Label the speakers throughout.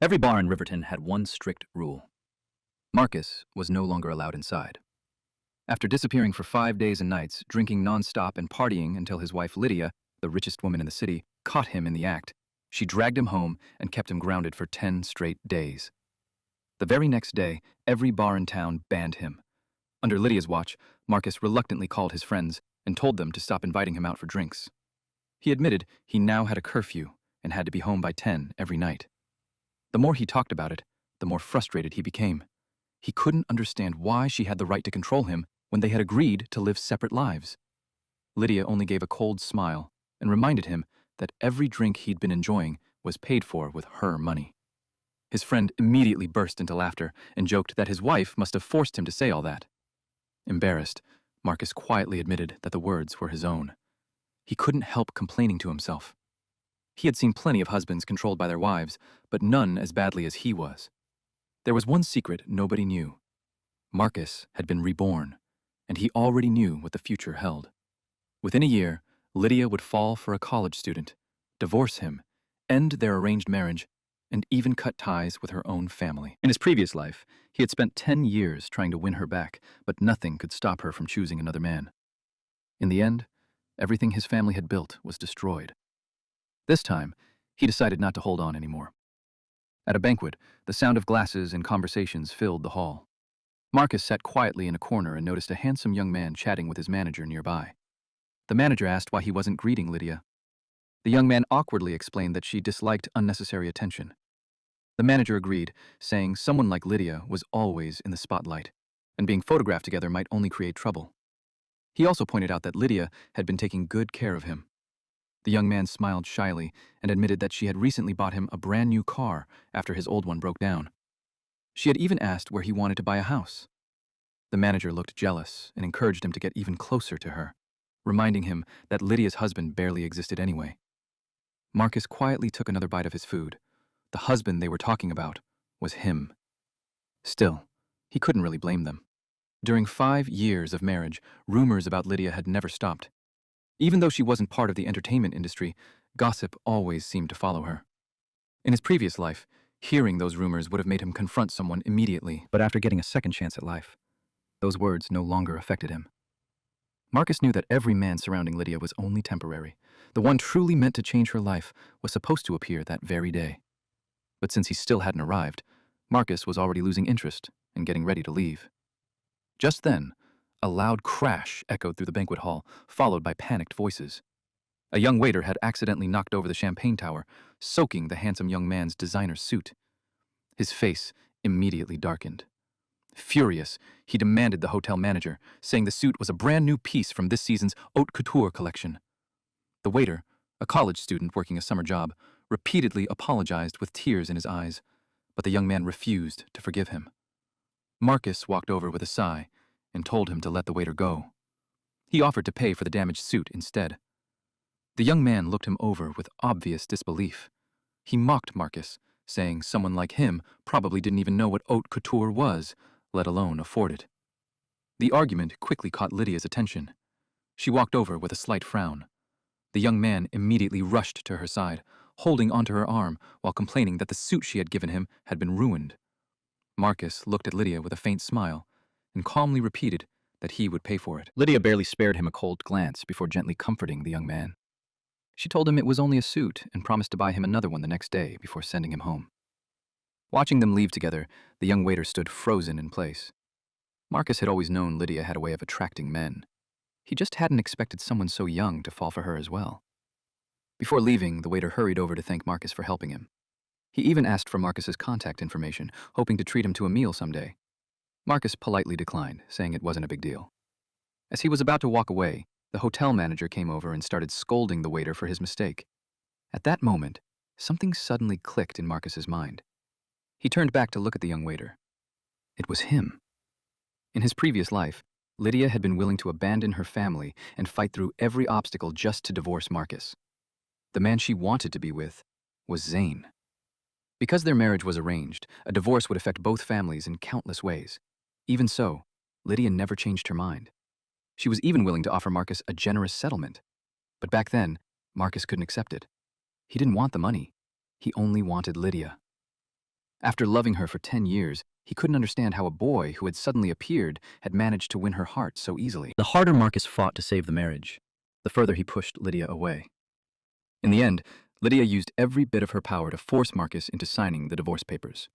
Speaker 1: Every bar in Riverton had one strict rule. Marcus was no longer allowed inside. After disappearing for 5 days and nights, drinking non-stop and partying until his wife Lydia, the richest woman in the city, caught him in the act, she dragged him home and kept him grounded for 10 straight days. The very next day, every bar in town banned him. Under Lydia's watch, Marcus reluctantly called his friends and told them to stop inviting him out for drinks. He admitted he now had a curfew and had to be home by 10 every night. The more he talked about it, the more frustrated he became. He couldn't understand why she had the right to control him when they had agreed to live separate lives. Lydia only gave a cold smile and reminded him that every drink he'd been enjoying was paid for with her money. His friend immediately burst into laughter and joked that his wife must have forced him to say all that. Embarrassed, Marcus quietly admitted that the words were his own. He couldn't help complaining to himself. He had seen plenty of husbands controlled by their wives, but none as badly as he was. There was one secret nobody knew. Marcus had been reborn, and he already knew what the future held. Within a year, Lydia would fall for a college student, divorce him, end their arranged marriage, and even cut ties with her own family. In his previous life, he had spent 10 years trying to win her back, but nothing could stop her from choosing another man. In the end, everything his family had built was destroyed. This time, he decided not to hold on anymore. At a banquet, the sound of glasses and conversations filled the hall. Marcus sat quietly in a corner and noticed a handsome young man chatting with his manager nearby. The manager asked why he wasn't greeting Lydia. The young man awkwardly explained that she disliked unnecessary attention. The manager agreed, saying someone like Lydia was always in the spotlight, and being photographed together might only create trouble. He also pointed out that Lydia had been taking good care of him. The young man smiled shyly and admitted that she had recently bought him a brand new car after his old one broke down. She had even asked where he wanted to buy a house. The manager looked jealous and encouraged him to get even closer to her, reminding him that Lydia's husband barely existed anyway. Marcus quietly took another bite of his food. The husband they were talking about was him. Still, he couldn't really blame them. During 5 years of marriage, rumors about Lydia had never stopped. Even though she wasn't part of the entertainment industry, gossip always seemed to follow her. In his previous life, hearing those rumors would have made him confront someone immediately, but after getting a second chance at life, those words no longer affected him. Marcus knew that every man surrounding Lydia was only temporary. The one truly meant to change her life was supposed to appear that very day. But since he still hadn't arrived, Marcus was already losing interest and getting ready to leave. Just then, a loud crash echoed through the banquet hall, followed by panicked voices. A young waiter had accidentally knocked over the champagne tower, soaking the handsome young man's designer suit. His face immediately darkened. Furious, he demanded the hotel manager, saying the suit was a brand new piece from this season's haute couture collection. The waiter, a college student working a summer job, repeatedly apologized with tears in his eyes, but the young man refused to forgive him. Marcus walked over with a sigh and told him to let the waiter go. He offered to pay for the damaged suit instead. The young man looked him over with obvious disbelief. He mocked Marcus, saying someone like him probably didn't even know what haute couture was, let alone afford it. The argument quickly caught Lydia's attention. She walked over with a slight frown. The young man immediately rushed to her side, holding onto her arm while complaining that the suit she had given him had been ruined. Marcus looked at Lydia with a faint smile and calmly repeated that he would pay for it. Lydia barely spared him a cold glance before gently comforting the young man. She told him it was only a suit and promised to buy him another one the next day before sending him home. Watching them leave together, the young waiter stood frozen in place. Marcus had always known Lydia had a way of attracting men. He just hadn't expected someone so young to fall for her as well. Before leaving, the waiter hurried over to thank Marcus for helping him. He even asked for Marcus's contact information, hoping to treat him to a meal someday. Marcus politely declined, saying it wasn't a big deal. As he was about to walk away, the hotel manager came over and started scolding the waiter for his mistake. At that moment, something suddenly clicked in Marcus's mind. He turned back to look at the young waiter. It was him. In his previous life, Lydia had been willing to abandon her family and fight through every obstacle just to divorce Marcus. The man she wanted to be with was Zane. Because their marriage was arranged, a divorce would affect both families in countless ways. Even so, Lydia never changed her mind. She was even willing to offer Marcus a generous settlement. But back then, Marcus couldn't accept it. He didn't want the money. He only wanted Lydia. After loving her for 10 years, he couldn't understand how a boy who had suddenly appeared had managed to win her heart so easily. The harder Marcus fought to save the marriage, the further he pushed Lydia away. In the end, Lydia used every bit of her power to force Marcus into signing the divorce papers.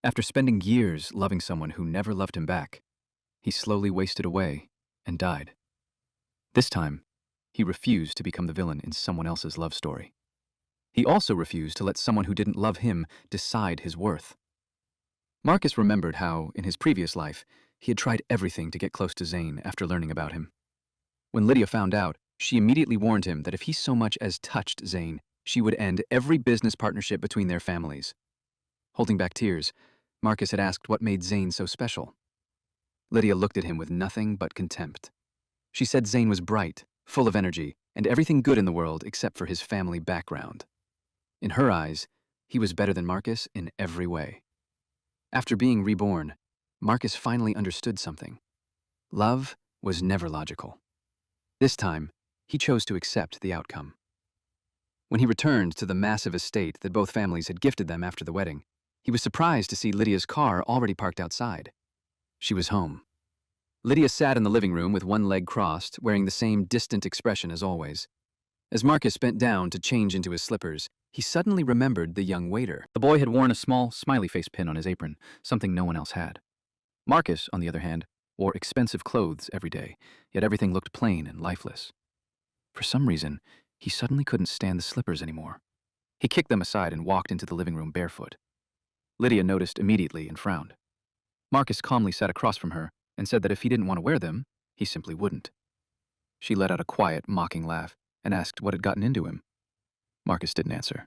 Speaker 1: After spending years loving someone who never loved him back, he slowly wasted away and died. This time, he refused to become the villain in someone else's love story. He also refused to let someone who didn't love him decide his worth. Marcus remembered how, in his previous life, he had tried everything to get close to Zane after learning about him. When Lydia found out, she immediately warned him that if he so much as touched Zane, she would end every business partnership between their families. Holding back tears, Marcus had asked what made Zane so special. Lydia looked at him with nothing but contempt. She said Zane was bright, full of energy, and everything good in the world except for his family background. In her eyes, he was better than Marcus in every way. After being reborn, Marcus finally understood something. Love was never logical. This time, he chose to accept the outcome. When he returned to the massive estate that both families had gifted them after the wedding, he was surprised to see Lydia's car already parked outside. She was home. Lydia sat in the living room with one leg crossed, wearing the same distant expression as always. As Marcus bent down to change into his slippers, he suddenly remembered the young waiter. The boy had worn a small, smiley face pin on his apron, something no one else had. Marcus, on the other hand, wore expensive clothes every day, yet everything looked plain and lifeless. For some reason, he suddenly couldn't stand the slippers anymore. He kicked them aside and walked into the living room barefoot. Lydia noticed immediately and frowned. Marcus calmly sat across from her and said that if he didn't want to wear them, he simply wouldn't. She let out a quiet, mocking laugh and asked what had gotten into him. Marcus didn't answer.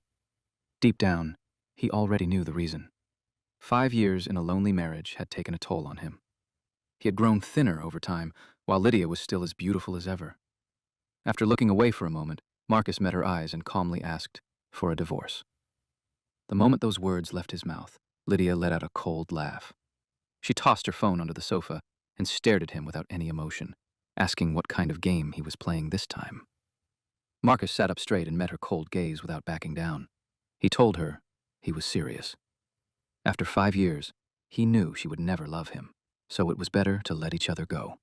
Speaker 1: Deep down, he already knew the reason. 5 years in a lonely marriage had taken a toll on him. He had grown thinner over time, while Lydia was still as beautiful as ever. After looking away for a moment, Marcus met her eyes and calmly asked for a divorce. The moment those words left his mouth, Lydia let out a cold laugh. She tossed her phone onto the sofa and stared at him without any emotion, asking what kind of game he was playing this time. Marcus sat up straight and met her cold gaze without backing down. He told her he was serious. After 5 years, he knew she would never love him, so it was better to let each other go.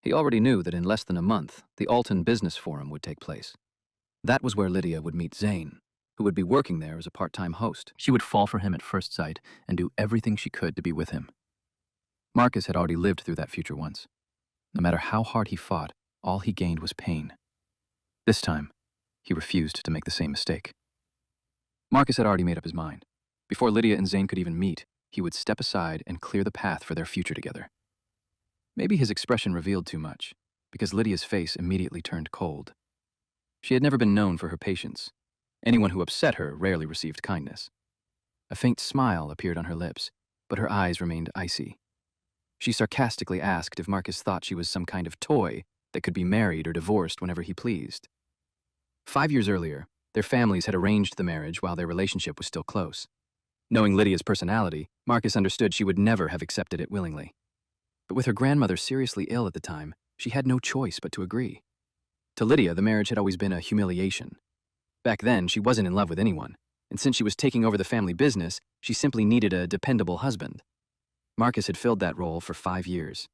Speaker 1: He already knew that in less than a month, the Alton Business Forum would take place. That was where Lydia would meet Zane, who would be working there as a part-time host. She would fall for him at first sight and do everything she could to be with him. Marcus had already lived through that future once. No matter how hard he fought, all he gained was pain. This time, he refused to make the same mistake. Marcus had already made up his mind. Before Lydia and Zane could even meet, he would step aside and clear the path for their future together. Maybe his expression revealed too much, because Lydia's face immediately turned cold. She had never been known for her patience. Anyone who upset her rarely received kindness. A faint smile appeared on her lips, but her eyes remained icy. She sarcastically asked if Marcus thought she was some kind of toy that could be married or divorced whenever he pleased. 5 years earlier, their families had arranged the marriage while their relationship was still close. Knowing Lydia's personality, Marcus understood she would never have accepted it willingly. But with her grandmother seriously ill at the time, she had no choice but to agree. To Lydia, the marriage had always been a humiliation. Back then, she wasn't in love with anyone, and since she was taking over the family business, she simply needed a dependable husband. Marcus had filled that role for 5 years.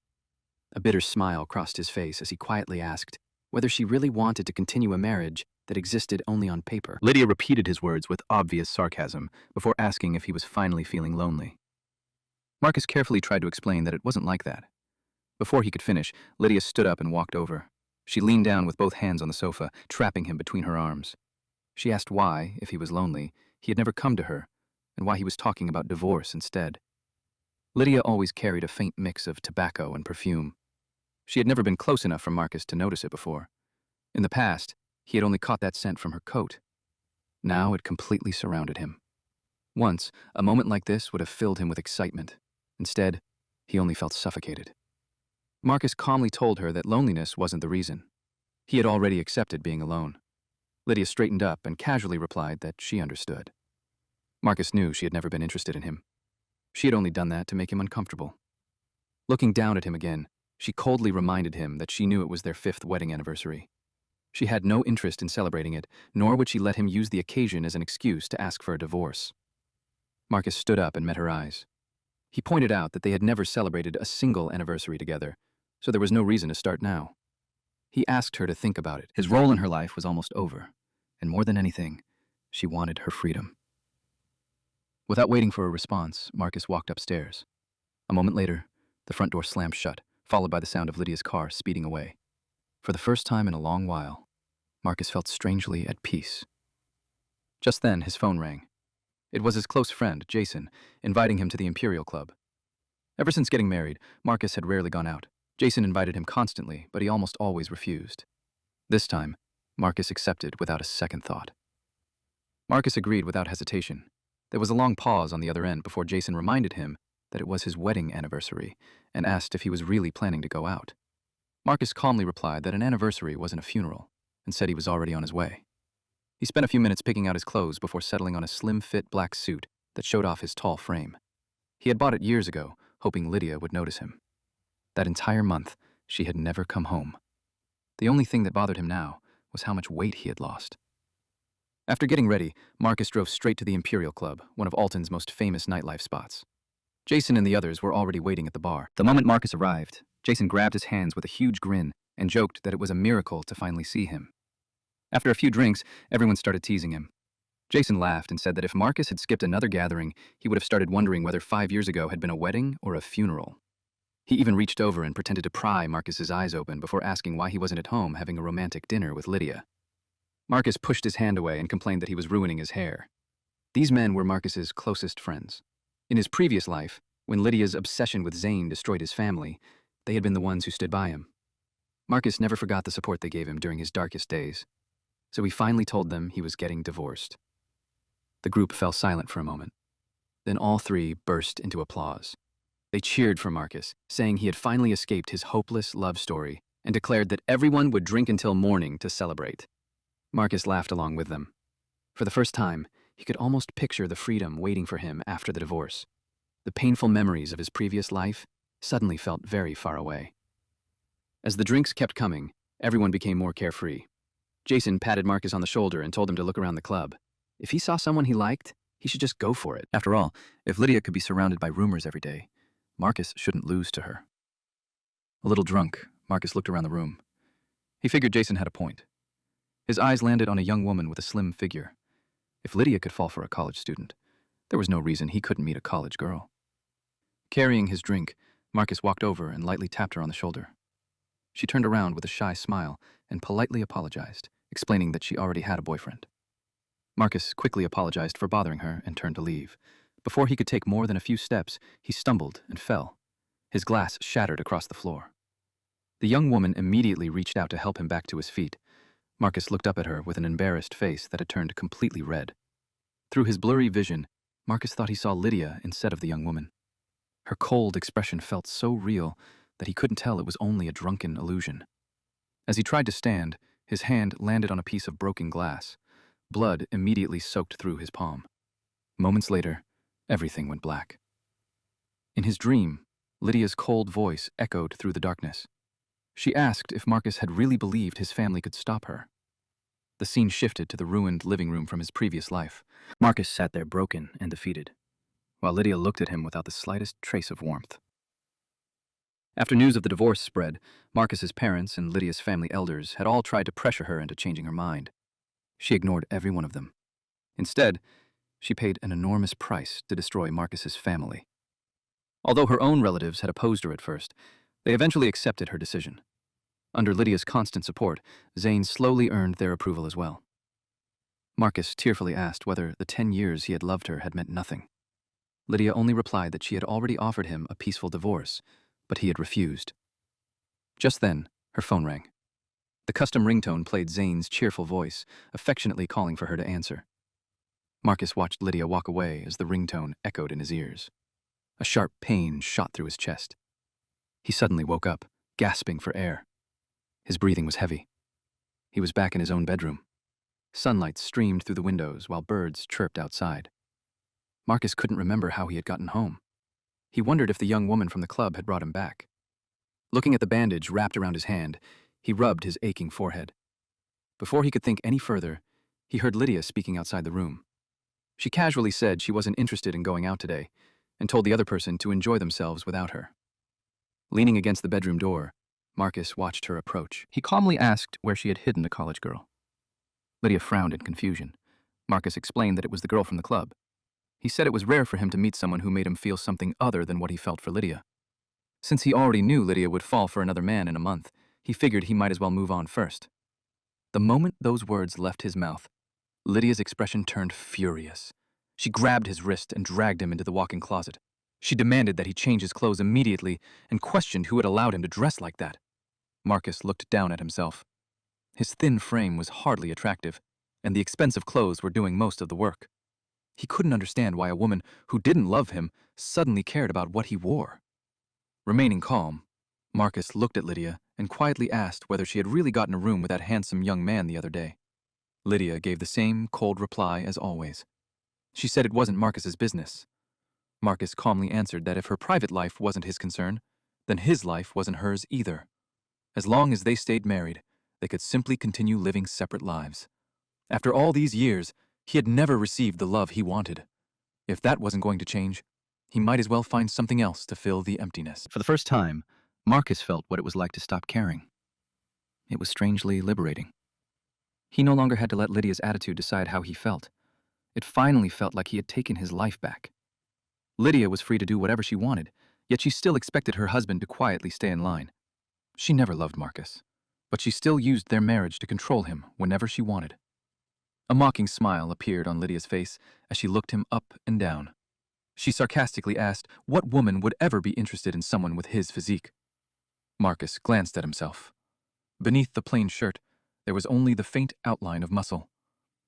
Speaker 1: A bitter smile crossed his face as he quietly asked whether she really wanted to continue a marriage that existed only on paper. Lydia repeated his words with obvious sarcasm before asking if he was finally feeling lonely. Marcus carefully tried to explain that it wasn't like that. Before he could finish, Lydia stood up and walked over. She leaned down with both hands on the sofa, trapping him between her arms. She asked why, if he was lonely, he had never come to her, and why he was talking about divorce instead. Lydia always carried a faint mix of tobacco and perfume. She had never been close enough for Marcus to notice it before. In the past, he had only caught that scent from her coat. Now it completely surrounded him. Once, a moment like this would have filled him with excitement. Instead, he only felt suffocated. Marcus calmly told her that loneliness wasn't the reason. He had already accepted being alone. Lydia straightened up and casually replied that she understood. Marcus knew she had never been interested in him. She had only done that to make him uncomfortable. Looking down at him again, she coldly reminded him that she knew it was their 5th wedding anniversary. She had no interest in celebrating it, nor would she let him use the occasion as an excuse to ask for a divorce. Marcus stood up and met her eyes. He pointed out that they had never celebrated a single anniversary together, so there was no reason to start now. He asked her to think about it. His role in her life was almost over, and more than anything, she wanted her freedom. Without waiting for a response, Marcus walked upstairs. A moment later, the front door slammed shut, followed by the sound of Lydia's car speeding away. For the first time in a long while, Marcus felt strangely at peace. Just then, his phone rang. It was his close friend, Jason, inviting him to the Imperial Club. Ever since getting married, Marcus had rarely gone out. Jason invited him constantly, but he almost always refused. This time, Marcus accepted without a second thought. Marcus agreed without hesitation. There was a long pause on the other end before Jason reminded him that it was his wedding anniversary and asked if he was really planning to go out. Marcus calmly replied that an anniversary wasn't a funeral and said he was already on his way. He spent a few minutes picking out his clothes before settling on a slim-fit black suit that showed off his tall frame. He had bought it years ago, hoping Lydia would notice him. That entire month, she had never come home. The only thing that bothered him now was how much weight he had lost. After getting ready, Marcus drove straight to the Imperial Club, one of Alton's most famous nightlife spots. Jason and the others were already waiting at the bar. The moment Marcus arrived, Jason grabbed his hands with a huge grin and joked that it was a miracle to finally see him. After a few drinks, everyone started teasing him. Jason laughed and said that if Marcus had skipped another gathering, he would have started wondering whether 5 years ago had been a wedding or a funeral. He even reached over and pretended to pry Marcus's eyes open before asking why he wasn't at home having a romantic dinner with Lydia. Marcus pushed his hand away and complained that he was ruining his hair. These men were Marcus's closest friends. In his previous life, when Lydia's obsession with Zane destroyed his family, they had been the ones who stood by him. Marcus never forgot the support they gave him during his darkest days, so he finally told them he was getting divorced. The group fell silent for a moment. Then all three burst into applause. They cheered for Marcus, saying he had finally escaped his hopeless love story and declared that everyone would drink until morning to celebrate. Marcus laughed along with them. For the first time, he could almost picture the freedom waiting for him after the divorce. The painful memories of his previous life suddenly felt very far away. As the drinks kept coming, everyone became more carefree. Jason patted Marcus on the shoulder and told him to look around the club. If he saw someone he liked, he should just go for it. After all, if Lydia could be surrounded by rumors every day, Marcus shouldn't lose to her. A little drunk, Marcus looked around the room. He figured Jason had a point. His eyes landed on a young woman with a slim figure. If Lydia could fall for a college student, there was no reason he couldn't meet a college girl. Carrying his drink, Marcus walked over and lightly tapped her on the shoulder. She turned around with a shy smile and politely apologized, explaining that she already had a boyfriend. Marcus quickly apologized for bothering her and turned to leave. Before he could take more than a few steps, he stumbled and fell. His glass shattered across the floor. The young woman immediately reached out to help him back to his feet. Marcus looked up at her with an embarrassed face that had turned completely red. Through his blurry vision, Marcus thought he saw Lydia instead of the young woman. Her cold expression felt so real that he couldn't tell it was only a drunken illusion. As he tried to stand, his hand landed on a piece of broken glass. Blood immediately soaked through his palm. Moments later, everything went black. In his dream, Lydia's cold voice echoed through the darkness. She asked if Marcus had really believed his family could stop her. The scene shifted to the ruined living room from his previous life. Marcus sat there broken and defeated, while Lydia looked at him without the slightest trace of warmth. After news of the divorce spread, Marcus's parents and Lydia's family elders had all tried to pressure her into changing her mind. She ignored every one of them. Instead, she paid an enormous price to destroy Marcus's family. Although her own relatives had opposed her at first, they eventually accepted her decision. Under Lydia's constant support, Zane slowly earned their approval as well. Marcus tearfully asked whether the 10 years he had loved her had meant nothing. Lydia only replied that she had already offered him a peaceful divorce, but he had refused. Just then, her phone rang. The custom ringtone played Zane's cheerful voice, affectionately calling for her to answer. Marcus watched Lydia walk away as the ringtone echoed in his ears. A sharp pain shot through his chest. He suddenly woke up, gasping for air. His breathing was heavy. He was back in his own bedroom. Sunlight streamed through the windows while birds chirped outside. Marcus couldn't remember how he had gotten home. He wondered if the young woman from the club had brought him back. Looking at the bandage wrapped around his hand, he rubbed his aching forehead. Before he could think any further, he heard Lydia speaking outside the room. She casually said she wasn't interested in going out today and told the other person to enjoy themselves without her. Leaning against the bedroom door, Marcus watched her approach. He calmly asked where she had hidden the college girl. Lydia frowned in confusion. Marcus explained that it was the girl from the club. He said it was rare for him to meet someone who made him feel something other than what he felt for Lydia. Since he already knew Lydia would fall for another man in a month, he figured he might as well move on first. The moment those words left his mouth, Lydia's expression turned furious. She grabbed his wrist and dragged him into the walk-in closet. She demanded that he change his clothes immediately and questioned who had allowed him to dress like that. Marcus looked down at himself. His thin frame was hardly attractive, and the expensive clothes were doing most of the work. He couldn't understand why a woman who didn't love him suddenly cared about what he wore. Remaining calm, Marcus looked at Lydia and quietly asked whether she had really gotten a room with that handsome young man the other day. Lydia gave the same cold reply as always. She said it wasn't Marcus's business. Marcus calmly answered that if her private life wasn't his concern, then his life wasn't hers either. As long as they stayed married, they could simply continue living separate lives. After all these years, he had never received the love he wanted. If that wasn't going to change, he might as well find something else to fill the emptiness. For the first time, Marcus felt what it was like to stop caring. It was strangely liberating. He no longer had to let Lydia's attitude decide how he felt. It finally felt like he had taken his life back. Lydia was free to do whatever she wanted, yet she still expected her husband to quietly stay in line. She never loved Marcus, but she still used their marriage to control him whenever she wanted. A mocking smile appeared on Lydia's face as she looked him up and down. She sarcastically asked what woman would ever be interested in someone with his physique. Marcus glanced at himself. Beneath the plain shirt, there was only the faint outline of muscle.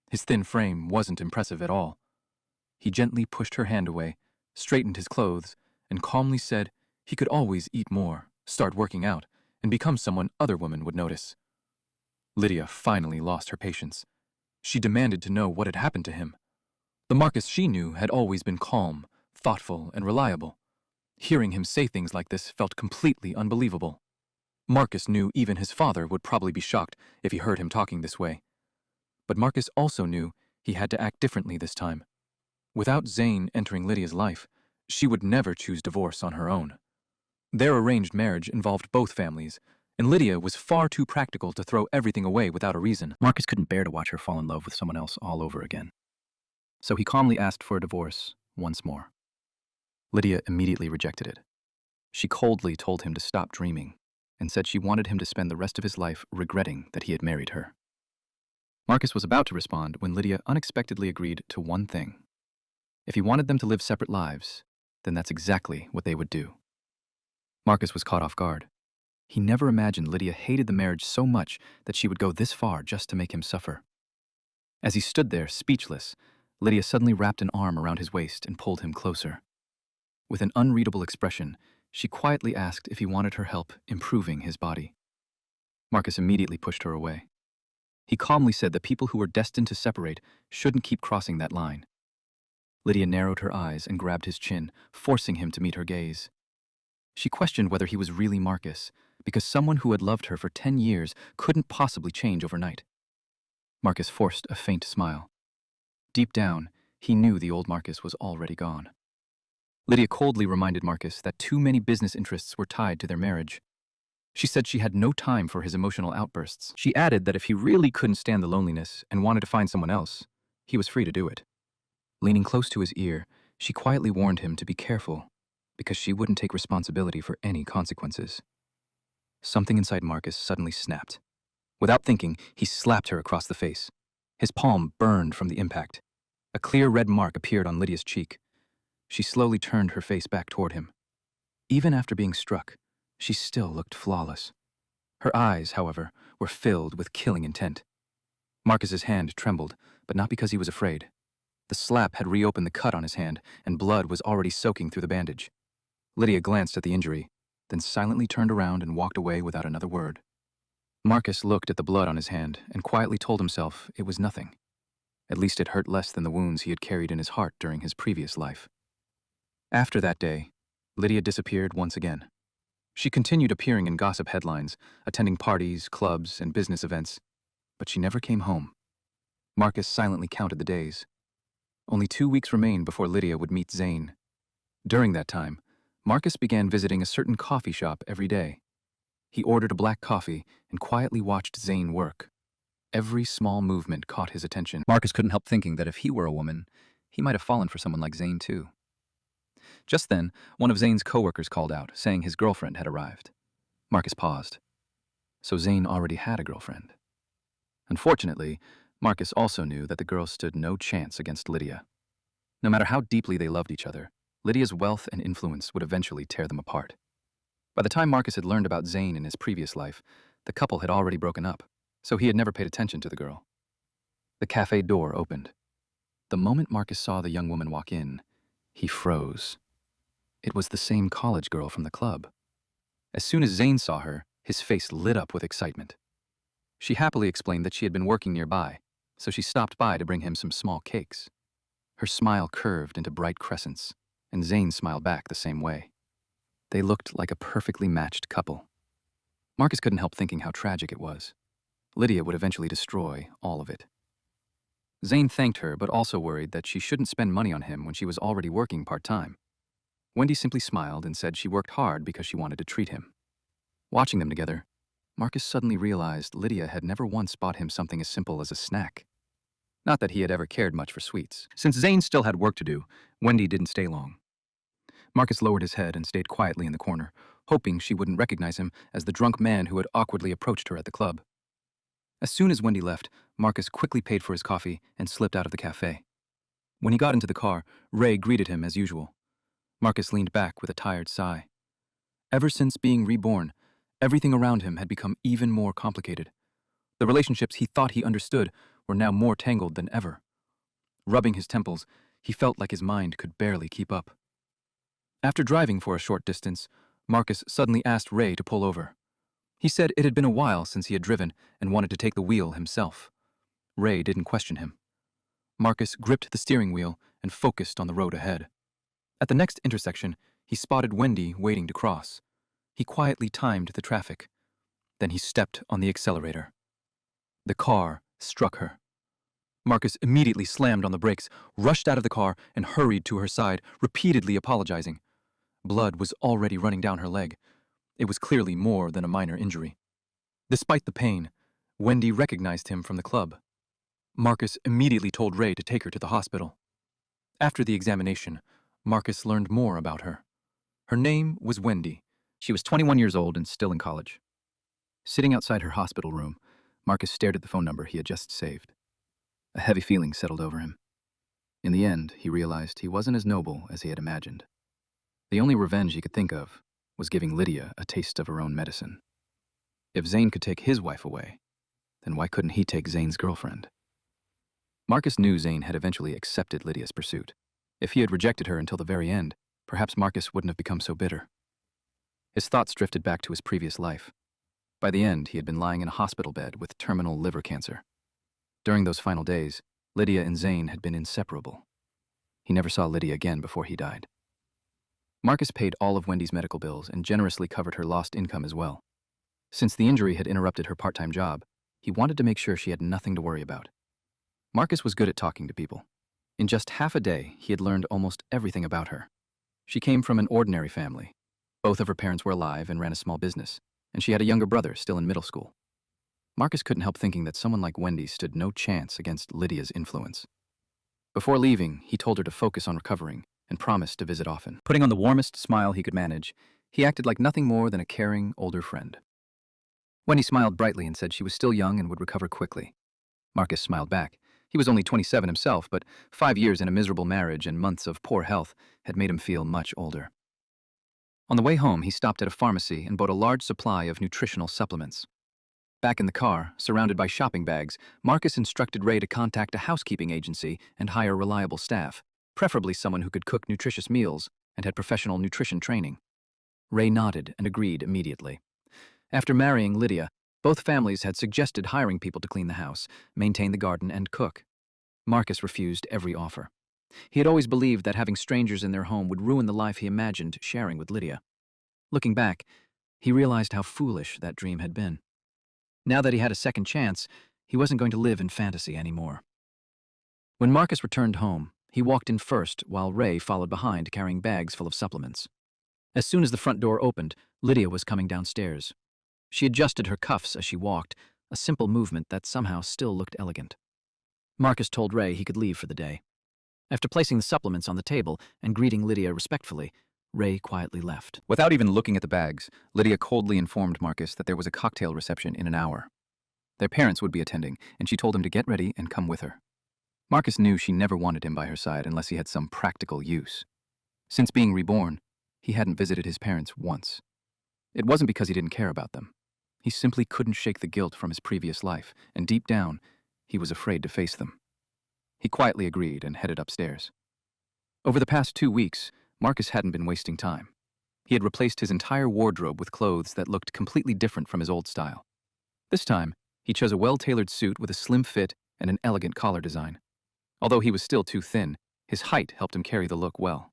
Speaker 1: His thin frame wasn't impressive at all. He gently pushed her hand away, straightened his clothes, and calmly said he could always eat more, start working out, and become someone other women would notice. Lydia finally lost her patience. She demanded to know what had happened to him. The Marcus she knew had always been calm, thoughtful, and reliable. Hearing him say things like this felt completely unbelievable. Marcus knew even his father would probably be shocked if he heard him talking this way. But Marcus also knew he had to act differently this time. Without Zane entering Lydia's life, she would never choose divorce on her own. Their arranged marriage involved both families, and Lydia was far too practical to throw everything away without a reason. Marcus couldn't bear to watch her fall in love with someone else all over again. So he calmly asked for a divorce once more. Lydia immediately rejected it. She coldly told him to stop dreaming and said she wanted him to spend the rest of his life regretting that he had married her. Marcus was about to respond when Lydia unexpectedly agreed to one thing. If he wanted them to live separate lives, then that's exactly what they would do. Marcus was caught off guard. He never imagined Lydia hated the marriage so much that she would go this far just to make him suffer. As he stood there, speechless, Lydia suddenly wrapped an arm around his waist and pulled him closer. With an unreadable expression, she quietly asked if he wanted her help improving his body. Marcus immediately pushed her away. He calmly said that people who were destined to separate shouldn't keep crossing that line. Lydia narrowed her eyes and grabbed his chin, forcing him to meet her gaze. She questioned whether he was really Marcus, because someone who had loved her for 10 years couldn't possibly change overnight. Marcus forced a faint smile. Deep down, he knew the old Marcus was already gone. Lydia coldly reminded Marcus that too many business interests were tied to their marriage. She said she had no time for his emotional outbursts. She added that if he really couldn't stand the loneliness and wanted to find someone else, he was free to do it. Leaning close to his ear, she quietly warned him to be careful, because she wouldn't take responsibility for any consequences. Something inside Marcus suddenly snapped. Without thinking, he slapped her across the face. His palm burned from the impact. A clear red mark appeared on Lydia's cheek. She slowly turned her face back toward him. Even after being struck, she still looked flawless. Her eyes, however, were filled with killing intent. Marcus's hand trembled, but not because he was afraid. The slap had reopened the cut on his hand, and blood was already soaking through the bandage. Lydia glanced at the injury, then silently turned around and walked away without another word. Marcus looked at the blood on his hand and quietly told himself it was nothing. At least it hurt less than the wounds he had carried in his heart during his previous life. After that day, Lydia disappeared once again. She continued appearing in gossip headlines, attending parties, clubs, and business events, but she never came home. Marcus silently counted the days. Only 2 weeks remained before Lydia would meet Zane. During that time, Marcus began visiting a certain coffee shop every day. He ordered a black coffee and quietly watched Zane work. Every small movement caught his attention. Marcus couldn't help thinking that if he were a woman, he might have fallen for someone like Zane too. Just then, one of Zane's coworkers called out, saying his girlfriend had arrived. Marcus paused. So Zane already had a girlfriend. Unfortunately, Marcus also knew that the girl stood no chance against Lydia. No matter how deeply they loved each other, Lydia's wealth and influence would eventually tear them apart. By the time Marcus had learned about Zane in his previous life, the couple had already broken up, so he had never paid attention to the girl. The cafe door opened. The moment Marcus saw the young woman walk in, he froze. It was the same college girl from the club. As soon as Zane saw her, his face lit up with excitement. She happily explained that she had been working nearby, so she stopped by to bring him some small cakes. Her smile curved into bright crescents, and Zane smiled back the same way. They looked like a perfectly matched couple. Marcus couldn't help thinking how tragic it was. Lydia would eventually destroy all of it. Zane thanked her, but also worried that she shouldn't spend money on him when she was already working part-time. Wendy simply smiled and said she worked hard because she wanted to treat him. Watching them together, Marcus suddenly realized Lydia had never once bought him something as simple as a snack. Not that he had ever cared much for sweets. Since Zane still had work to do, Wendy didn't stay long. Marcus lowered his head and stayed quietly in the corner, hoping she wouldn't recognize him as the drunk man who had awkwardly approached her at the club. As soon as Wendy left, Marcus quickly paid for his coffee and slipped out of the cafe. When he got into the car, Ray greeted him as usual. Marcus leaned back with a tired sigh. Ever since being reborn, everything around him had become even more complicated. The relationships he thought he understood were now more tangled than ever. Rubbing his temples, he felt like his mind could barely keep up. After driving for a short distance, Marcus suddenly asked Ray to pull over. He said it had been a while since he had driven and wanted to take the wheel himself. Ray didn't question him. Marcus gripped the steering wheel and focused on the road ahead. At the next intersection, he spotted Wendy waiting to cross. He quietly timed the traffic. Then he stepped on the accelerator. The car struck her. Marcus immediately slammed on the brakes, rushed out of the car, and hurried to her side, repeatedly apologizing. Blood was already running down her leg. It was clearly more than a minor injury. Despite the pain, Wendy recognized him from the club. Marcus immediately told Ray to take her to the hospital. After the examination, Marcus learned more about her. Her name was Wendy. She was 21 years old and still in college. Sitting outside her hospital room, Marcus stared at the phone number he had just saved. A heavy feeling settled over him. In the end, he realized he wasn't as noble as he had imagined. The only revenge he could think of was giving Lydia a taste of her own medicine. If Zane could take his wife away, then why couldn't he take Zane's girlfriend? Marcus knew Zane had eventually accepted Lydia's pursuit. If he had rejected her until the very end, perhaps Marcus wouldn't have become so bitter. His thoughts drifted back to his previous life. By the end, he had been lying in a hospital bed with terminal liver cancer. During those final days, Lydia and Zane had been inseparable. He never saw Lydia again before he died. Marcus paid all of Wendy's medical bills and generously covered her lost income as well. Since the injury had interrupted her part-time job, he wanted to make sure she had nothing to worry about. Marcus was good at talking to people. In just half a day, he had learned almost everything about her. She came from an ordinary family. Both of her parents were alive and ran a small business, and she had a younger brother still in middle school. Marcus couldn't help thinking that someone like Wendy stood no chance against Lydia's influence. Before leaving, he told her to focus on recovering and promised to visit often. Putting on the warmest smile he could manage, he acted like nothing more than a caring, older friend. Wendy smiled brightly and said she was still young and would recover quickly. Marcus smiled back. He was only 27 himself, but 5 years in a miserable marriage and months of poor health had made him feel much older. On the way home, he stopped at a pharmacy and bought a large supply of nutritional supplements. Back in the car, surrounded by shopping bags, Marcus instructed Ray to contact a housekeeping agency and hire reliable staff, preferably someone who could cook nutritious meals and had professional nutrition training. Ray nodded and agreed immediately. After marrying Lydia, both families had suggested hiring people to clean the house, maintain the garden, and cook. Marcus refused every offer. He had always believed that having strangers in their home would ruin the life he imagined sharing with Lydia. Looking back, he realized how foolish that dream had been. Now that he had a second chance, he wasn't going to live in fantasy anymore. When Marcus returned home, He walked in first, while Ray followed behind, carrying bags full of supplements. As soon as the front door opened, Lydia was coming downstairs. She adjusted her cuffs as she walked, a simple movement that somehow still looked elegant. Marcus told Ray he could leave for the day. After placing the supplements on the table and greeting Lydia respectfully, Ray quietly left.
Speaker 2: Without even looking at the bags, Lydia coldly informed Marcus that there was a cocktail reception in an hour. Their parents would be attending, and she told him to get ready and come with her. Marcus knew she never wanted him by her side unless he had some practical use. Since being reborn, he hadn't visited his parents once. It wasn't because he didn't care about them. He simply couldn't shake the guilt from his previous life, and deep down, he was afraid to face them. He quietly agreed and headed upstairs. Over the past 2 weeks, Marcus hadn't been wasting time. He had replaced his entire wardrobe with clothes that looked completely different from his old style. This time, he chose a well-tailored suit with a slim fit and an elegant collar design. Although he was still too thin, his height helped him carry the look well.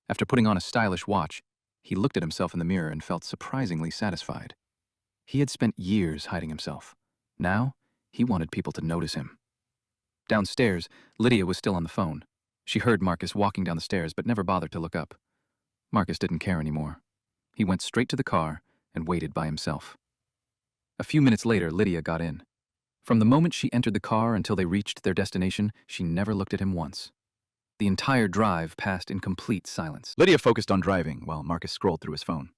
Speaker 2: After putting on a stylish watch, he looked at himself in the mirror and felt surprisingly satisfied. He had spent years hiding himself. Now, he wanted people to notice him. Downstairs, Lydia was still on the phone. She heard Marcus walking down the stairs but never bothered to look up. Marcus didn't care anymore. He went straight to the car and waited by himself. A few minutes later, Lydia got in. From the moment she entered the car until they reached their destination, she never looked at him once. The entire drive passed in complete silence. Lydia focused on driving while Marcus scrolled through his phone.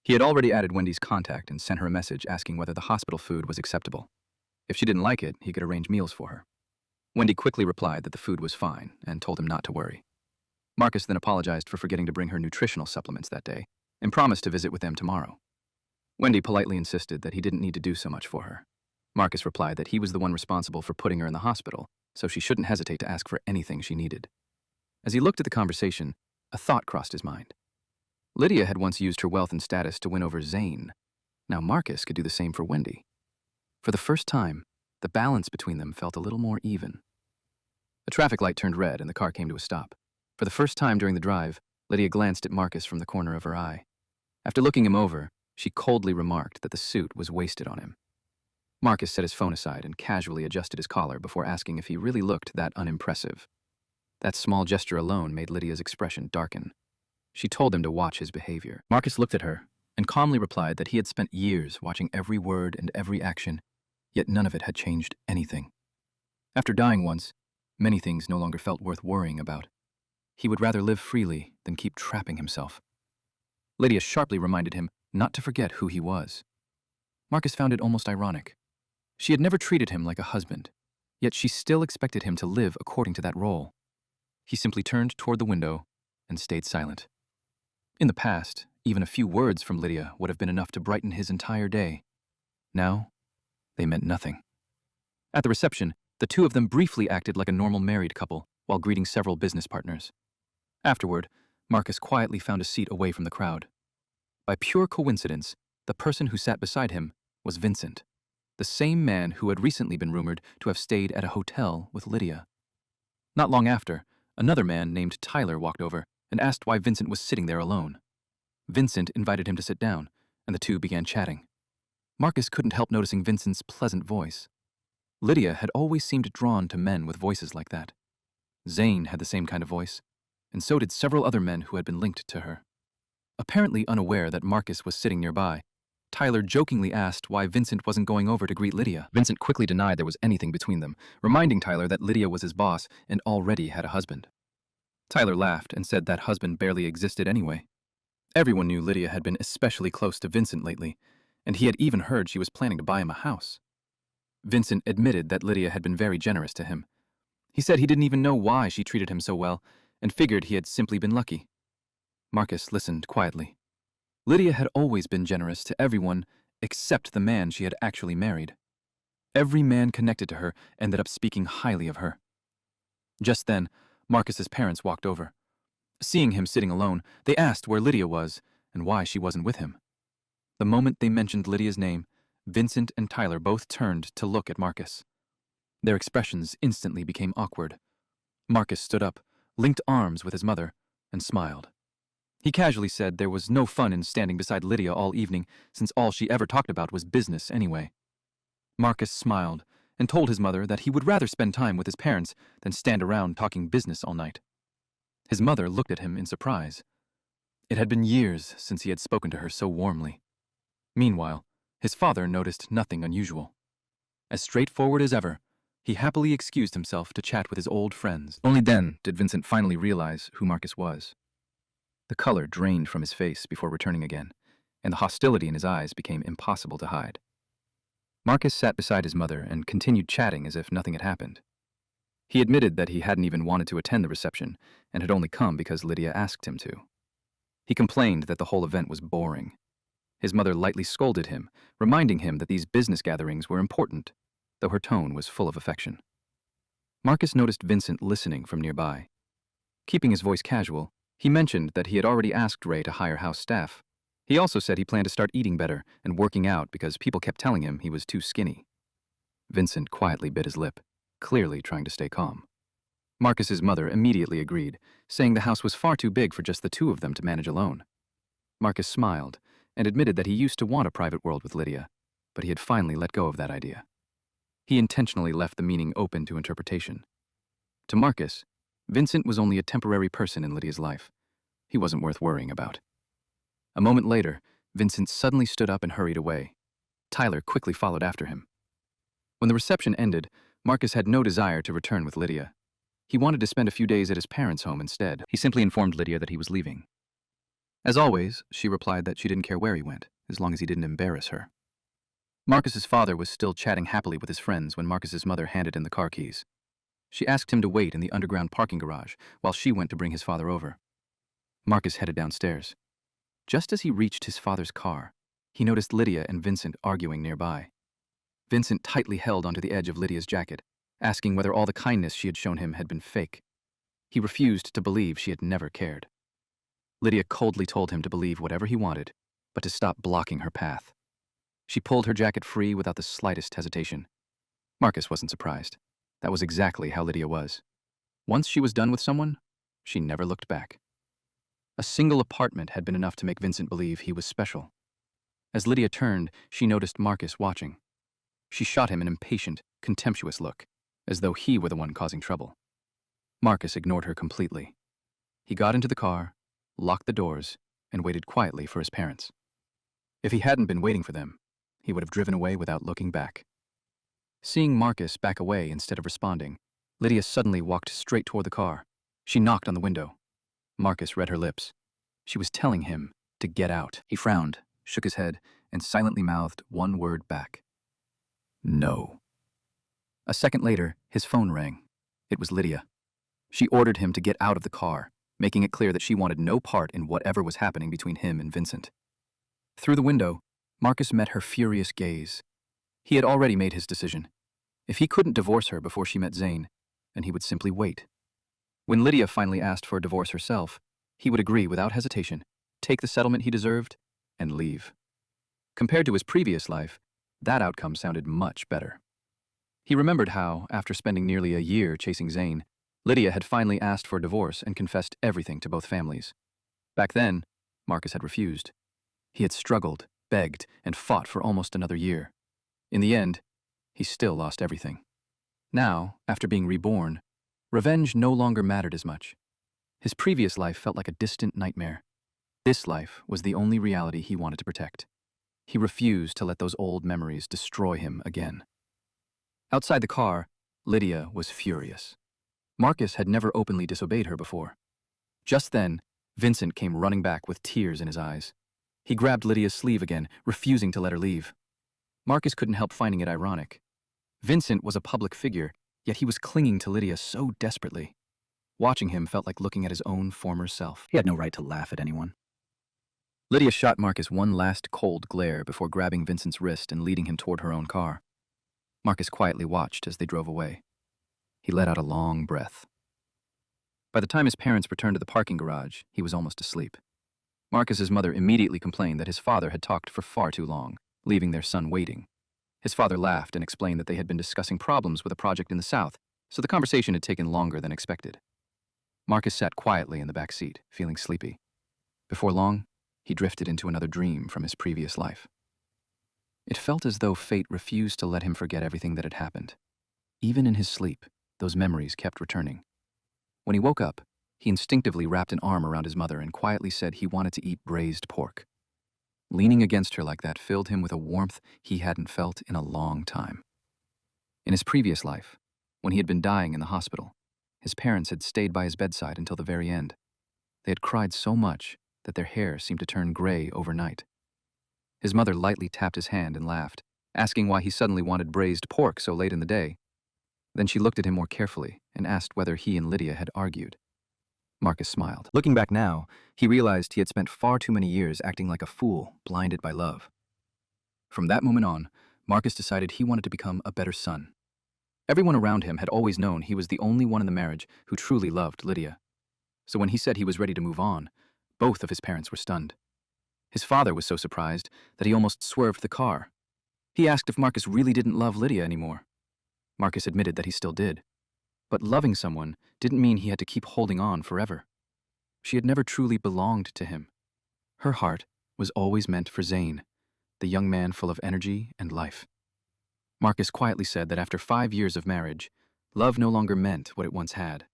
Speaker 2: He had already added Wendy's contact and sent her a message asking whether the hospital food was acceptable. If she didn't like it, he could arrange meals for her. Wendy quickly replied that the food was fine and told him not to worry. Marcus then apologized for forgetting to bring her nutritional supplements that day and promised to visit with them tomorrow. Wendy politely insisted that he didn't need to do so much for her. Marcus replied that he was the one responsible for putting her in the hospital, so she shouldn't hesitate to ask for anything she needed. As he looked at the conversation, a thought crossed his mind. Lydia had once used her wealth and status to win over Zane. Now Marcus could do the same for Wendy. For the first time, the balance between them felt a little more even. The traffic light turned red and the car came to a stop. For the first time during the drive, Lydia glanced at Marcus from the corner of her eye. After looking him over, she coldly remarked that the suit was wasted on him. Marcus set his phone aside and casually adjusted his collar before asking if he really looked that unimpressive. That small gesture alone made Lydia's expression darken. She told him to watch his behavior. Marcus looked at her and calmly replied that he had spent years watching every word and every action, yet none of it had changed anything. After dying once, many things no longer felt worth worrying about. He would rather live freely than keep trapping himself. Lydia sharply reminded him not to forget who he was. Marcus found it almost ironic. She had never treated him like a husband, yet she still expected him to live according to that role. He simply turned toward the window and stayed silent. In the past, even a few words from Lydia would have been enough to brighten his entire day. Now, they meant nothing. At the reception, the two of them briefly acted like a normal married couple while greeting several business partners. Afterward, Marcus quietly found a seat away from the crowd. By pure coincidence, the person who sat beside him was Vincent, the same man who had recently been rumored to have stayed at a hotel with Lydia. Not long after, another man named Tyler walked over and asked why Vincent was sitting there alone. Vincent invited him to sit down, and the two began chatting. Marcus couldn't help noticing Vincent's pleasant voice. Lydia had always seemed drawn to men with voices like that. Zane had the same kind of voice, and so did several other men who had been linked to her. Apparently unaware that Marcus was sitting nearby, Tyler jokingly asked why Vincent wasn't going over to greet Lydia. Vincent quickly denied there was anything between them, reminding Tyler that Lydia was his boss and already had a husband. Tyler laughed and said that husband barely existed anyway. Everyone knew Lydia had been especially close to Vincent lately, and he had even heard she was planning to buy him a house. Vincent admitted that Lydia had been very generous to him. He said he didn't even know why she treated him so well, and figured he had simply been lucky. Marcus listened quietly. Lydia had always been generous to everyone except the man she had actually married. Every man connected to her ended up speaking highly of her. Just then, Marcus's parents walked over. Seeing him sitting alone, they asked where Lydia was and why she wasn't with him. The moment they mentioned Lydia's name, Vincent and Tyler both turned to look at Marcus. Their expressions instantly became awkward. Marcus stood up, linked arms with his mother, and smiled. He casually said there was no fun in standing beside Lydia all evening, since all she ever talked about was business anyway. Marcus smiled and told his mother that he would rather spend time with his parents than stand around talking business all night. His mother looked at him in surprise. It had been years since he had spoken to her so warmly. Meanwhile, his father noticed nothing unusual. As straightforward as ever, he happily excused himself to chat with his old friends. Only then did Vincent finally realize who Marcus was. The color drained from his face before returning again, and the hostility in his eyes became impossible to hide. Marcus sat beside his mother and continued chatting as if nothing had happened. He admitted that he hadn't even wanted to attend the reception and had only come because Lydia asked him to. He complained that the whole event was boring. His mother lightly scolded him, reminding him that these business gatherings were important, though her tone was full of affection. Marcus noticed Vincent listening from nearby. Keeping his voice casual, he mentioned that he had already asked Ray to hire house staff. He also said he planned to start eating better and working out because people kept telling him he was too skinny. Vincent quietly bit his lip, clearly trying to stay calm. Marcus's mother immediately agreed, saying the house was far too big for just the two of them to manage alone. Marcus smiled and admitted that he used to want a private world with Lydia, but he had finally let go of that idea. He intentionally left the meaning open to interpretation. To Marcus, Vincent was only a temporary person in Lydia's life. He wasn't worth worrying about. A moment later, Vincent suddenly stood up and hurried away. Tyler quickly followed after him. When the reception ended, Marcus had no desire to return with Lydia. He wanted to spend a few days at his parents' home instead. He simply informed Lydia that he was leaving. As always, she replied that she didn't care where he went, as long as he didn't embarrass her. Marcus's father was still chatting happily with his friends when Marcus's mother handed him the car keys. She asked him to wait in the underground parking garage while she went to bring his father over. Marcus headed downstairs. Just as he reached his father's car, he noticed Lydia and Vincent arguing nearby. Vincent tightly held onto the edge of Lydia's jacket, asking whether all the kindness she had shown him had been fake. He refused to believe she had never cared. Lydia coldly told him to believe whatever he wanted, but to stop blocking her path. She pulled her jacket free without the slightest hesitation. Marcus wasn't surprised. That was exactly how Lydia was. Once she was done with someone, she never looked back. A single apartment had been enough to make Vincent believe he was special. As Lydia turned, she noticed Marcus watching. She shot him an impatient, contemptuous look, as though he were the one causing trouble. Marcus ignored her completely. He got into the car, locked the doors, and waited quietly for his parents. If he hadn't been waiting for them, he would have driven away without looking back. Seeing Marcus back away instead of responding, Lydia suddenly walked straight toward the car. She knocked on the window. Marcus read her lips. She was telling him to get out. He frowned, shook his head, and silently mouthed one word back. No. A second later, his phone rang. It was Lydia. She ordered him to get out of the car, making it clear that she wanted no part in whatever was happening between him and Vincent. Through the window, Marcus met her furious gaze. He had already made his decision. If he couldn't divorce her before she met Zane, then he would simply wait. When Lydia finally asked for a divorce herself, he would agree without hesitation, take the settlement he deserved, and leave. Compared to his previous life, that outcome sounded much better. He remembered how, after spending nearly a year chasing Zane, Lydia had finally asked for a divorce and confessed everything to both families. Back then, Marcus had refused. He had struggled, begged, and fought for almost another year. In the end, he still lost everything. Now, after being reborn, revenge no longer mattered as much. His previous life felt like a distant nightmare. This life was the only reality he wanted to protect. He refused to let those old memories destroy him again. Outside the car, Lydia was furious. Marcus had never openly disobeyed her before. Just then, Vincent came running back with tears in his eyes. He grabbed Lydia's sleeve again, refusing to let her leave. Marcus couldn't help finding it ironic. Vincent was a public figure, yet he was clinging to Lydia so desperately. Watching him felt like looking at his own former self. He had no right to laugh at anyone. Lydia shot Marcus one last cold glare before grabbing Vincent's wrist and leading him toward her own car. Marcus quietly watched as they drove away. He let out a long breath. By the time his parents returned to the parking garage, he was almost asleep. Marcus's mother immediately complained that his father had talked for far too long, leaving their son waiting. His father laughed and explained that they had been discussing problems with a project in the south, so the conversation had taken longer than expected. Marcus sat quietly in the back seat, feeling sleepy. Before long, he drifted into another dream from his previous life. It felt as though fate refused to let him forget everything that had happened. Even in his sleep, those memories kept returning. When he woke up, he instinctively wrapped an arm around his mother and quietly said he wanted to eat braised pork. Leaning against her like that filled him with a warmth he hadn't felt in a long time. In his previous life, when he had been dying in the hospital, his parents had stayed by his bedside until the very end. They had cried so much that their hair seemed to turn gray overnight. His mother lightly tapped his hand and laughed, asking why he suddenly wanted braised pork so late in the day. Then she looked at him more carefully and asked whether he and Lydia had argued. Marcus smiled. Looking back now, he realized he had spent far too many years acting like a fool, blinded by love. From that moment on, Marcus decided he wanted to become a better son. Everyone around him had always known he was the only one in the marriage who truly loved Lydia. So when he said he was ready to move on, both of his parents were stunned. His father was so surprised that he almost swerved the car. He asked if Marcus really didn't love Lydia anymore. Marcus admitted that he still did. But loving someone didn't mean he had to keep holding on forever. She had never truly belonged to him. Her heart was always meant for Zane, the young man full of energy and life. Marcus quietly said that after 5 years of marriage, love no longer meant what it once had.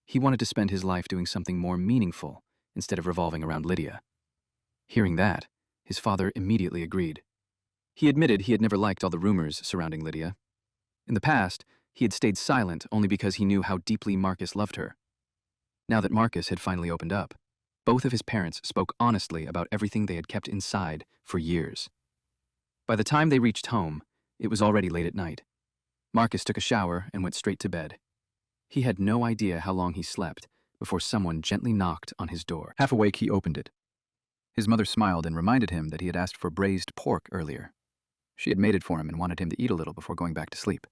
Speaker 2: He wanted to spend his life doing something more meaningful instead of revolving around Lydia. Hearing that, his father immediately agreed. He admitted he had never liked all the rumors surrounding Lydia. In the past, he had stayed silent only because he knew how deeply Marcus loved her. Now that Marcus had finally opened up, both of his parents spoke honestly about everything they had kept inside for years. By the time they reached home, it was already late at night. Marcus took a shower and went straight to bed. He had no idea how long he slept before someone gently knocked on his door. Half awake, he opened it. His mother smiled and reminded him that he had asked for braised pork earlier. She had made it for him and wanted him to eat a little before going back to sleep.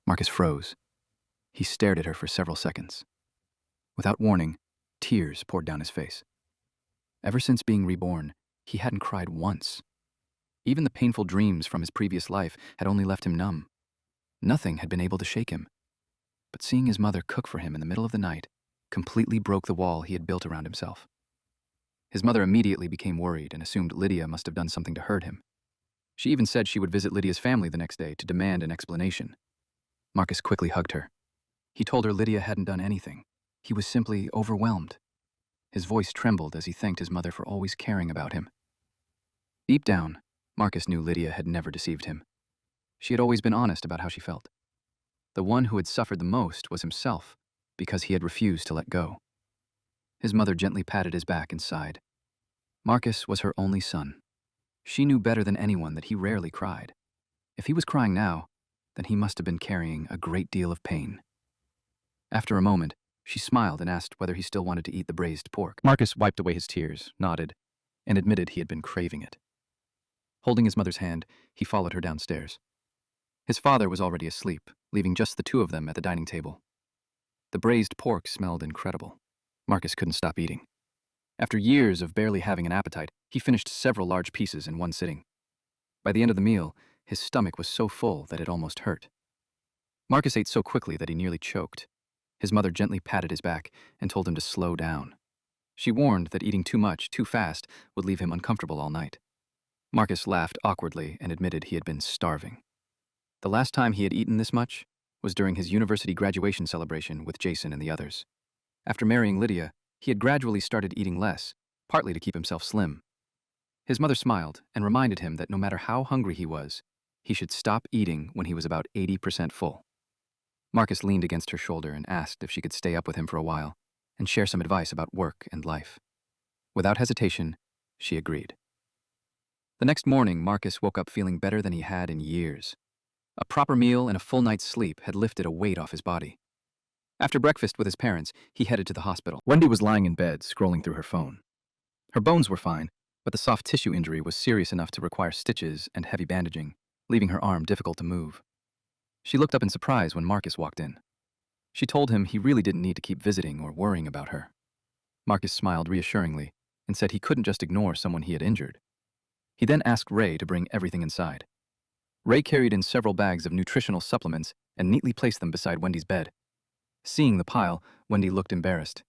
Speaker 2: Marcus froze. He stared at her for several seconds. Without warning, tears poured down his face. Ever since being reborn, he hadn't cried once. Even the painful dreams from his previous life had only left him numb. Nothing had been able to shake him. But seeing his mother cook for him in the middle of the night completely broke the wall he had built around himself. His mother immediately became worried and assumed Lydia must have done something to hurt him. She even said she would visit Lydia's family the next day to demand an explanation. Marcus quickly hugged her. He told her Lydia hadn't done anything. He was simply overwhelmed. His voice trembled as he thanked his mother for always caring about him. Deep down, Marcus knew Lydia had never deceived him. She had always been honest about how she felt. The one who had suffered the most was himself, because he had refused to let go. His mother gently patted his back and sighed. Marcus was her only son. She knew better than anyone that he rarely cried. If he was crying now, then he must have been carrying a great deal of pain. After a moment, she smiled and asked whether he still wanted to eat the braised pork. Marcus wiped away his tears, nodded, and admitted he had been craving it. Holding his mother's hand, he followed her downstairs. His father was already asleep, leaving just the two of them at the dining table. The braised pork smelled incredible. Marcus couldn't stop eating. After years of barely having an appetite, he finished several large pieces in one sitting. By the end of the meal, his stomach was so full that it almost hurt. Marcus ate so quickly that he nearly choked. His mother gently patted his back and told him to slow down. She warned that eating too much, too fast, would leave him uncomfortable all night. Marcus laughed awkwardly and admitted he had been starving. The last time he had eaten this much was during his university graduation celebration with Jason and the others. After marrying Lydia, he had gradually started eating less, partly to keep himself slim. His mother smiled and reminded him that no matter how hungry he was, he should stop eating when he was about 80% full. Marcus leaned against her shoulder and asked if she could stay up with him for a while and share some advice about work and life. Without hesitation, she agreed. The next morning, Marcus woke up feeling better than he had in years. A proper meal and a full night's sleep had lifted a weight off his body. After breakfast with his parents, he headed to the hospital. Wendy was lying in bed, scrolling through her phone. Her bones were fine, but the soft tissue injury was serious enough to require stitches and heavy bandaging, leaving her arm difficult to move. She looked up in surprise when Marcus walked in. She told him he really didn't need to keep visiting or worrying about her. Marcus smiled reassuringly and said he couldn't just ignore someone he had injured. He then asked Ray to bring everything inside. Ray carried in several bags of nutritional supplements and neatly placed them beside Wendy's bed. Seeing the pile, Wendy looked embarrassed.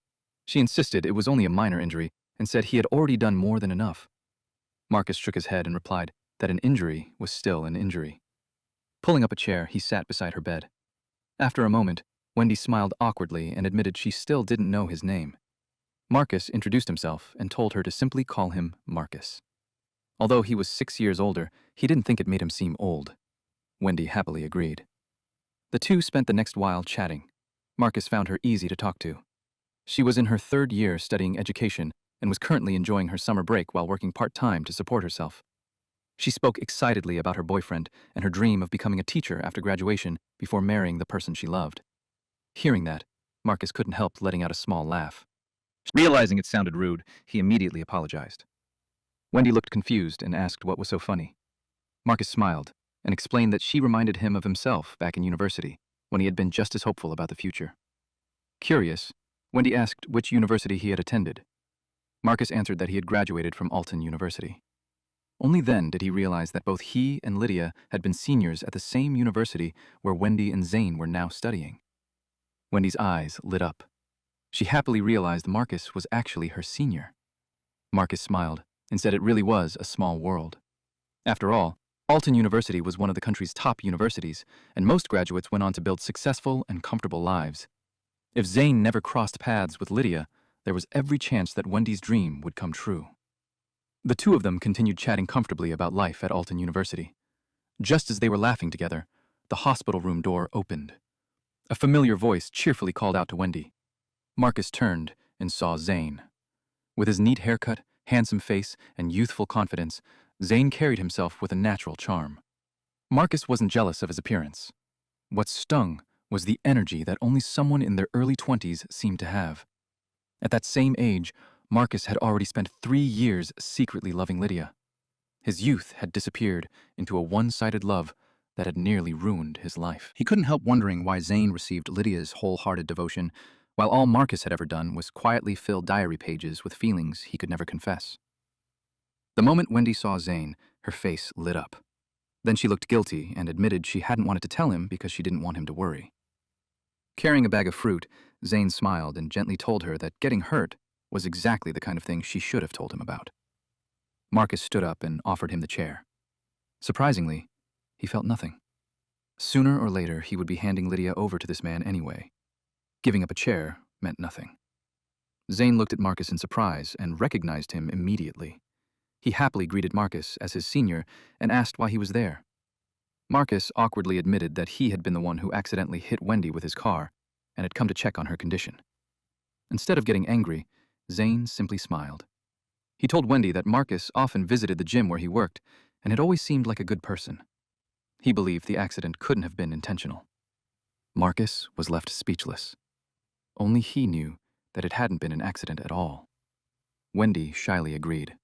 Speaker 2: She insisted it was only a minor injury and said he had already done more than enough. Marcus shook his head and replied that an injury was still an injury. Pulling up a chair, he sat beside her bed. After a moment, Wendy smiled awkwardly and admitted she still didn't know his name. Marcus introduced himself and told her to simply call him Marcus. Although he was 6 years older, he didn't think it made him seem old. Wendy happily agreed. The two spent the next while chatting. Marcus found her easy to talk to. She was in her 3rd year studying education and was currently enjoying her summer break while working part-time to support herself. She spoke excitedly about her boyfriend and her dream of becoming a teacher after graduation before marrying the person she loved. Hearing that, Marcus couldn't help letting out a small laugh. Realizing it sounded rude, he immediately apologized. Wendy looked confused and asked what was so funny. Marcus smiled and explained that she reminded him of himself back in university when he had been just as hopeful about the future. Curious, Wendy asked which university he had attended. Marcus answered that he had graduated from Alton University. Only then did he realize that both he and Lydia had been seniors at the same university where Wendy and Zane were now studying. Wendy's eyes lit up. She happily realized Marcus was actually her senior. Marcus smiled and said it really was a small world. After all, Alton University was one of the country's top universities, and most graduates went on to build successful and comfortable lives. If Zane never crossed paths with Lydia, there was every chance that Wendy's dream would come true. The two of them continued chatting comfortably about life at Alton University. Just as they were laughing together, the hospital room door opened. A familiar voice cheerfully called out to Wendy. Marcus turned and saw Zane. With his neat haircut, handsome face, and youthful confidence, Zane carried himself with a natural charm. Marcus wasn't jealous of his appearance. What stung was the energy that only someone in their early 20s seemed to have. At that same age, Marcus had already spent 3 years secretly loving Lydia. His youth had disappeared into a one-sided love that had nearly ruined his life. He couldn't help wondering why Zane received Lydia's wholehearted devotion, while all Marcus had ever done was quietly fill diary pages with feelings he could never confess. The moment Wendy saw Zane, her face lit up. Then she looked guilty and admitted she hadn't wanted to tell him because she didn't want him to worry. Carrying a bag of fruit, Zane smiled and gently told her that getting hurt was exactly the kind of thing she should have told him about. Marcus stood up and offered him the chair. Surprisingly, he felt nothing. Sooner or later, he would be handing Lydia over to this man anyway. Giving up a chair meant nothing. Zane looked at Marcus in surprise and recognized him immediately. He happily greeted Marcus as his senior and asked why he was there. Marcus awkwardly admitted that he had been the one who accidentally hit Wendy with his car and had come to check on her condition. Instead of getting angry, Zane simply smiled. He told Wendy that Marcus often visited the gym where he worked and had always seemed like a good person. He believed the accident couldn't have been intentional. Marcus was left speechless. Only he knew that it hadn't been an accident at all. Wendy shyly agreed.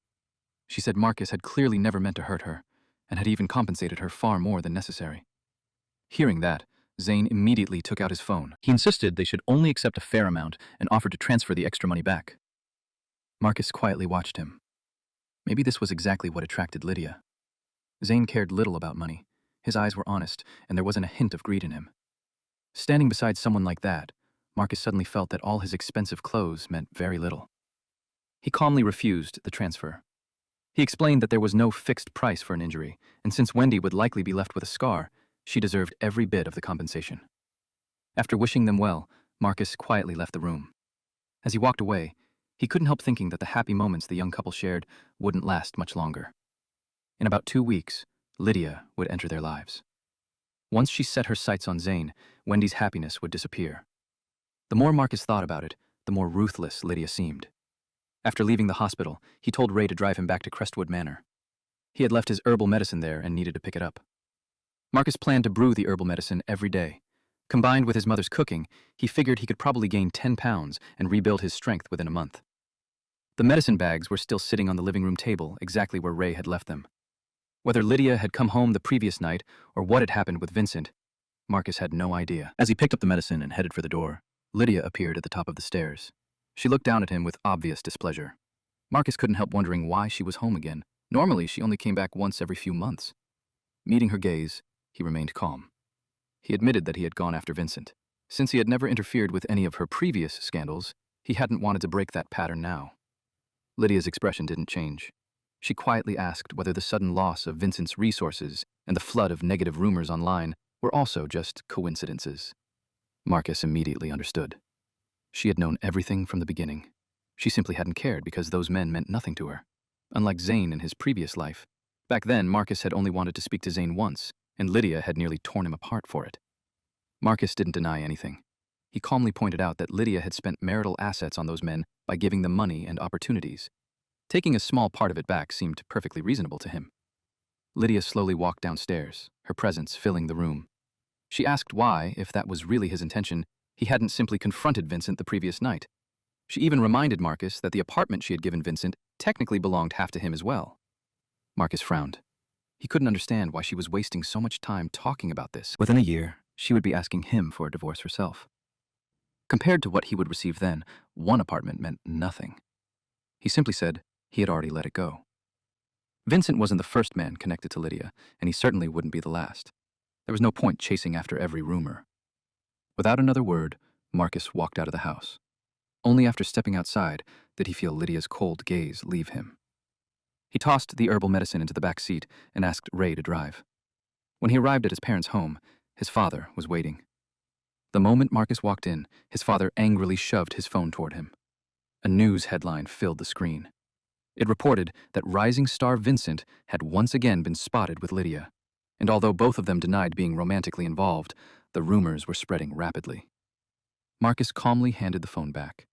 Speaker 2: She said Marcus had clearly never meant to hurt her and had even compensated her far more than necessary. Hearing that, Zane immediately took out his phone. He insisted they should only accept a fair amount and offered to transfer the extra money back. Marcus quietly watched him. Maybe this was exactly what attracted Lydia. Zane cared little about money. His eyes were honest, and there wasn't a hint of greed in him. Standing beside someone like that, Marcus suddenly felt that all his expensive clothes meant very little. He calmly refused the transfer. He explained that there was no fixed price for an injury, and since Wendy would likely be left with a scar, she deserved every bit of the compensation. After wishing them well, Marcus quietly left the room. As he walked away, he couldn't help thinking that the happy moments the young couple shared wouldn't last much longer. In about 2 weeks, Lydia would enter their lives. Once she set her sights on Zane, Wendy's happiness would disappear. The more Marcus thought about it, the more ruthless Lydia seemed. After leaving the hospital, he told Ray to drive him back to Crestwood Manor. He had left his herbal medicine there and needed to pick it up. Marcus planned to brew the herbal medicine every day. Combined with his mother's cooking, he figured he could probably gain 10 pounds and rebuild his strength within a month. The medicine bags were still sitting on the living room table, exactly where Ray had left them. Whether Lydia had come home the previous night or what had happened with Vincent, Marcus had no idea. As he picked up the medicine and headed for the door, Lydia appeared at the top of the stairs. She looked down at him with obvious displeasure. Marcus couldn't help wondering why she was home again. Normally, she only came back once every few months. Meeting her gaze, he remained calm. He admitted that he had gone after Vincent. Since he had never interfered with any of her previous scandals, he hadn't wanted to break that pattern now. Lydia's expression didn't change. She quietly asked whether the sudden loss of Vincent's resources and the flood of negative rumors online were also just coincidences.
Speaker 1: Marcus immediately understood. She had known everything from the beginning. She simply hadn't cared because those men meant nothing to her. Unlike Zane in his previous life, back then Marcus had only wanted to speak to Zane once, and Lydia had nearly torn him apart for it. Marcus didn't deny anything. He calmly pointed out that Lydia had spent marital assets on those men by giving them money and opportunities. Taking a small part of it back seemed perfectly reasonable to him. Lydia slowly walked downstairs, her presence filling the room. She asked why, if that was really his intention, he hadn't simply confronted Vincent the previous night. She even reminded Marcus that the apartment she had given Vincent technically belonged half to him as well. Marcus frowned. He couldn't understand why she was wasting so much time talking about this. Within a year, she would be asking him for a divorce herself. Compared to what he would receive then, one apartment meant nothing. He simply said he had already let it go. Vincent wasn't the first man connected to Lydia, and he certainly wouldn't be the last. There was no point chasing after every rumor. Without another word, Marcus walked out of the house. Only after stepping outside did he feel Lydia's cold gaze leave him. He tossed the herbal medicine into the back seat and asked Ray to drive. When he arrived at his parents' home, his father was waiting. The moment Marcus walked in, his father angrily shoved his phone toward him. A news headline filled the screen. It reported that rising star Vincent had once again been spotted with Lydia, and although both of them denied being romantically involved, the rumors were spreading rapidly. Marcus calmly handed the phone back.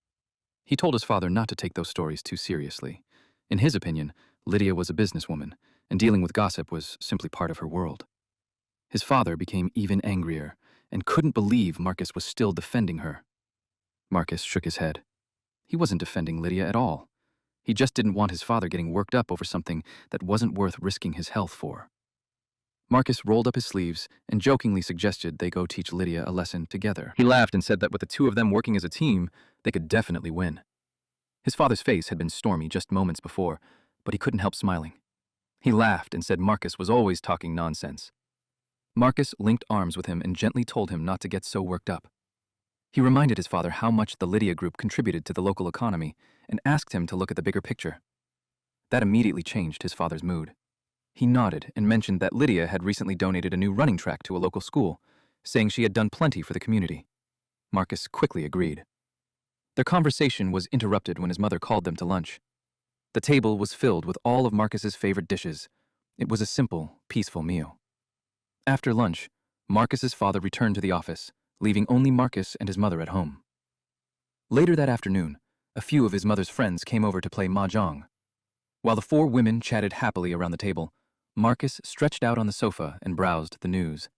Speaker 1: He told his father not to take those stories too seriously. In his opinion, Lydia was a businesswoman, and dealing with gossip was simply part of her world. His father became even angrier and couldn't believe Marcus was still defending her. Marcus shook his head. He wasn't defending Lydia at all. He just didn't want his father getting worked up over something that wasn't worth risking his health for. Marcus rolled up his sleeves and jokingly suggested they go teach Lydia a lesson together. He laughed and said that with the two of them working as a team, they could definitely win. His father's face had been stormy just moments before, but he couldn't help smiling. He laughed and said Marcus was always talking nonsense. Marcus linked arms with him and gently told him not to get so worked up. He reminded his father how much the Lydia group contributed to the local economy and asked him to look at the bigger picture. That immediately changed his father's mood. He nodded and mentioned that Lydia had recently donated a new running track to a local school, saying she had done plenty for the community. Marcus quickly agreed. Their conversation was interrupted when his mother called them to lunch. The table was filled with all of Marcus's favorite dishes. It was a simple, peaceful meal. After lunch, Marcus's father returned to the office, leaving only Marcus and his mother at home. Later that afternoon, a few of his mother's friends came over to play mahjong. While the four women chatted happily around the table, Marcus stretched out on the sofa and browsed the news.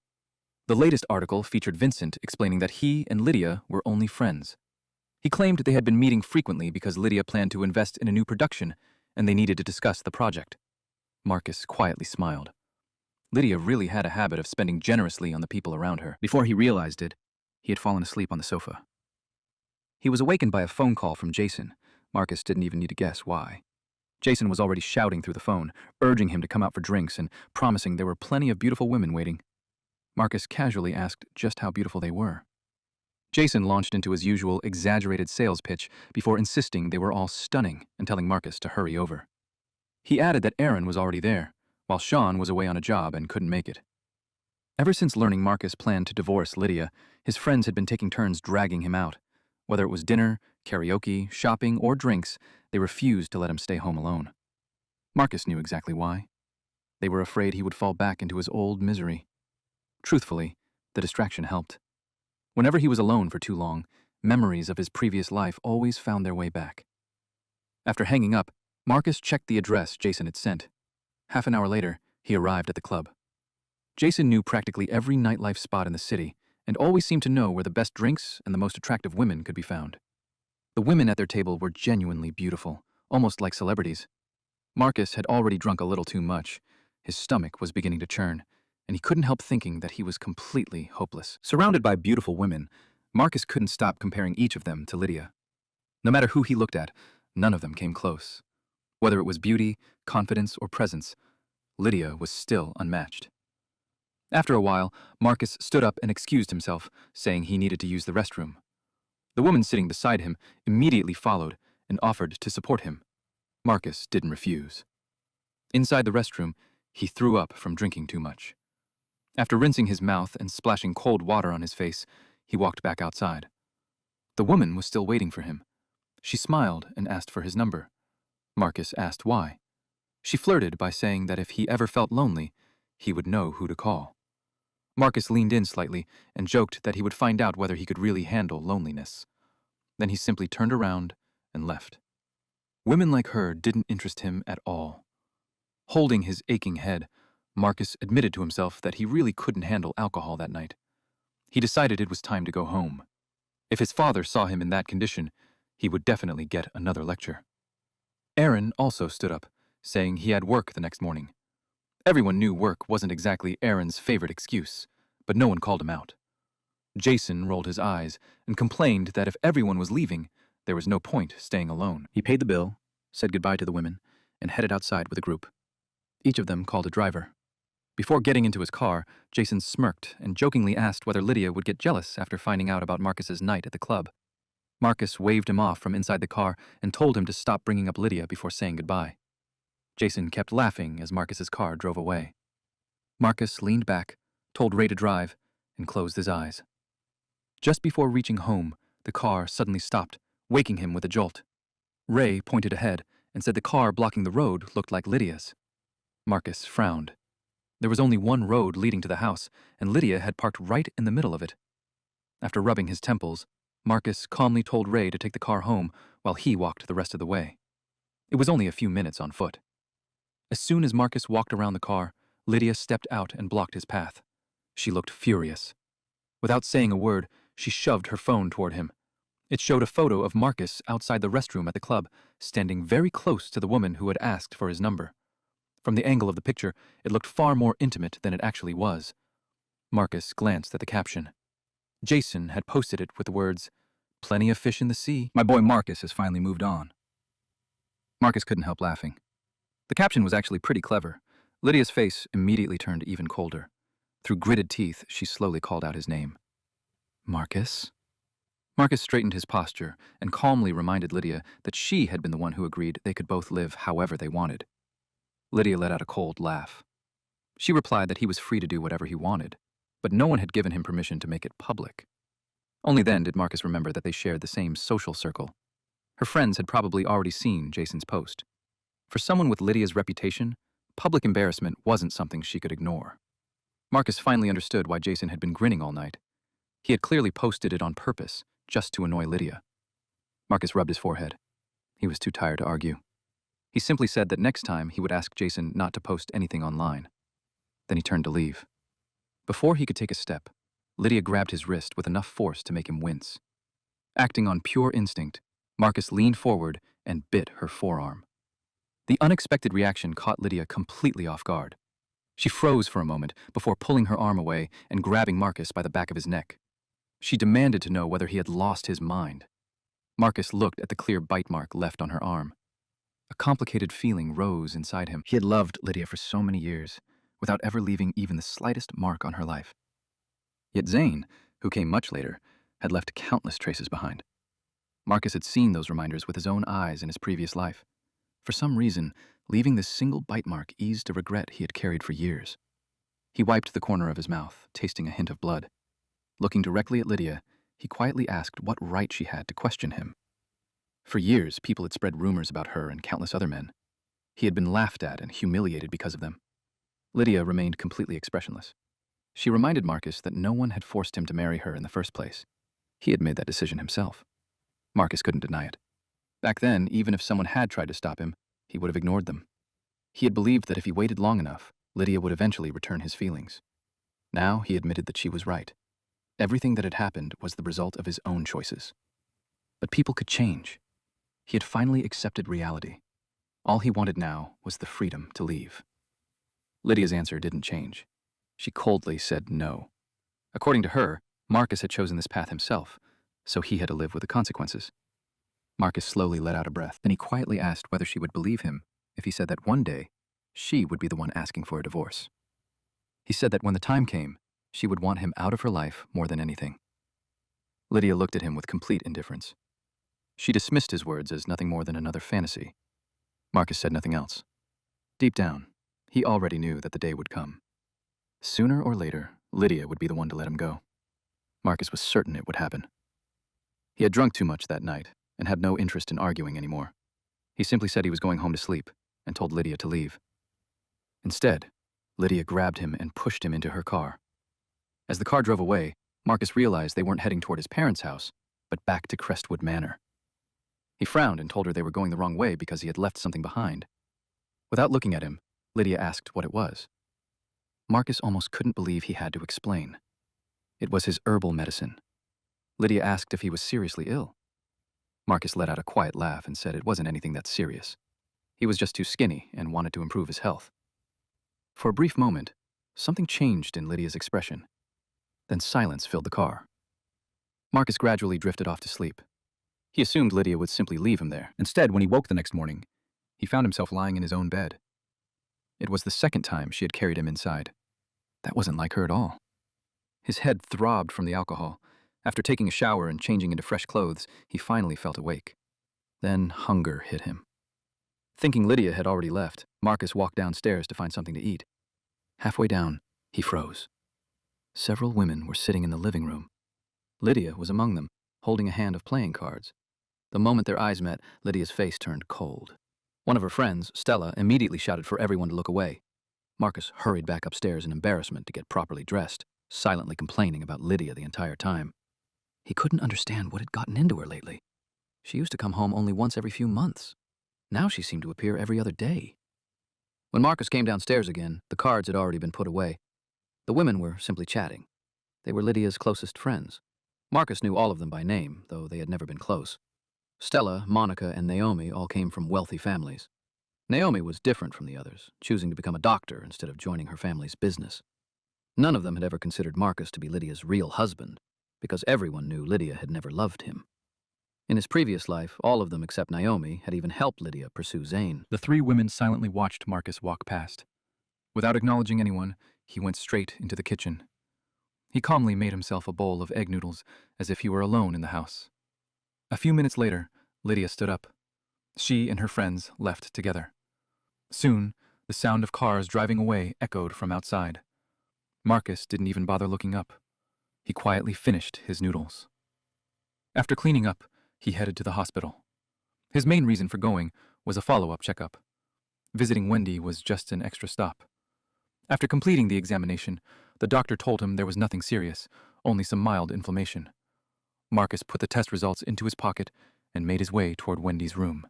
Speaker 1: The latest article featured Vincent explaining that he and Lydia were only friends. He claimed they had been meeting frequently because Lydia planned to invest in a new production and they needed to discuss the project. Marcus quietly smiled. Lydia really had a habit of spending generously on the people around her. Before he realized it, he had fallen asleep on the sofa. He was awakened by a phone call from Jason. Marcus didn't even need to guess why. Jason was already shouting through the phone, urging him to come out for drinks and promising there were plenty of beautiful women waiting. Marcus casually asked just how beautiful they were. Jason launched into his usual exaggerated sales pitch before insisting they were all stunning and telling Marcus to hurry over. He added that Aaron was already there, while Sean was away on a job and couldn't make it. Ever since learning Marcus planned to divorce Lydia, his friends had been taking turns dragging him out. Whether it was dinner, karaoke, shopping, or drinks, they refused to let him stay home alone. Marcus knew exactly why. They were afraid he would fall back into his old misery. Truthfully, the distraction helped. Whenever he was alone for too long, memories of his previous life always found their way back. After hanging up, Marcus checked the address Jason had sent. Half an hour later, he arrived at the club. Jason knew practically every nightlife spot in the city and always seemed to know where the best drinks and the most attractive women could be found. The women at their table were genuinely beautiful, almost like celebrities. Marcus had already drunk a little too much. His stomach was beginning to churn, and he couldn't help thinking that he was completely hopeless. Surrounded by beautiful women, Marcus couldn't stop comparing each of them to Lydia. No matter who he looked at, none of them came close. Whether it was beauty, confidence, or presence, Lydia was still unmatched. After a while, Marcus stood up and excused himself, saying he needed to use the restroom. The woman sitting beside him immediately followed and offered to support him. Marcus didn't refuse. Inside the restroom, he threw up from drinking too much. After rinsing his mouth and splashing cold water on his face,
Speaker 2: He walked back outside. The woman was still waiting for him. She smiled and asked for his number. Marcus asked why. She flirted by saying that if he ever felt lonely, he would know who to call. Marcus leaned in slightly and joked that he would find out whether he could really handle loneliness. Then he simply turned around and left. Women like her didn't interest him at all. Holding his aching head, Marcus admitted to himself that he really couldn't handle alcohol that night. He decided it was time to go home. If his father saw him in that condition, he would definitely get another lecture. Aaron also stood up, saying he had work the next morning. Everyone knew work wasn't exactly Aaron's favorite excuse, but no one called him out. Jason rolled his eyes and complained that if everyone was leaving, there was no point staying alone. He paid the bill, said goodbye to the women, and headed outside with a group. Each of them called a driver. Before getting into his car, Jason smirked and jokingly asked whether Lydia would get jealous after finding out about Marcus's night at the club. Marcus waved him off from inside the car and told him to stop bringing up Lydia before saying goodbye. Jason kept laughing as Marcus's car drove away. Marcus leaned back, told Ray to drive, and closed his eyes. Just before reaching home, the car suddenly stopped, waking him with a jolt. Ray pointed ahead and said the car blocking the road looked like Lydia's. Marcus frowned. There was only one road leading to the house, and Lydia had parked right in the middle of it. After rubbing his temples, Marcus calmly told Ray to take the car home while he walked the rest of the way. It was only a few minutes on foot. As soon as Marcus walked around the car, Lydia stepped out and blocked his path. She looked furious. Without saying a word, she shoved her phone toward him. It showed a photo of Marcus outside the restroom at the club, standing very close to the woman who had asked for his number. From the angle of the picture, it looked far more intimate than it actually was. Marcus glanced at the caption. Jason had posted it with the words, "Plenty of fish in the sea."
Speaker 1: My boy Marcus has finally moved on. Marcus couldn't help laughing. The caption was actually pretty clever. Lydia's face immediately turned even colder. Through gritted teeth, she slowly called out his name. Marcus? Marcus straightened his posture and calmly reminded Lydia that she had been the one who agreed they could both live however they wanted. Lydia let out a cold laugh. She replied that he was free to do whatever he wanted, but no one had given him permission to make it public. Only then did Marcus remember that they shared the same social circle. Her friends had probably already seen Jason's post. For someone with Lydia's reputation, public embarrassment wasn't something she could ignore. Marcus finally understood why Jason had been grinning all night. He had clearly posted it on purpose, just to annoy Lydia. Marcus rubbed his forehead. He was too tired to argue. He simply said that next time he would ask Jason not to post anything online. Then he turned to leave. Before he could take a step, Lydia grabbed his wrist with enough force to make him wince. Acting on pure instinct, Marcus leaned forward and bit her forearm. The unexpected reaction caught Lydia completely off guard. She froze for a moment before pulling her arm away and grabbing Marcus by the back of his neck. She demanded to know whether he had lost his mind. Marcus looked at the clear bite mark left on her arm. A complicated feeling rose inside him. He had loved Lydia for so many years, without ever leaving even the slightest mark on her life. Yet Zane, who came much later, had left countless traces behind. Marcus had seen those reminders with his own eyes in his previous life. For some reason, leaving this single bite mark eased a regret he had carried for years. He wiped the corner of his mouth, tasting a hint of blood. Looking directly at Lydia, he quietly asked what right she had to question him. For years, people had spread rumors about her and countless other men. He had been laughed at and humiliated because of them. Lydia remained completely expressionless. She reminded Marcus that no one had forced him to marry her in the first place. He had made that decision himself. Marcus couldn't deny it. Back then, even if someone had tried to stop him, he would have ignored them. He had believed that if he waited long enough, Lydia would eventually return his feelings. Now he admitted that she was right. Everything that had happened was the result of his own choices. But people could change. He had finally accepted reality. All he wanted now was the freedom to leave. Lydia's answer didn't change. She coldly said no. According to her, Marcus had chosen this path himself, so he had to live with the consequences. Marcus slowly let out a breath. Then he quietly asked whether she would believe him if he said that one day, she would be the one asking for a divorce. He said that when the time came, she would want him out of her life more than anything. Lydia looked at him with complete indifference. She dismissed his words as nothing more than another fantasy. Marcus said nothing else. Deep down, he already knew that the day would come. Sooner or later, Lydia would be the one to let him go. Marcus was certain it would happen. He had drunk too much that night and had no interest in arguing anymore. He simply said he was going home to sleep and told Lydia to leave. Instead, Lydia grabbed him and pushed him into her car. As the car drove away, Marcus realized they weren't heading toward his parents' house, but back to Crestwood Manor. He frowned and told her they were going the wrong way because he had left something behind. Without looking at him, Lydia asked what it was. Marcus almost couldn't believe he had to explain. It was his herbal medicine. Lydia asked if he was seriously ill. Marcus let out a quiet laugh and said it wasn't anything that serious. He was just too skinny and wanted to improve his health. For a brief moment, something changed in Lydia's expression. Then silence filled the car. Marcus gradually drifted off to sleep. He assumed Lydia would simply leave him there. Instead, when he woke the next morning, he found himself lying in his own bed. It was the second time she had carried him inside. That wasn't like her at all. His head throbbed from the alcohol. After taking a shower and changing into fresh clothes, he finally felt awake. Then hunger hit him. Thinking Lydia had already left, Marcus walked downstairs to find something to eat. Halfway down, he froze. Several women were sitting in the living room. Lydia was among them, holding a hand of playing cards. The moment their eyes met, Lydia's face turned cold. One of her friends, Stella, immediately shouted for everyone to look away. Marcus hurried back upstairs in embarrassment to get properly dressed, silently complaining about Lydia the entire time. He couldn't understand what had gotten into her lately. She used to come home only once every few months. Now she seemed to appear every other day. When Marcus came downstairs again, the cards had already been put away. The women were simply chatting. They were Lydia's closest friends. Marcus knew all of them by name, though they had never been close. Stella, Monica, and Naomi all came from wealthy families. Naomi was different from the others, choosing to become a doctor instead of joining her family's business. None of them had ever considered Marcus to be Lydia's real husband, because everyone knew Lydia had never loved him. In his previous life, all of them except Naomi had even helped Lydia pursue Zane.
Speaker 2: The three women silently watched Marcus walk past. Without acknowledging anyone, he went straight into the kitchen. He calmly made himself a bowl of egg noodles, as if he were alone in the house. A few minutes later, Lydia stood up. She and her friends left together. Soon, the sound of cars driving away echoed from outside. Marcus didn't even bother looking up. He quietly finished his noodles. After cleaning up, he headed to the hospital. His main reason for going was a follow-up checkup. Visiting Wendy was just an extra stop. After completing the examination, the doctor told him there was nothing serious, only some mild inflammation. Marcus put the test results into his pocket and made his way toward Wendy's room.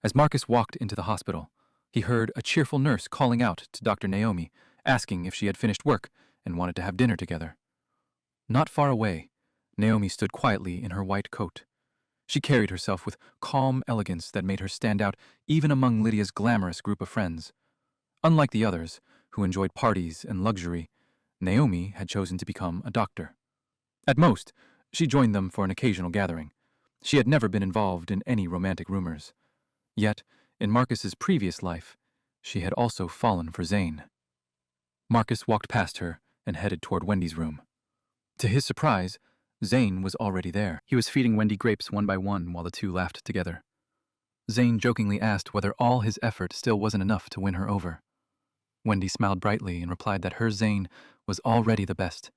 Speaker 2: As Marcus walked into the hospital, he heard a cheerful nurse calling out to Dr. Naomi, asking if she had finished work and wanted to have dinner together. Not far away, Naomi stood quietly in her white coat. She carried herself with calm elegance that made her stand out even among Lydia's glamorous group of friends. Unlike the others, who enjoyed parties and luxury, Naomi had chosen to become a doctor. At most, she joined them for an occasional gathering. She had never been involved in any romantic rumors. Yet, in Marcus's previous life, she had also fallen for Zane. Marcus walked past her and headed toward Wendy's room. To his surprise, Zane was already there. He was feeding Wendy grapes one by one while the two laughed together. Zane jokingly asked whether all his effort still wasn't enough to win her over. Wendy smiled brightly and replied that her Zane was already the best,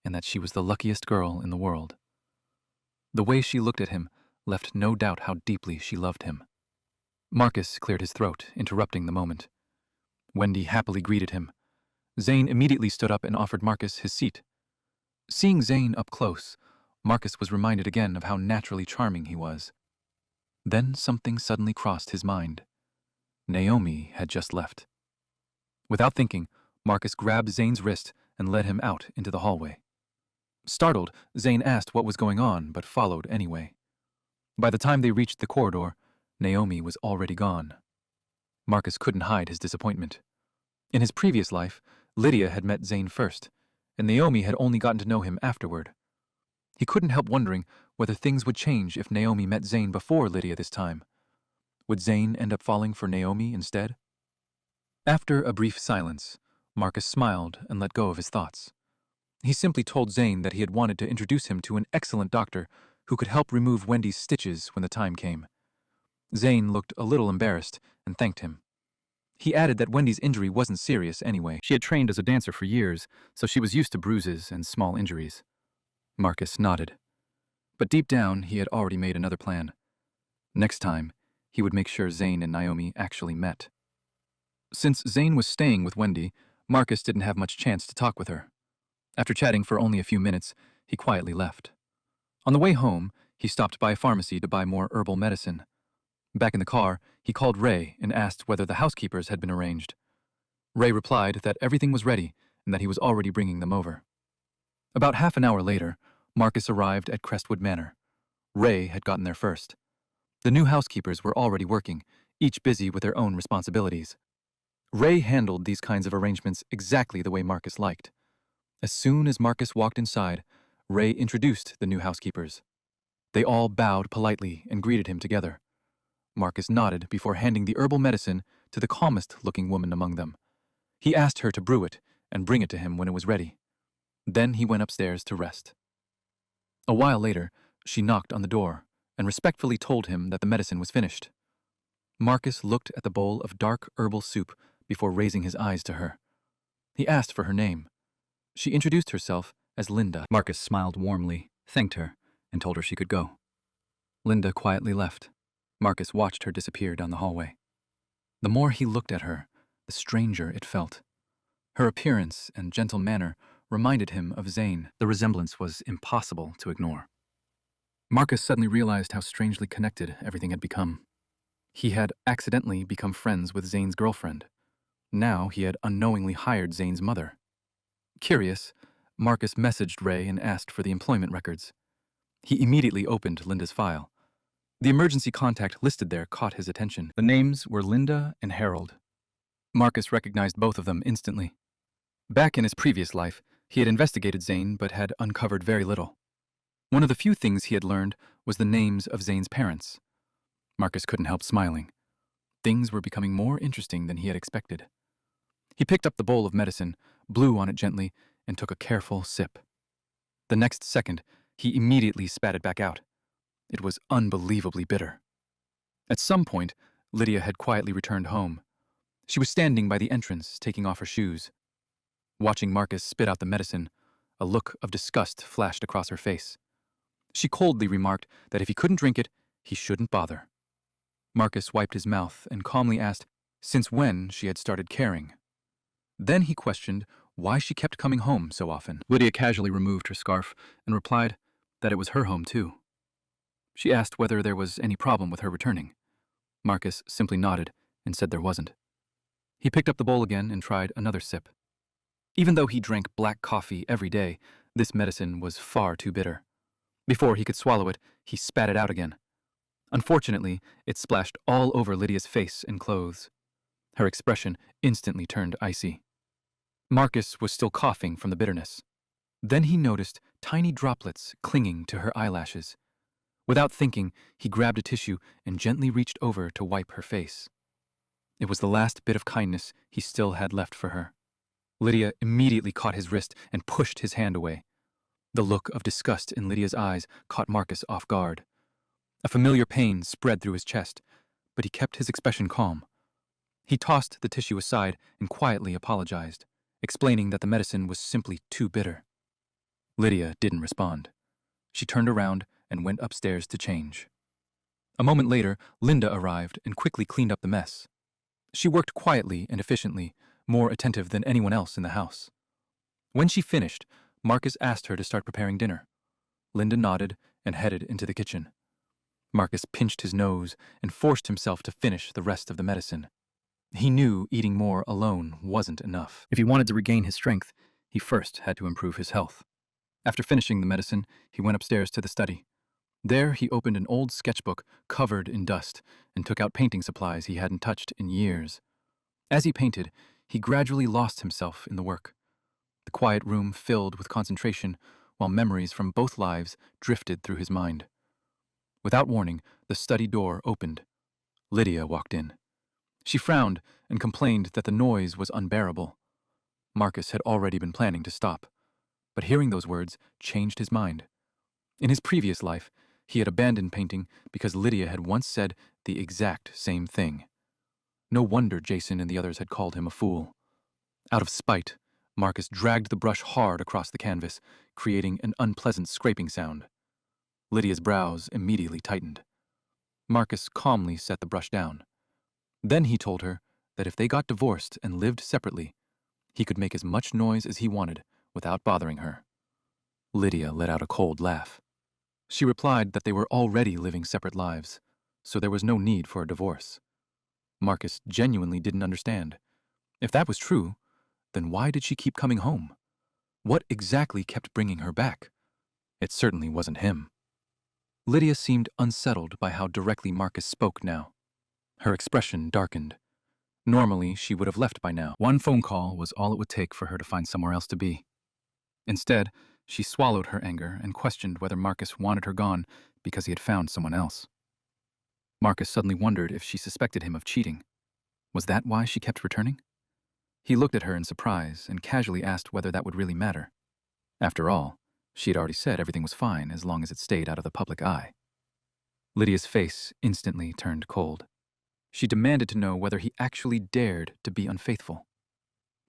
Speaker 2: and that she was the luckiest girl in the world. The way she looked at him left no doubt how deeply she loved him. Marcus cleared his throat, interrupting the moment. Wendy happily greeted him. Zane immediately stood up and offered Marcus his seat. Seeing Zane up close, Marcus was reminded again of how naturally charming he was. Then something suddenly crossed his mind. Naomi had just left. Without thinking, Marcus grabbed Zane's wrist and led him out into the hallway. Startled, Zane asked what was going on, but followed anyway. By the time they reached the corridor, Naomi was already gone. Marcus couldn't hide his disappointment. In his previous life, Lydia had met Zane first, and Naomi had only gotten to know him afterward. He couldn't help wondering whether things would change if Naomi met Zane before Lydia this time. Would Zane end up falling for Naomi instead? After a brief silence, Marcus smiled and let go of his thoughts. He simply told Zane that he had wanted to introduce him to an excellent doctor who could help remove Wendy's stitches when the time came. Zane looked a little embarrassed and thanked him. He added that Wendy's injury wasn't serious anyway. She had trained as a dancer for years, so she was used to bruises and small injuries. Marcus nodded. But deep down, he had already made another plan. Next time, he would make sure Zane and Naomi actually met. Since Zane was staying with Wendy, Marcus didn't have much chance to talk with her. After chatting for only a few minutes, he quietly left. On the way home, he stopped by a pharmacy to buy more herbal medicine. Back in the car, he called Ray and asked whether the housekeepers had been arranged. Ray replied that everything was ready and that he was already bringing them over. About half an hour later, Marcus arrived at Crestwood Manor. Ray had gotten there first. The new housekeepers were already working, each busy with their own responsibilities. Ray handled these kinds of arrangements exactly the way Marcus liked. As soon as Marcus walked inside, Ray introduced the new housekeepers. They all bowed politely and greeted him together. Marcus nodded before handing the herbal medicine to the calmest-looking woman among them. He asked her to brew it and bring it to him when it was ready. Then he went upstairs to rest. A while later, she knocked on the door and respectfully told him that the medicine was finished. Marcus looked at the bowl of dark herbal soup before raising his eyes to her. He asked for her name. She introduced herself as Linda. Marcus smiled warmly, thanked her, and told her she could go. Linda quietly left. Marcus watched her disappear down the hallway. The more he looked at her, the stranger it felt. Her appearance and gentle manner reminded him of Zane. The resemblance was impossible to ignore. Marcus suddenly realized how strangely connected everything had become. He had accidentally become friends with Zane's girlfriend. Now he had unknowingly hired Zane's mother. Curious, Marcus messaged Ray and asked for the employment records. He immediately opened Linda's file. The emergency contact listed there caught his attention. The names were Linda and Harold. Marcus recognized both of them instantly. Back in his previous life, he had investigated Zane but had uncovered very little. One of the few things he had learned was the names of Zane's parents. Marcus couldn't help smiling. Things were becoming more interesting than he had expected. He picked up the bowl of medicine, blew on it gently, and took a careful sip. The next second, he immediately spat it back out. It was unbelievably bitter. At some point, Lydia had quietly returned home. She was standing by the entrance, taking off her shoes. Watching Marcus spit out the medicine, a look of disgust flashed across her face. She coldly remarked that if he couldn't drink it, he shouldn't bother. Marcus wiped his mouth and calmly asked since when she had started caring. Then he questioned why she kept coming home so often. Lydia casually removed her scarf and replied that it was her home too. She asked whether there was any problem with her returning. Marcus simply nodded and said there wasn't. He picked up the bowl again and tried another sip. Even though he drank black coffee every day, this medicine was far too bitter. Before he could swallow it, he spat it out again. Unfortunately, it splashed all over Lydia's face and clothes. Her expression instantly turned icy. Marcus was still coughing from the bitterness. Then he noticed tiny droplets clinging to her eyelashes. Without thinking, he grabbed a tissue and gently reached over to wipe her face. It was the last bit of kindness he still had left for her. Lydia immediately caught his wrist and pushed his hand away. The look of disgust in Lydia's eyes caught Marcus off guard. A familiar pain spread through his chest, but he kept his expression calm. He tossed the tissue aside and quietly apologized, explaining that the medicine was simply too bitter. Lydia didn't respond. She turned around and went upstairs to change. A moment later, Linda arrived and quickly cleaned up the mess. She worked quietly and efficiently, more attentive than anyone else in the house. When she finished, Marcus asked her to start preparing dinner. Linda nodded and headed into the kitchen. Marcus pinched his nose and forced himself to finish the rest of the medicine. He knew eating more alone wasn't enough. If he wanted to regain his strength, he first had to improve his health. After finishing the medicine, he went upstairs to the study. There, he opened an old sketchbook covered in dust and took out painting supplies he hadn't touched in years. As he painted, he gradually lost himself in the work. The quiet room filled with concentration, while memories from both lives drifted through his mind. Without warning, the study door opened. Lydia walked in. She frowned and complained that the noise was unbearable. Marcus had already been planning to stop, but hearing those words changed his mind. In his previous life, he had abandoned painting because Lydia had once said the exact same thing. No wonder Jason and the others had called him a fool. Out of spite, Marcus dragged the brush hard across the canvas, creating an unpleasant scraping sound. Lydia's brows immediately tightened. Marcus calmly set the brush down. Then he told her that if they got divorced and lived separately, he could make as much noise as he wanted without bothering her. Lydia let out a cold laugh. She replied that they were already living separate lives, so there was no need for a divorce. Marcus genuinely didn't understand. If that was true, then why did she keep coming home? What exactly kept bringing her back? It certainly wasn't him. Lydia seemed unsettled by how directly Marcus spoke now. Her expression darkened. Normally, she would have left by now. One phone call was all it would take for her to find somewhere else to be. Instead, she swallowed her anger and questioned whether Marcus wanted her gone because he had found someone else. Marcus suddenly wondered if she suspected him of cheating. Was that why she kept returning? He looked at her in surprise and casually asked whether that would really matter. After all, she had already said everything was fine as long as it stayed out of the public eye. Lydia's face instantly turned cold. She demanded to know whether he actually dared to be unfaithful.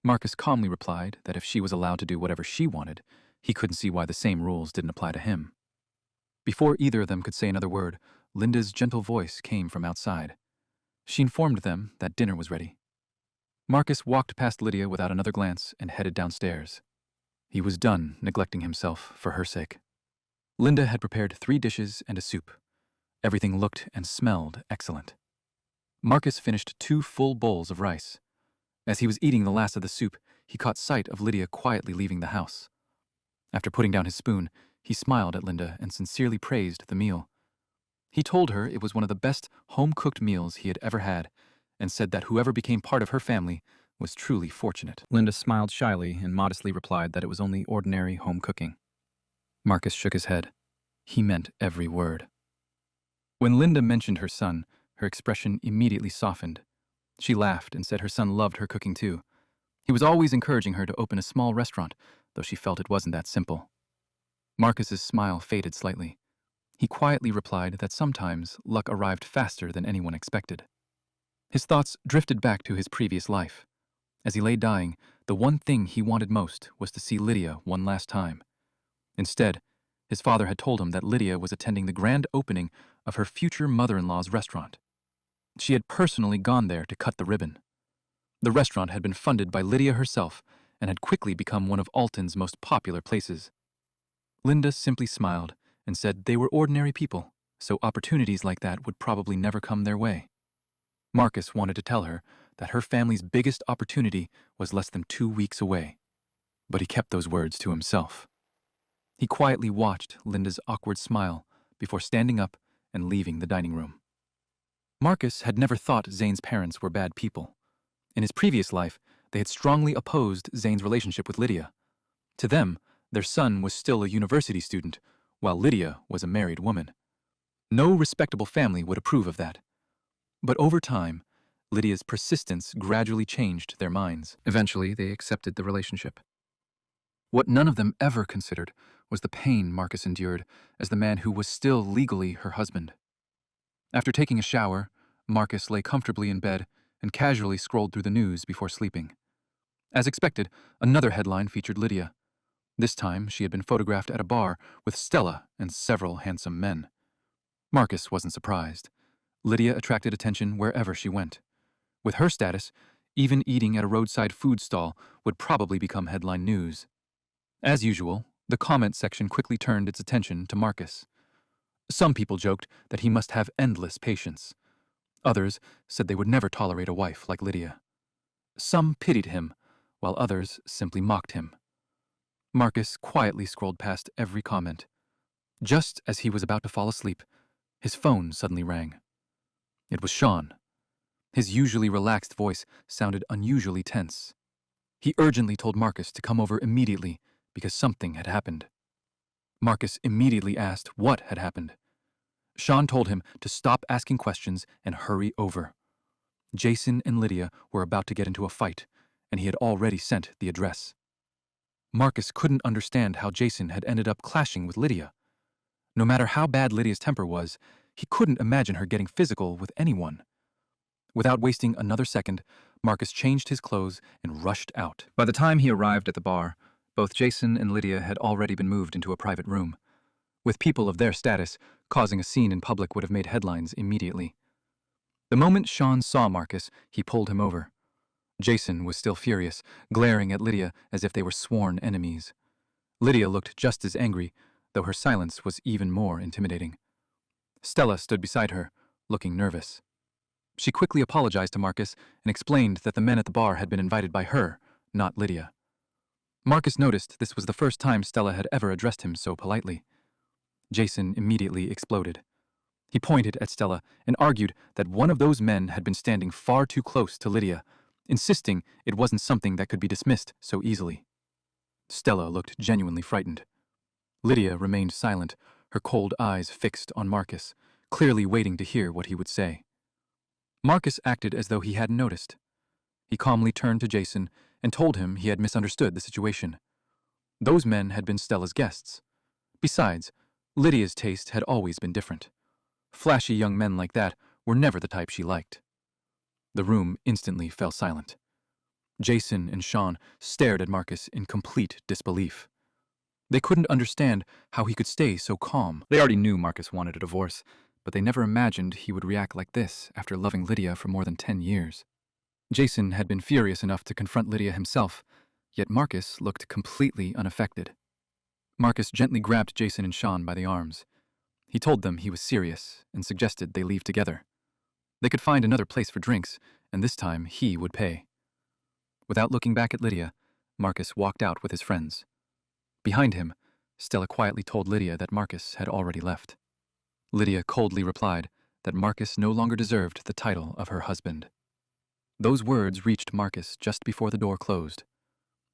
Speaker 2: Marcus calmly replied that if she was allowed to do whatever she wanted, he couldn't see why the same rules didn't apply to him. Before either of them could say another word, Linda's gentle voice came from outside. She informed them that dinner was ready. Marcus walked past Lydia without another glance and headed downstairs. He was done neglecting himself for her sake. Linda had prepared 3 dishes and a soup. Everything looked and smelled excellent. Marcus finished 2 full bowls of rice. As he was eating the last of the soup, he caught sight of Lydia quietly leaving the house. After putting down his spoon, he smiled at Linda and sincerely praised the meal. He told her it was one of the best home-cooked meals he had ever had, and said that whoever became part of her family was truly fortunate. Linda smiled shyly and modestly replied that it was only ordinary home cooking. Marcus shook his head. He meant every word. When Linda mentioned her son, her expression immediately softened. She laughed and said her son loved her cooking too. He was always encouraging her to open a small restaurant, though she felt it wasn't that simple. Marcus's smile faded slightly. He quietly replied that sometimes luck arrived faster than anyone expected. His thoughts drifted back to his previous life. As he lay dying, the one thing he wanted most was to see Lydia one last time. Instead, his father had told him that Lydia was attending the grand opening of her future mother-in-law's restaurant. She had personally gone there to cut the ribbon. The restaurant had been funded by Lydia herself and had quickly become one of Alton's most popular places. Linda simply smiled and said they were ordinary people, so opportunities like that would probably never come their way. Marcus wanted to tell her that her family's biggest opportunity was less than 2 weeks away, but he kept those words to himself. He quietly watched Linda's awkward smile before standing up and leaving the dining room. Marcus had never thought Zane's parents were bad people. In his previous life, they had strongly opposed Zane's relationship with Lydia. To them, their son was still a university student, while Lydia was a married woman. No respectable family would approve of that. But over time, Lydia's persistence gradually changed their minds. Eventually, they accepted the relationship. What none of them ever considered was the pain Marcus endured as the man who was still legally her husband. After taking a shower, Marcus lay comfortably in bed and casually scrolled through the news before sleeping. As expected, another headline featured Lydia. This time, she had been photographed at a bar with Stella and several handsome men. Marcus wasn't surprised. Lydia attracted attention wherever she went. With her status, even eating at a roadside food stall would probably become headline news. As usual, the comment section quickly turned its attention to Marcus. Some people joked that he must have endless patience. Others said they would never tolerate a wife like Lydia. Some pitied him, while others simply mocked him. Marcus quietly scrolled past every comment. Just as he was about to fall asleep, his phone suddenly rang. It was Sean. His usually relaxed voice sounded unusually tense. He urgently told Marcus to come over immediately because something had happened. Marcus immediately asked what had happened. Sean told him to stop asking questions and hurry over. Jason and Lydia were about to get into a fight, and he had already sent the address. Marcus couldn't understand how Jason had ended up clashing with Lydia. No matter how bad Lydia's temper was, he couldn't imagine her getting physical with anyone. Without wasting another second, Marcus changed his clothes and rushed out. By the time he arrived at the bar, both Jason and Lydia had already been moved into a private room. With people of their status, causing a scene in public would have made headlines immediately. The moment Sean saw Marcus, he pulled him over. Jason was still furious, glaring at Lydia as if they were sworn enemies. Lydia looked just as angry, though her silence was even more intimidating. Stella stood beside her, looking nervous. She quickly apologized to Marcus and explained that the men at the bar had been invited by her, not Lydia. Marcus noticed this was the first time Stella had ever addressed him so politely. Jason immediately exploded. He pointed at Stella and argued that one of those men had been standing far too close to Lydia, insisting it wasn't something that could be dismissed so easily. Stella looked genuinely frightened. Lydia remained silent, her cold eyes fixed on Marcus, clearly waiting to hear what he would say. Marcus acted as though he hadn't noticed. He calmly turned to Jason and told him he had misunderstood the situation. Those men had been Stella's guests. Besides, Lydia's taste had always been different. Flashy young men like that were never the type she liked. The room instantly fell silent. Jason and Sean stared at Marcus in complete disbelief. They couldn't understand how he could stay so calm. They already knew Marcus wanted a divorce, but they never imagined he would react like this after loving Lydia for more than 10 years. Jason had been furious enough to confront Lydia himself, yet Marcus looked completely unaffected. Marcus gently grabbed Jason and Sean by the arms. He told them he was serious and suggested they leave together. They could find another place for drinks, and this time he would pay. Without looking back at Lydia, Marcus walked out with his friends. Behind him, Stella quietly told Lydia that Marcus had already left. Lydia coldly replied that Marcus no longer deserved the title of her husband. Those words reached Marcus just before the door closed.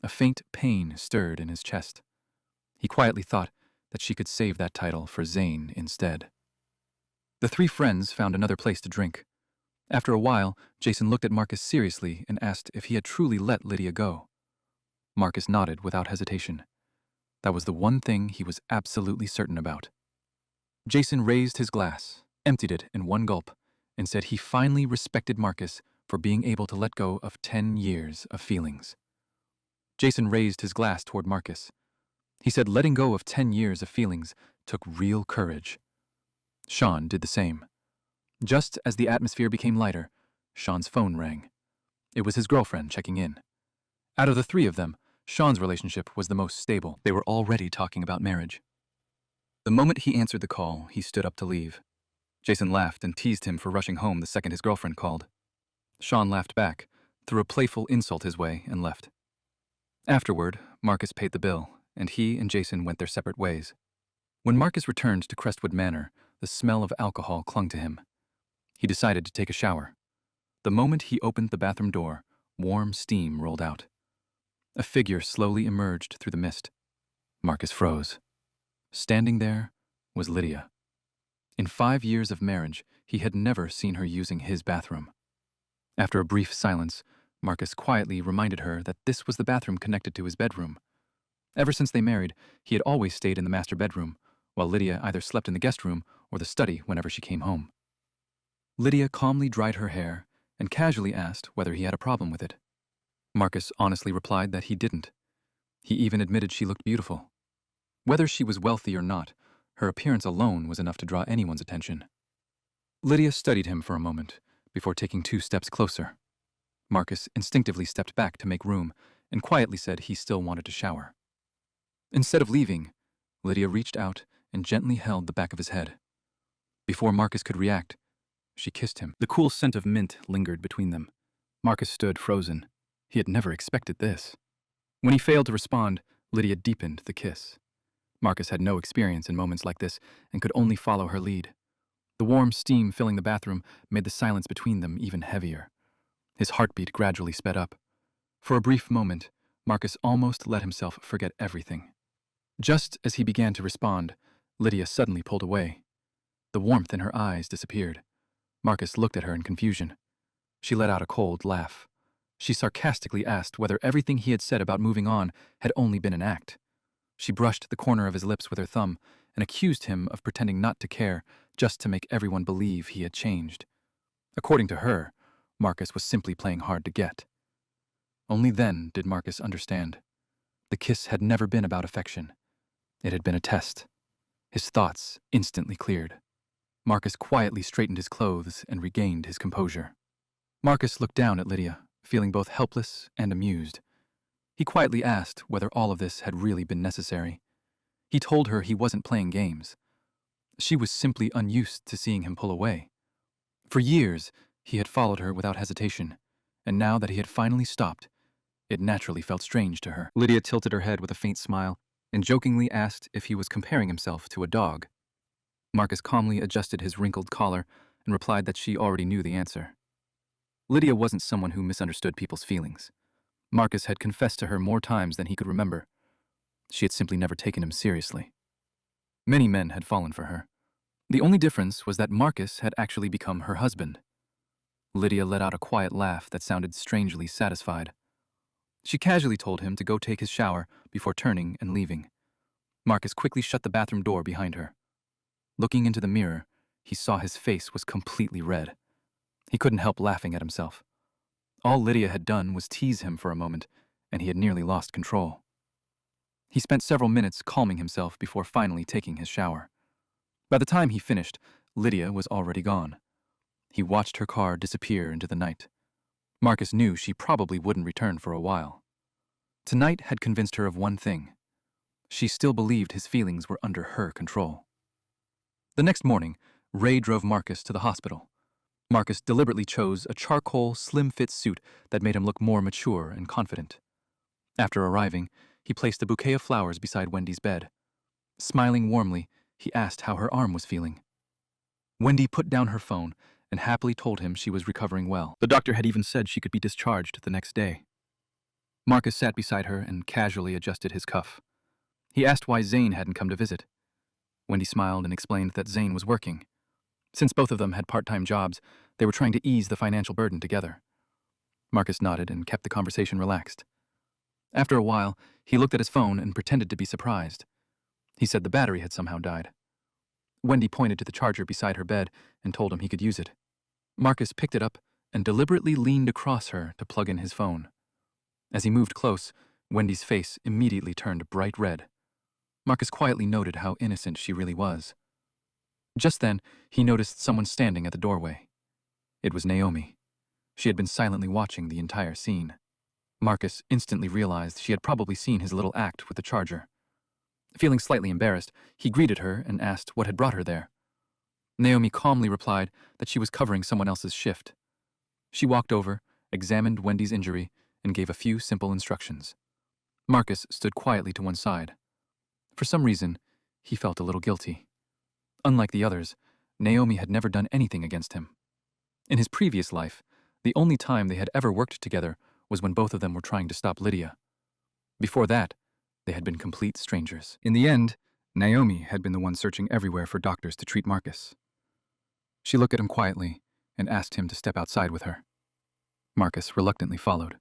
Speaker 2: A faint pain stirred in his chest. He quietly thought that she could save that title for Zane instead. The three friends found another place to drink. After a while, Jason looked at Marcus seriously and asked if he had truly let Lydia go. Marcus nodded without hesitation. That was the one thing he was absolutely certain about. Jason raised his glass, emptied it in one gulp, and said he finally respected Marcus for being able to let go of 10 years of feelings. Jason raised his glass toward Marcus. He said letting go of 10 years of feelings took real courage. Sean did the same. Just as the atmosphere became lighter, Sean's phone rang. It was his girlfriend checking in. Out of the three of them, Sean's relationship was the most stable. They were already talking about marriage. The moment he answered the call, he stood up to leave. Jason laughed and teased him for rushing home the second his girlfriend called. Sean laughed back, threw a playful insult his way, and left. Afterward, Marcus paid the bill, and he and Jason went their separate ways. When Marcus returned to Crestwood Manor, the smell of alcohol clung to him. He decided to take a shower. The moment he opened the bathroom door, warm steam rolled out. A figure slowly emerged through the mist. Marcus froze. Standing there was Lydia. In 5 years of marriage, he had never seen her using his bathroom. After a brief silence, Marcus quietly reminded her that this was the bathroom connected to his bedroom. Ever since they married, he had always stayed in the master bedroom, while Lydia either slept in the guest room or the study whenever she came home. Lydia calmly dried her hair and casually asked whether he had a problem with it. Marcus honestly replied that he didn't. He even admitted she looked beautiful. Whether she was wealthy or not, her appearance alone was enough to draw anyone's attention. Lydia studied him for a moment before taking 2 steps closer. Marcus instinctively stepped back to make room and quietly said he still wanted to shower. Instead of leaving, Lydia reached out and gently held the back of his head. Before Marcus could react, she kissed him. The cool scent of mint lingered between them. Marcus stood frozen. He had never expected this. When he failed to respond, Lydia deepened the kiss. Marcus had no experience in moments like this and could only follow her lead. The warm steam filling the bathroom made the silence between them even heavier. His heartbeat gradually sped up. For a brief moment, Marcus almost let himself forget everything. Just as he began to respond, Lydia suddenly pulled away. The warmth in her eyes disappeared. Marcus looked at her in confusion. She let out a cold laugh. She sarcastically asked whether everything he had said about moving on had only been an act. She brushed the corner of his lips with her thumb and accused him of pretending not to care just to make everyone believe he had changed. According to her, Marcus was simply playing hard to get. Only then did Marcus understand. The kiss had never been about affection. It had been a test. His thoughts instantly cleared. Marcus quietly straightened his clothes and regained his composure. Marcus looked down at Lydia, feeling both helpless and amused. He quietly asked whether all of this had really been necessary. He told her he wasn't playing games. She was simply unused to seeing him pull away. For years, he had followed her without hesitation, and now that he had finally stopped, it naturally felt strange to her. Lydia tilted her head with a faint smile and jokingly asked if he was comparing himself to a dog. Marcus calmly adjusted his wrinkled collar and replied that she already knew the answer. Lydia wasn't someone who misunderstood people's feelings. Marcus had confessed to her more times than he could remember. She had simply never taken him seriously. Many men had fallen for her. The only difference was that Marcus had actually become her husband. Lydia let out a quiet laugh that sounded strangely satisfied. She casually told him to go take his shower before turning and leaving. Marcus quickly shut the bathroom door behind her. Looking into the mirror, he saw his face was completely red. He couldn't help laughing at himself. All Lydia had done was tease him for a moment, and he had nearly lost control. He spent several minutes calming himself before finally taking his shower. By the time he finished, Lydia was already gone. He watched her car disappear into the night. Marcus knew she probably wouldn't return for a while. Tonight had convinced her of one thing. She still believed his feelings were under her control. The next morning, Ray drove Marcus to the hospital. Marcus deliberately chose a charcoal, slim-fit suit that made him look more mature and confident. After arriving, he placed a bouquet of flowers beside Wendy's bed. Smiling warmly, he asked how her arm was feeling. Wendy put down her phone and happily told him she was recovering well. The doctor had even said she could be discharged the next day. Marcus sat beside her and casually adjusted his cuff. He asked why Zane hadn't come to visit. Wendy smiled and explained that Zane was working. Since both of them had part-time jobs, they were trying to ease the financial burden together. Marcus nodded and kept the conversation relaxed. After a while, he looked at his phone and pretended to be surprised. He said the battery had somehow died. Wendy pointed to the charger beside her bed and told him he could use it. Marcus picked it up and deliberately leaned across her to plug in his phone. As he moved close, Wendy's face immediately turned bright red. Marcus quietly noted how innocent she really was. Just then, he noticed someone standing at the doorway. It was Naomi. She had been silently watching the entire scene. Marcus instantly realized she had probably seen his little act with the charger. Feeling slightly embarrassed, he greeted her and asked what had brought her there. Naomi calmly replied that she was covering someone else's shift. She walked over, examined Wendy's injury, and gave a few simple instructions. Marcus stood quietly to one side. For some reason, he felt a little guilty. Unlike the others, Naomi had never done anything against him. In his previous life, the only time they had ever worked together was when both of them were trying to stop Lydia. Before that, they had been complete strangers. In the end, Naomi had been the one searching everywhere for doctors to treat Marcus. She looked at him quietly and asked him to step outside with her. Marcus reluctantly followed.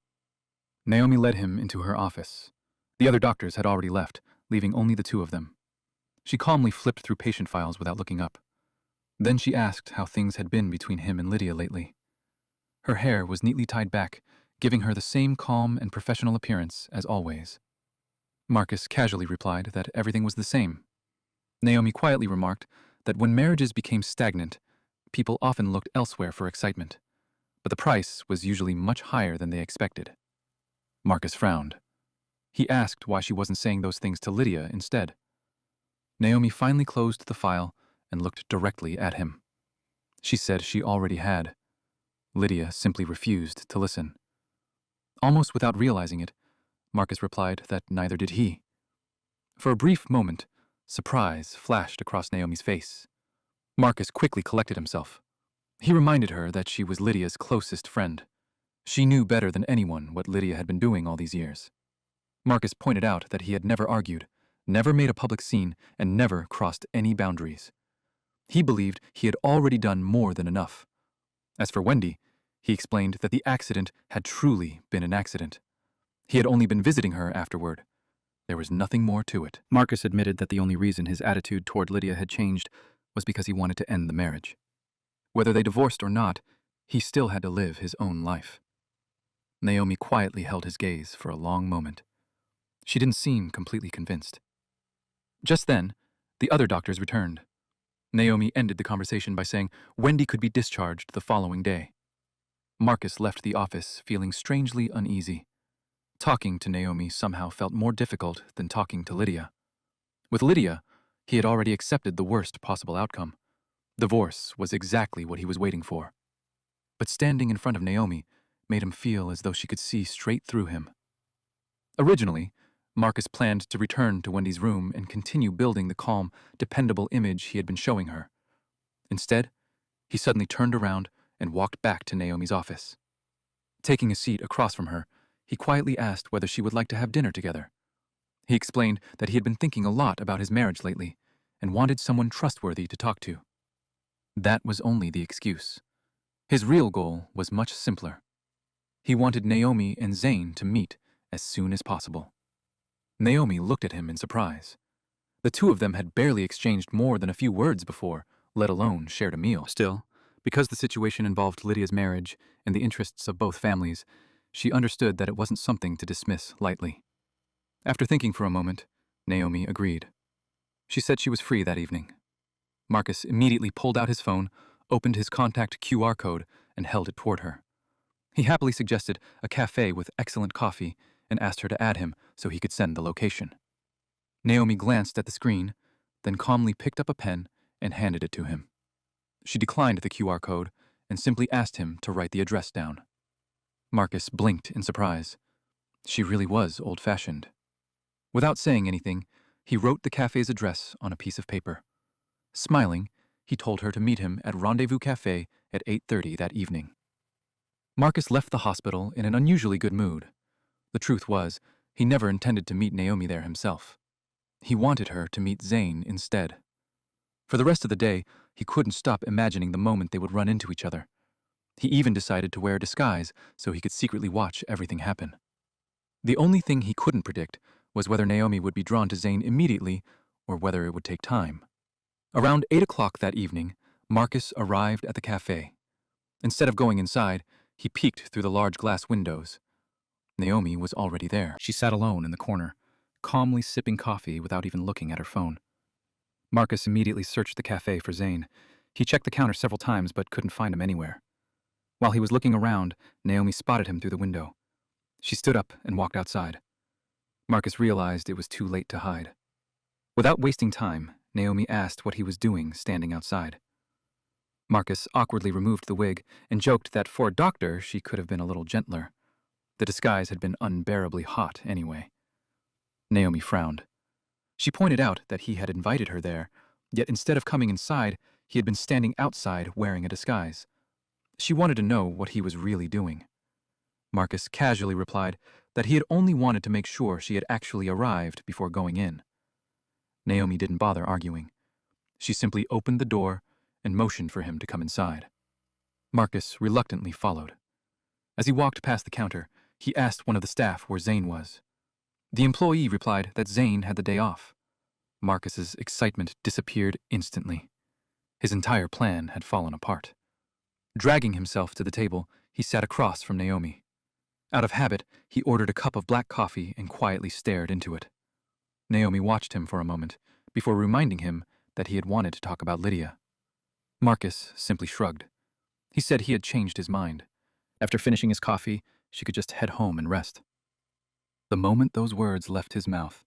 Speaker 2: Naomi led him into her office. The other doctors had already left, leaving only the two of them. She calmly flipped through patient files without looking up. Then she asked how things had been between him and Lydia lately. Her hair was neatly tied back, giving her the same calm and professional appearance as always. Marcus casually replied that everything was the same. Naomi quietly remarked that when marriages became stagnant, people often looked elsewhere for excitement, but the price was usually much higher than they expected. Marcus frowned. He asked why she wasn't saying those things to Lydia instead. Naomi finally closed the file and looked directly at him. She said she already had. Lydia simply refused to listen. Almost without realizing it, Marcus replied that neither did he. For a brief moment, surprise flashed across Naomi's face. Marcus quickly collected himself. He reminded her that she was Lydia's closest friend. She knew better than anyone what Lydia had been doing all these years. Marcus pointed out that he had never argued, never made a public scene, and never crossed any boundaries. He believed he had already done more than enough. As for Wendy, he explained that the accident had truly been an accident. He had only been visiting her afterward. There was nothing more to it. Marcus admitted that the only reason his attitude toward Lydia had changed was because he wanted to end the marriage. Whether they divorced or not, He still had to live his own life. Naomi quietly held his gaze for a long moment. She didn't seem completely convinced. Just then, the other doctors returned. Naomi ended the conversation by saying Wendy could be discharged the following day. Marcus left the office feeling strangely uneasy. Talking to Naomi somehow felt more difficult than talking to Lydia. With Lydia, he had already accepted the worst possible outcome. Divorce was exactly what he was waiting for. But standing in front of Naomi made him feel as though she could see straight through him. Originally, Marcus planned to return to Wendy's room and continue building the calm, dependable image he had been showing her. Instead, he suddenly turned around and walked back to Naomi's office. Taking a seat across from her, he quietly asked whether she would like to have dinner together. He explained that he had been thinking a lot about his marriage lately and wanted someone trustworthy to talk to. That was only the excuse. His real goal was much simpler. He wanted Naomi and Zane to meet as soon as possible. Naomi looked at him in surprise. The two of them had barely exchanged more than a few words before, let alone shared a meal. Still, because the situation involved Lydia's marriage and the interests of both families, she understood that it wasn't something to dismiss lightly. After thinking for a moment, Naomi agreed. She said she was free that evening. Marcus immediately pulled out his phone, opened his contact QR code, and held it toward her. He happily suggested a cafe with excellent coffee and asked her to add him so he could send the location. Naomi glanced at the screen, then calmly picked up a pen and handed it to him. She declined the QR code and simply asked him to write the address down. Marcus blinked in surprise. She really was old-fashioned. Without saying anything, he wrote the cafe's address on a piece of paper. Smiling, he told her to meet him at Rendezvous Cafe at 8:30 that evening. Marcus left the hospital in an unusually good mood. The truth was, he never intended to meet Naomi there himself. He wanted her to meet Zane instead. For the rest of the day, he couldn't stop imagining the moment they would run into each other. He even decided to wear a disguise so he could secretly watch everything happen. The only thing he couldn't predict was whether Naomi would be drawn to Zane immediately or whether it would take time. Around 8 o'clock that evening, Marcus arrived at the cafe. Instead of going inside, he peeked through the large glass windows. Naomi was already there. She sat alone in the corner, calmly sipping coffee without even looking at her phone. Marcus immediately searched the cafe for Zane. He checked the counter several times but couldn't find him anywhere. While he was looking around, Naomi spotted him through the window. She stood up and walked outside. Marcus realized it was too late to hide. Without wasting time, Naomi asked what he was doing standing outside. Marcus awkwardly removed the wig and joked that for a doctor she could have been a little gentler. The disguise had been unbearably hot anyway. Naomi frowned. She pointed out that he had invited her there, yet instead of coming inside, he had been standing outside wearing a disguise. She wanted to know what he was really doing. Marcus casually replied that he had only wanted to make sure she had actually arrived before going in. Naomi didn't bother arguing. She simply opened the door and motioned for him to come inside. Marcus reluctantly followed. As he walked past the counter, he asked one of the staff where Zane was. The employee replied that Zane had the day off. Marcus's excitement disappeared instantly. His entire plan had fallen apart. Dragging himself to the table, he sat across from Naomi. Out of habit, he ordered a cup of black coffee and quietly stared into it. Naomi watched him for a moment, before reminding him that he had wanted to talk about Lydia. Marcus simply shrugged. He said he had changed his mind. After finishing his coffee, she could just head home and rest. The moment those words left his mouth,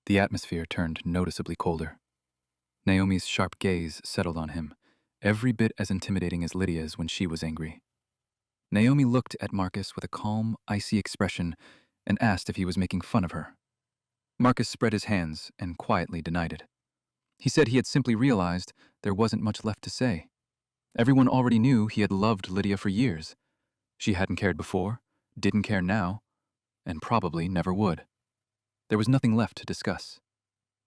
Speaker 2: the atmosphere turned noticeably colder. Naomi's sharp gaze settled on him, every bit as intimidating as Lydia's when she was angry. Naomi looked at Marcus with a calm, icy expression and asked if he was making fun of her. Marcus spread his hands and quietly denied it. He said he had simply realized there wasn't much left to say. Everyone already knew he had loved Lydia for years. She hadn't cared before, didn't care now, and probably never would. There was nothing left to discuss.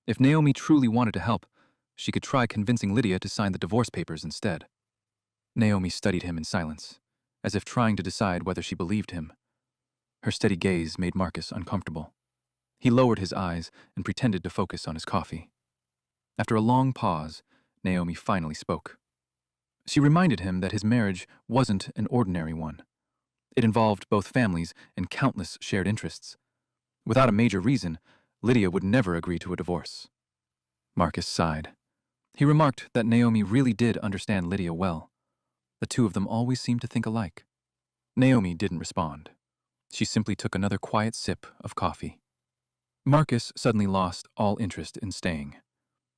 Speaker 2: If Naomi truly wanted to help, she could try convincing Lydia to sign the divorce papers instead. Naomi studied him in silence, as if trying to decide whether she believed him. Her steady gaze made Marcus uncomfortable. He lowered his eyes and pretended to focus on his coffee. After a long pause, Naomi finally spoke. She reminded him that his marriage wasn't an ordinary one. It involved both families and countless shared interests. Without a major reason, Lydia would never agree to a divorce. Marcus sighed. He remarked that Naomi really did understand Lydia well. The two of them always seemed to think alike. Naomi didn't respond. She simply took another quiet sip of coffee. Marcus suddenly lost all interest in staying.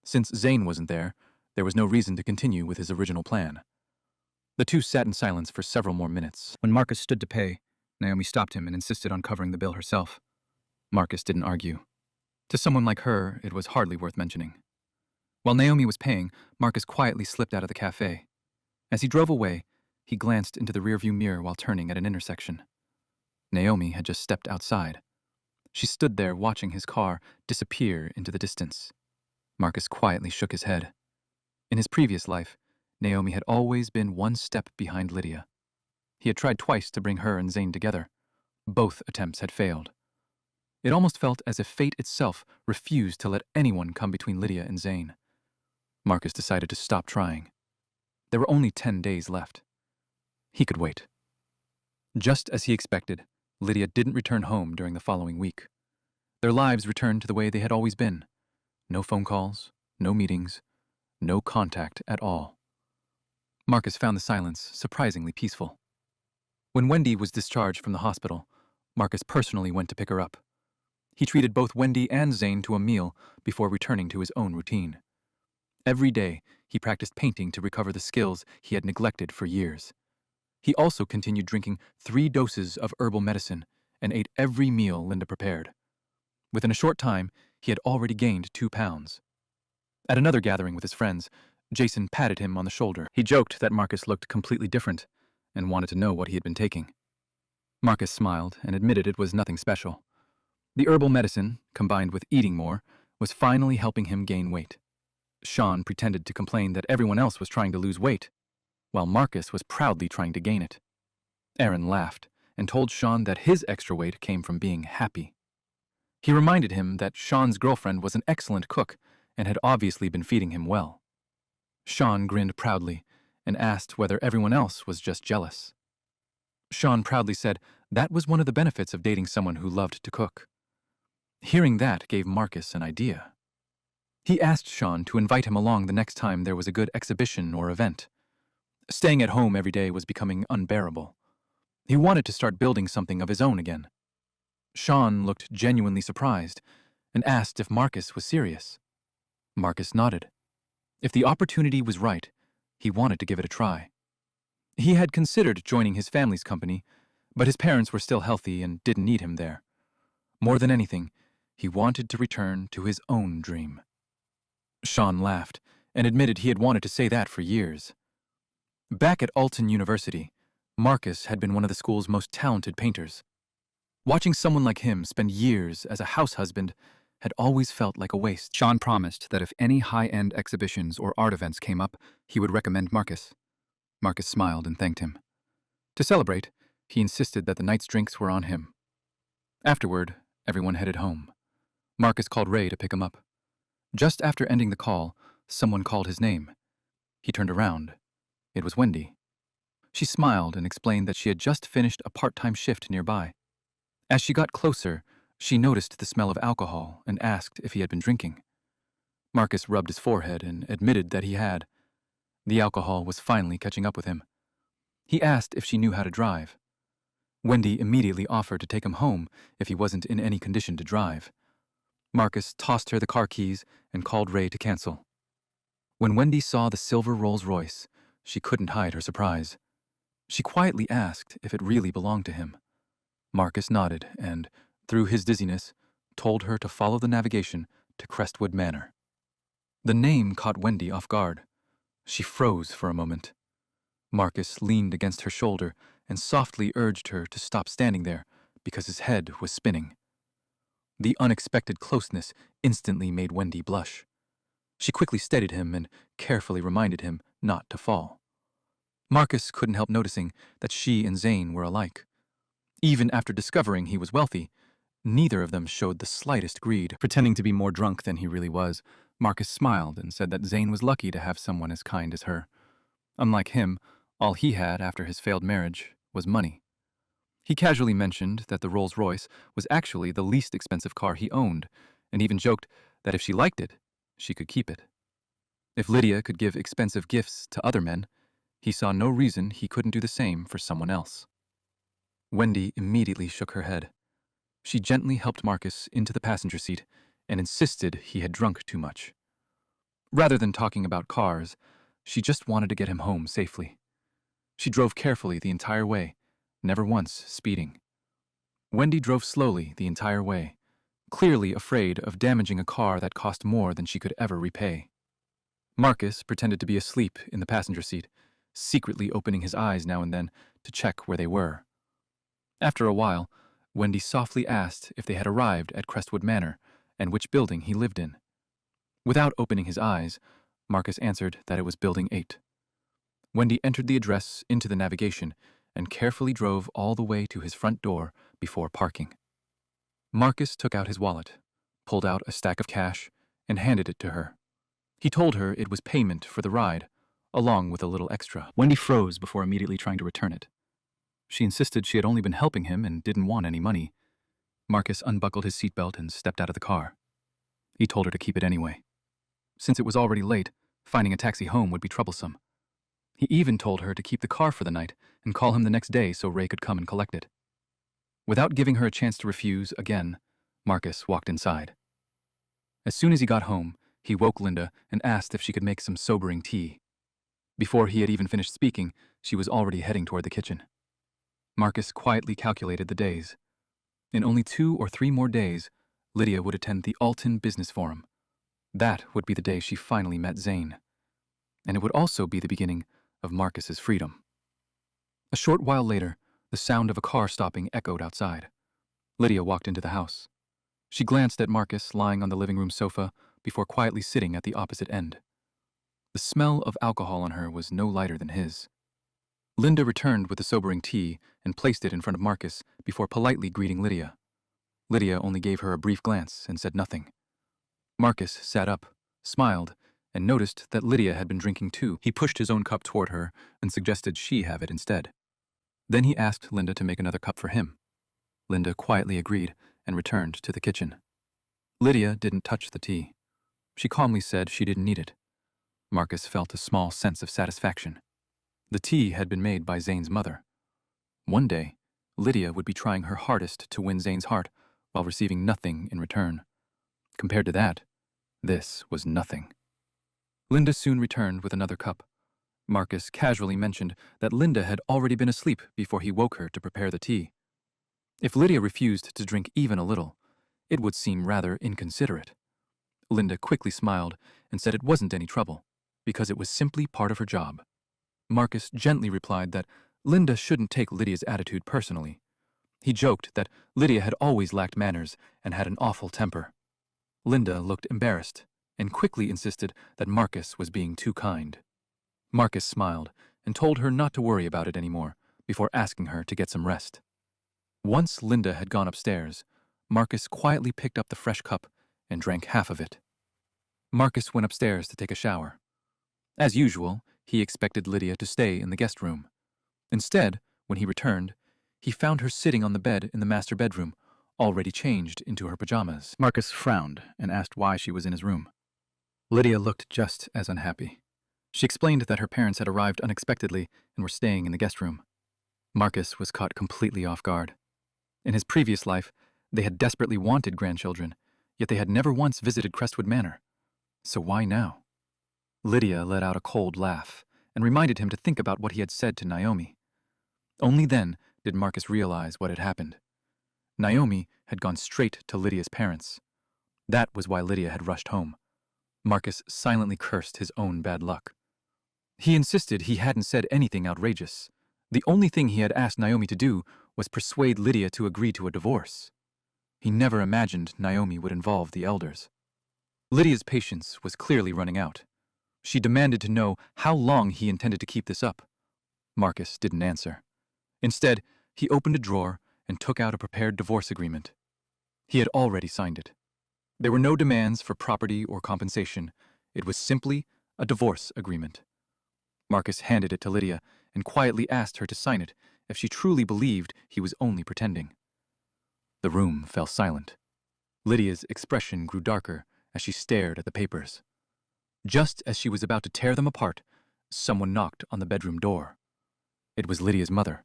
Speaker 2: Since Zane wasn't there was no reason to continue with his original plan. The two sat in silence for several more minutes. When Marcus stood to pay, Naomi stopped him and insisted on covering the bill herself. Marcus didn't argue. To someone like her, it was hardly worth mentioning. While Naomi was paying, Marcus quietly slipped out of the cafe. As he drove away, he glanced into the rearview mirror while turning at an intersection. Naomi had just stepped outside. She stood there watching his car disappear into the distance. Marcus quietly shook his head. In his previous life, Naomi had always been one step behind Lydia. He had tried twice to bring her and Zane together. Both attempts had failed. It almost felt as if fate itself refused to let anyone come between Lydia and Zane. Marcus decided to stop trying. There were only 10 days left. He could wait. Just as he expected, Lydia didn't return home during the following week. Their lives returned to the way they had always been. No phone calls, no meetings, no contact at all. Marcus found the silence surprisingly peaceful. When Wendy was discharged from the hospital, Marcus personally went to pick her up. He treated both Wendy and Zane to a meal before returning to his own routine. Every day, he practiced painting to recover the skills he had neglected for years. He also continued drinking 3 doses of herbal medicine and ate every meal Linda prepared. Within a short time, he had already gained 2 pounds. At another gathering with his friends, Jason patted him on the shoulder. He joked that Marcus looked completely different and wanted to know what he had been taking. Marcus smiled and admitted it was nothing special. The herbal medicine, combined with eating more, was finally helping him gain weight. Sean pretended to complain that everyone else was trying to lose weight, while Marcus was proudly trying to gain it. Aaron laughed and told Sean that his extra weight came from being happy. He reminded him that Sean's girlfriend was an excellent cook and had obviously been feeding him well. Sean grinned proudly and asked whether everyone else was just jealous. Sean proudly said that was one of the benefits of dating someone who loved to cook. Hearing that gave Marcus an idea. He asked Sean to invite him along the next time there was a good exhibition or event. Staying at home every day was becoming unbearable. He wanted to start building something of his own again. Sean looked genuinely surprised and asked if Marcus was serious. Marcus nodded. If the opportunity was right, he wanted to give it a try. He had considered joining his family's company, but his parents were still healthy and didn't need him there. More than anything, he wanted to return to his own dream. Sean laughed and admitted he had wanted to say that for years. Back at Alton University, Marcus had been one of the school's most talented painters. Watching someone like him spend years as a house husband had always felt like a waste. Sean promised that if any high-end exhibitions or art events came up, he would recommend Marcus. Marcus smiled and thanked him. To celebrate, he insisted that the night's drinks were on him. Afterward, everyone headed home. Marcus called Ray to pick him up. Just after ending the call, someone called his name. He turned around. It was Wendy. She smiled and explained that she had just finished a part-time shift nearby. As she got closer, she noticed the smell of alcohol and asked if he had been drinking. Marcus rubbed his forehead and admitted that he had. The alcohol was finally catching up with him. He asked if she knew how to drive. Wendy immediately offered to take him home if he wasn't in any condition to drive. Marcus tossed her the car keys and called Ray to cancel. When Wendy saw the silver Rolls-Royce, she couldn't hide her surprise. She quietly asked if it really belonged to him. Marcus nodded and, through his dizziness, told her to follow the navigation to Crestwood Manor. The name caught Wendy off guard. She froze for a moment. Marcus leaned against her shoulder and softly urged her to stop standing there because his head was spinning. The unexpected closeness instantly made Wendy blush. She quickly steadied him and carefully reminded him not to fall. Marcus couldn't help noticing that she and Zane were alike. Even after discovering he was wealthy, neither of them showed the slightest greed. Pretending to be more drunk than he really was, Marcus smiled and said that Zane was lucky to have someone as kind as her. Unlike him, all he had after his failed marriage was money. He casually mentioned that the Rolls-Royce was actually the least expensive car he owned, and even joked that if she liked it, she could keep it. If Lydia could give expensive gifts to other men, he saw no reason he couldn't do the same for someone else. Wendy immediately shook her head. She gently helped Marcus into the passenger seat and insisted he had drunk too much. Rather than talking about cars, she just wanted to get him home safely. She drove carefully the entire way, never once speeding. Wendy drove slowly the entire way, clearly afraid of damaging a car that cost more than she could ever repay. Marcus pretended to be asleep in the passenger seat, secretly opening his eyes now and then to check where they were. After a while, Wendy softly asked if they had arrived at Crestwood Manor and which building he lived in. Without opening his eyes, Marcus answered that it was Building 8. Wendy entered the address into the navigation and carefully drove all the way to his front door before parking. Marcus took out his wallet, pulled out a stack of cash, and handed it to her. He told her it was payment for the ride, along with a little extra. Wendy froze before immediately trying to return it. She insisted she had only been helping him and didn't want any money. Marcus unbuckled his seatbelt and stepped out of the car. He told her to keep it anyway. Since it was already late, finding a taxi home would be troublesome. He even told her to keep the car for the night and call him the next day so Ray could come and collect it. Without giving her a chance to refuse again, Marcus walked inside. As soon as he got home, he woke Linda and asked if she could make some sobering tea. Before he had even finished speaking, she was already heading toward the kitchen. Marcus quietly calculated the days. In only 2 or 3 more days, Lydia would attend the Alton Business Forum. That would be the day she finally met Zane. And it would also be the beginning of Marcus's freedom. A short while later, the sound of a car stopping echoed outside. Lydia walked into the house. She glanced at Marcus lying on the living room sofa before quietly sitting at the opposite end. The smell of alcohol on her was no lighter than his. Linda returned with the sobering tea and placed it in front of Marcus before politely greeting Lydia. Lydia only gave her a brief glance and said nothing. Marcus sat up, smiled, and noticed that Lydia had been drinking too. He pushed his own cup toward her and suggested she have it instead. Then he asked Linda to make another cup for him. Linda quietly agreed and returned to the kitchen. Lydia didn't touch the tea. She calmly said she didn't need it. Marcus felt a small sense of satisfaction. The tea had been made by Zane's mother. One day, Lydia would be trying her hardest to win Zane's heart while receiving nothing in return. Compared to that, this was nothing. Linda soon returned with another cup. Marcus casually mentioned that Linda had already been asleep before he woke her to prepare the tea. If Lydia refused to drink even a little, it would seem rather inconsiderate. Linda quickly smiled and said it wasn't any trouble, because it was simply part of her job. Marcus gently replied that Linda shouldn't take Lydia's attitude personally. He joked that Lydia had always lacked manners and had an awful temper. Linda looked embarrassed and quickly insisted that Marcus was being too kind. Marcus smiled and told her not to worry about it anymore before asking her to get some rest. Once Linda had gone upstairs, Marcus quietly picked up the fresh cup and drank half of it. Marcus went upstairs to take a shower. As usual, he expected Lydia to stay in the guest room. Instead, when he returned, he found her sitting on the bed in the master bedroom, already changed into her pajamas. Marcus frowned and asked why she was in his room. Lydia looked just as unhappy. She explained that her parents had arrived unexpectedly and were staying in the guest room. Marcus was caught completely off guard. In his previous life, they had desperately wanted grandchildren, yet they had never once visited Crestwood Manor. So why now? Lydia let out a cold laugh and reminded him to think about what he had said to Naomi. Only then did Marcus realize what had happened. Naomi had gone straight to Lydia's parents. That was why Lydia had rushed home. Marcus silently cursed his own bad luck. He insisted he hadn't said anything outrageous. The only thing he had asked Naomi to do was persuade Lydia to agree to a divorce. He never imagined Naomi would involve the elders. Lydia's patience was clearly running out. She demanded to know how long he intended to keep this up. Marcus didn't answer. Instead, he opened a drawer and took out a prepared divorce agreement. He had already signed it. There were no demands for property or compensation. It was simply a divorce agreement. Marcus handed it to Lydia and quietly asked her to sign it if she truly believed he was only pretending. The room fell silent. Lydia's expression grew darker as she stared at the papers. Just as she was about to tear them apart, someone knocked on the bedroom door. It was Lydia's mother.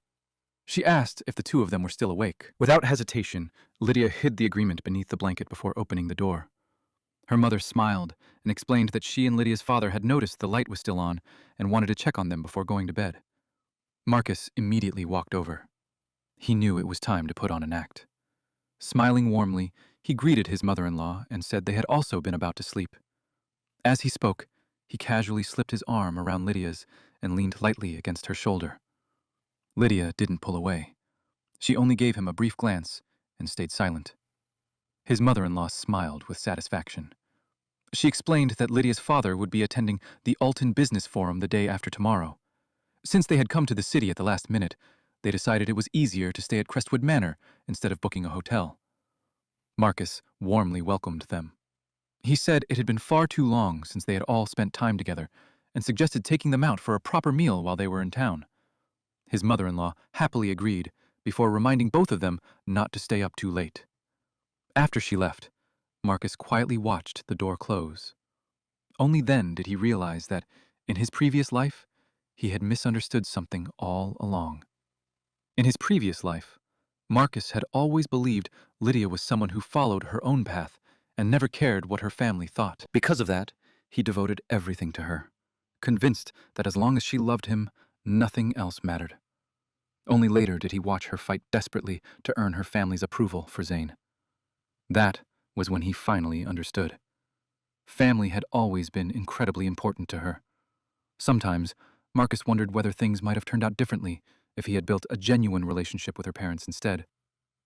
Speaker 2: She asked if the two of them were still awake. Without hesitation, Lydia hid the agreement beneath the blanket before opening the door. Her mother smiled and explained that she and Lydia's father had noticed the light was still on and wanted to check on them before going to bed. Marcus immediately walked over. He knew it was time to put on an act. Smiling warmly, he greeted his mother-in-law and said they had also been about to sleep. As he spoke, he casually slipped his arm around Lydia's and leaned lightly against her shoulder. Lydia didn't pull away. She only gave him a brief glance and stayed silent. His mother-in-law smiled with satisfaction. She explained that Lydia's father would be attending the Alton Business Forum the day after tomorrow. Since they had come to the city at the last minute, they decided it was easier to stay at Crestwood Manor instead of booking a hotel. Marcus warmly welcomed them. He said it had been far too long since they had all spent time together and suggested taking them out for a proper meal while they were in town. His mother-in-law happily agreed before reminding both of them not to stay up too late. After she left, Marcus quietly watched the door close. Only then did he realize that, in his previous life, he had misunderstood something all along. In his previous life, Marcus had always believed Lydia was someone who followed her own path and never cared what her family thought. Because of that, he devoted everything to her, convinced that as long as she loved him, nothing else mattered. Only later did he watch her fight desperately to earn her family's approval for Zane. That was when he finally understood. Family had always been incredibly important to her. Sometimes, Marcus wondered whether things might have turned out differently if he had built a genuine relationship with her parents instead.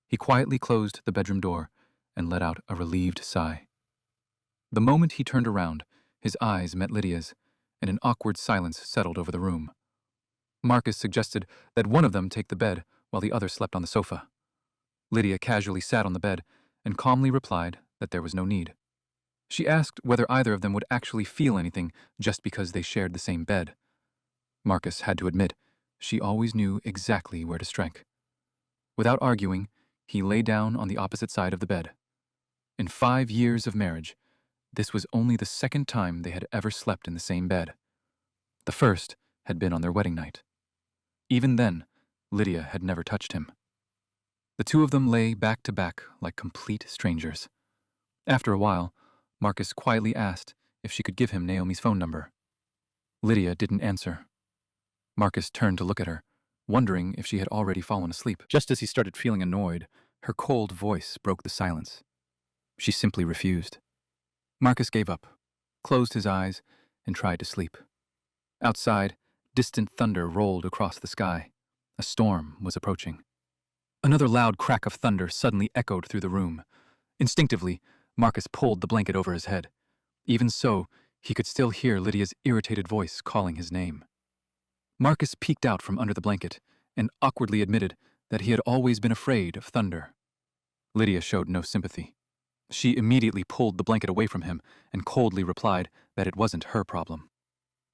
Speaker 2: He quietly closed the bedroom door and let out a relieved sigh. The moment he turned around, his eyes met Lydia's, and an awkward silence settled over the room. Marcus suggested that one of them take the bed while the other slept on the sofa. Lydia casually sat on the bed and calmly replied that there was no need. She asked whether either of them would actually feel anything just because they shared the same bed. Marcus had to admit she always knew exactly where to strike. Without arguing, he lay down on the opposite side of the bed. In 5 years of marriage, this was only the second time they had ever slept in the same bed. The first had been on their wedding night. Even then, Lydia had never touched him. The two of them lay back to back like complete strangers. After a while, Marcus quietly asked if she could give him Naomi's phone number. Lydia didn't answer. Marcus turned to look at her, wondering if she had already fallen asleep. Just as he started feeling annoyed, her cold voice broke the silence. She simply refused. Marcus gave up, closed his eyes, and tried to sleep. Outside, distant thunder rolled across the sky. A storm was approaching. Another loud crack of thunder suddenly echoed through the room. Instinctively, Marcus pulled the blanket over his head. Even so, he could still hear Lydia's irritated voice calling his name. Marcus peeked out from under the blanket and awkwardly admitted that he had always been afraid of thunder. Lydia showed no sympathy. She immediately pulled the blanket away from him and coldly replied that it wasn't her problem.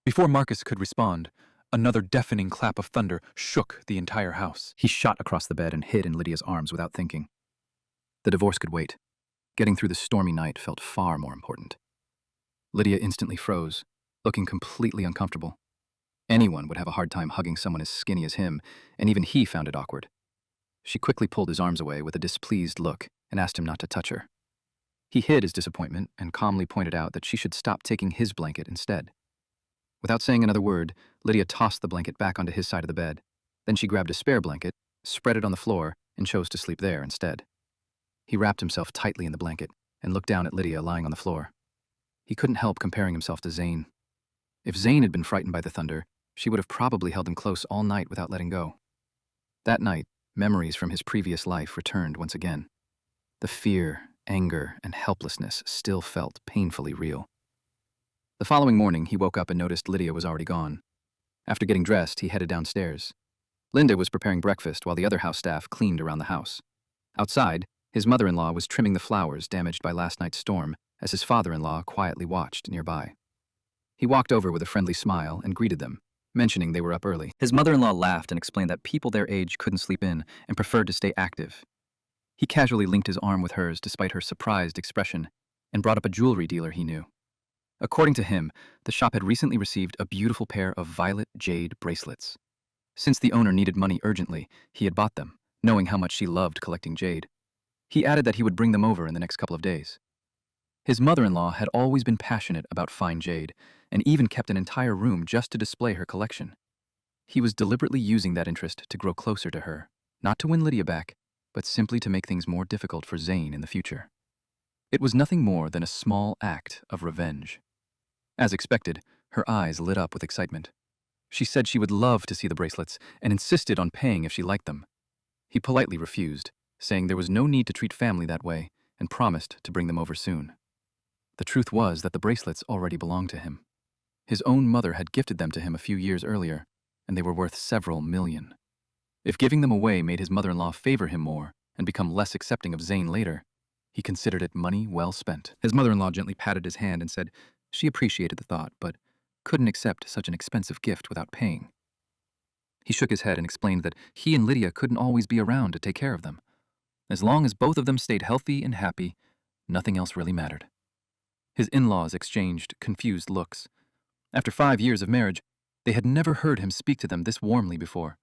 Speaker 2: Before Marcus could respond, another deafening clap of thunder shook the entire house. He shot across the bed and hid in Lydia's arms without thinking. The divorce could wait. Getting through the stormy night felt far more important. Lydia instantly froze, looking completely uncomfortable. Anyone would have a hard time hugging someone as skinny as him, and even he found it awkward. She quickly pulled his arms away with a displeased look and asked him not to touch her. He hid his disappointment and calmly pointed out that she should stop taking his blanket instead. Without saying another word, Lydia tossed the blanket back onto his side of the bed. Then she grabbed a spare blanket, spread it on the floor, and chose to sleep there instead. He wrapped himself tightly in the blanket and looked down at Lydia lying on the floor. He couldn't help comparing himself to Zane. If Zane had been frightened by the thunder, she would have probably held him close all night without letting go. That night, memories from his previous life returned once again. The fear, anger, and helplessness still felt painfully real. The following morning, he woke up and noticed Lydia was already gone. After getting dressed, he headed downstairs. Linda was preparing breakfast while the other house staff cleaned around the house. Outside, his mother-in-law was trimming the flowers damaged by last night's storm as his father-in-law quietly watched nearby. He walked over with a friendly smile and greeted them, mentioning they were up early. His mother-in-law laughed and explained that people their age couldn't sleep in and preferred to stay active. He casually linked his arm with hers despite her surprised expression and brought up a jewelry dealer he knew. According to him, the shop had recently received a beautiful pair of violet jade bracelets. Since the owner needed money urgently, he had bought them, knowing how much she loved collecting jade. He added that he would bring them over in the next couple of days. His mother-in-law had always been passionate about fine jade and even kept an entire room just to display her collection. He was deliberately using that interest to grow closer to her, not to win Lydia back, but simply to make things more difficult for Zane in the future. It was nothing more than a small act of revenge. As expected, her eyes lit up with excitement. She said she would love to see the bracelets and insisted on paying if she liked them. He politely refused, saying there was no need to treat family that way, and promised to bring them over soon. The truth was that the bracelets already belonged to him. His own mother had gifted them to him a few years earlier, and they were worth several million. If giving them away made his mother-in-law favor him more and become less accepting of Zane later, he considered it money well spent. His mother-in-law gently patted his hand and said she appreciated the thought, but couldn't accept such an expensive gift without paying. He shook his head and explained that he and Lydia couldn't always be around to take care of them. As long as both of them stayed healthy and happy, nothing else really mattered. His in-laws exchanged confused looks. After 5 years of marriage, they had never heard him speak to them this warmly before.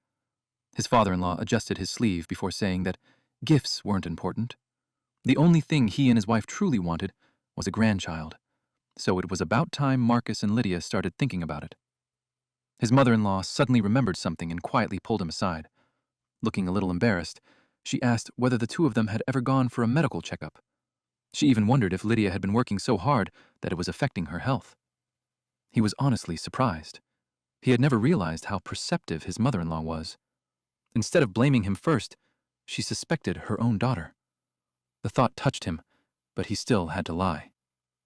Speaker 2: His father-in-law adjusted his sleeve before saying that gifts weren't important. The only thing he and his wife truly wanted was a grandchild, so it was about time Marcus and Lydia started thinking about it. His mother-in-law suddenly remembered something and quietly pulled him aside. Looking a little embarrassed, she asked whether the two of them had ever gone for a medical checkup. She even wondered if Lydia had been working so hard that it was affecting her health. He was honestly surprised. He had never realized how perceptive his mother-in-law was. Instead of blaming him first, she suspected her own daughter. The thought touched him, but he still had to lie.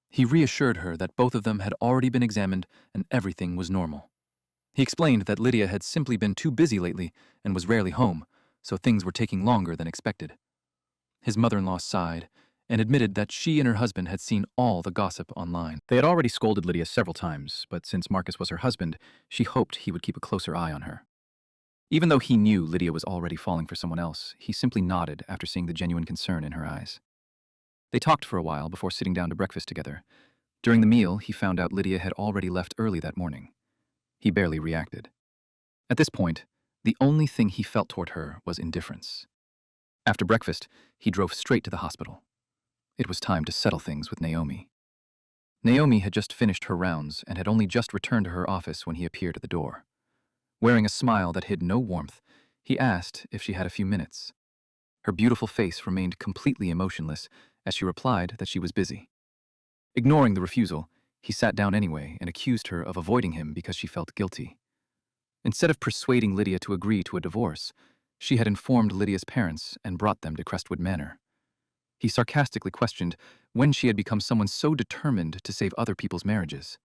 Speaker 2: He reassured her that both of them had already been examined and everything was normal. He explained that Lydia had simply been too busy lately and was rarely home, so things were taking longer than expected. His mother-in-law sighed and admitted that she and her husband had seen all the gossip online. They had already scolded Lydia several times, but since Marcus was her husband, she hoped he would keep a closer eye on her. Even though he knew Lydia was already falling for someone else, he simply nodded after seeing the genuine concern in her eyes. They talked for a while before sitting down to breakfast together. During the meal, he found out Lydia had already left early that morning. He barely reacted. At this point, the only thing he felt toward her was indifference. After breakfast, he drove straight to the hospital. It was time to settle things with Naomi. Naomi had just finished her rounds and had only just returned to her office when he appeared at the door. Wearing a smile that hid no warmth, he asked if she had a few minutes. Her beautiful face remained completely emotionless as she replied that she was busy. Ignoring the refusal, he sat down anyway and accused her of avoiding him because she felt guilty. Instead of persuading Lydia to agree to a divorce, she had informed Lydia's parents and brought them to Crestwood Manor. He sarcastically questioned when she had become someone so determined to save other people's marriages.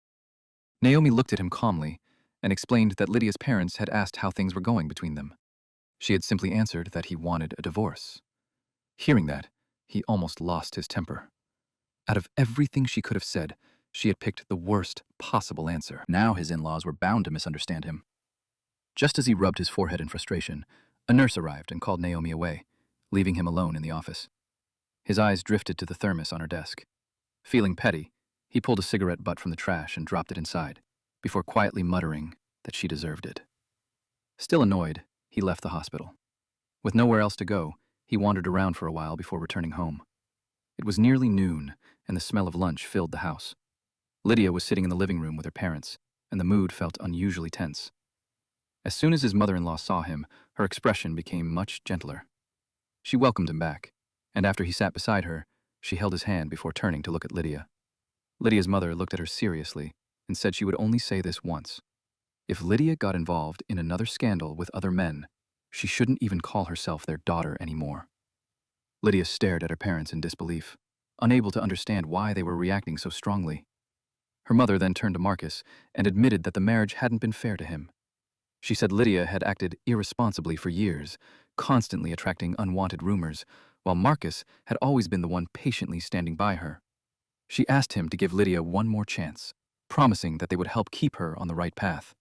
Speaker 2: Naomi looked at him calmly and explained that Lydia's parents had asked how things were going between them. She had simply answered that he wanted a divorce. Hearing that, he almost lost his temper. Out of everything she could have said, she had picked the worst possible answer. Now his in-laws were bound to misunderstand him. Just as he rubbed his forehead in frustration, a nurse arrived and called Naomi away, leaving him alone in the office. His eyes drifted to the thermos on her desk. Feeling petty, he pulled a cigarette butt from the trash and dropped it inside, before quietly muttering that she deserved it. Still annoyed, he left the hospital. With nowhere else to go, he wandered around for a while before returning home. It was nearly noon, and the smell of lunch filled the house. Lydia was sitting in the living room with her parents, and the mood felt unusually tense. As soon as his mother-in-law saw him, her expression became much gentler. She welcomed him back, and after he sat beside her, she held his hand before turning to look at Lydia. Lydia's mother looked at her seriously and said she would only say this once. If Lydia got involved in another scandal with other men, she shouldn't even call herself their daughter anymore. Lydia stared at her parents in disbelief, unable to understand why they were reacting so strongly. Her mother then turned to Marcus and admitted that the marriage hadn't been fair to him. She said Lydia had acted irresponsibly for years, constantly attracting unwanted rumors, while Marcus had always been the one patiently standing by her. She asked him to give Lydia one more chance, promising that they would help keep her on the right path.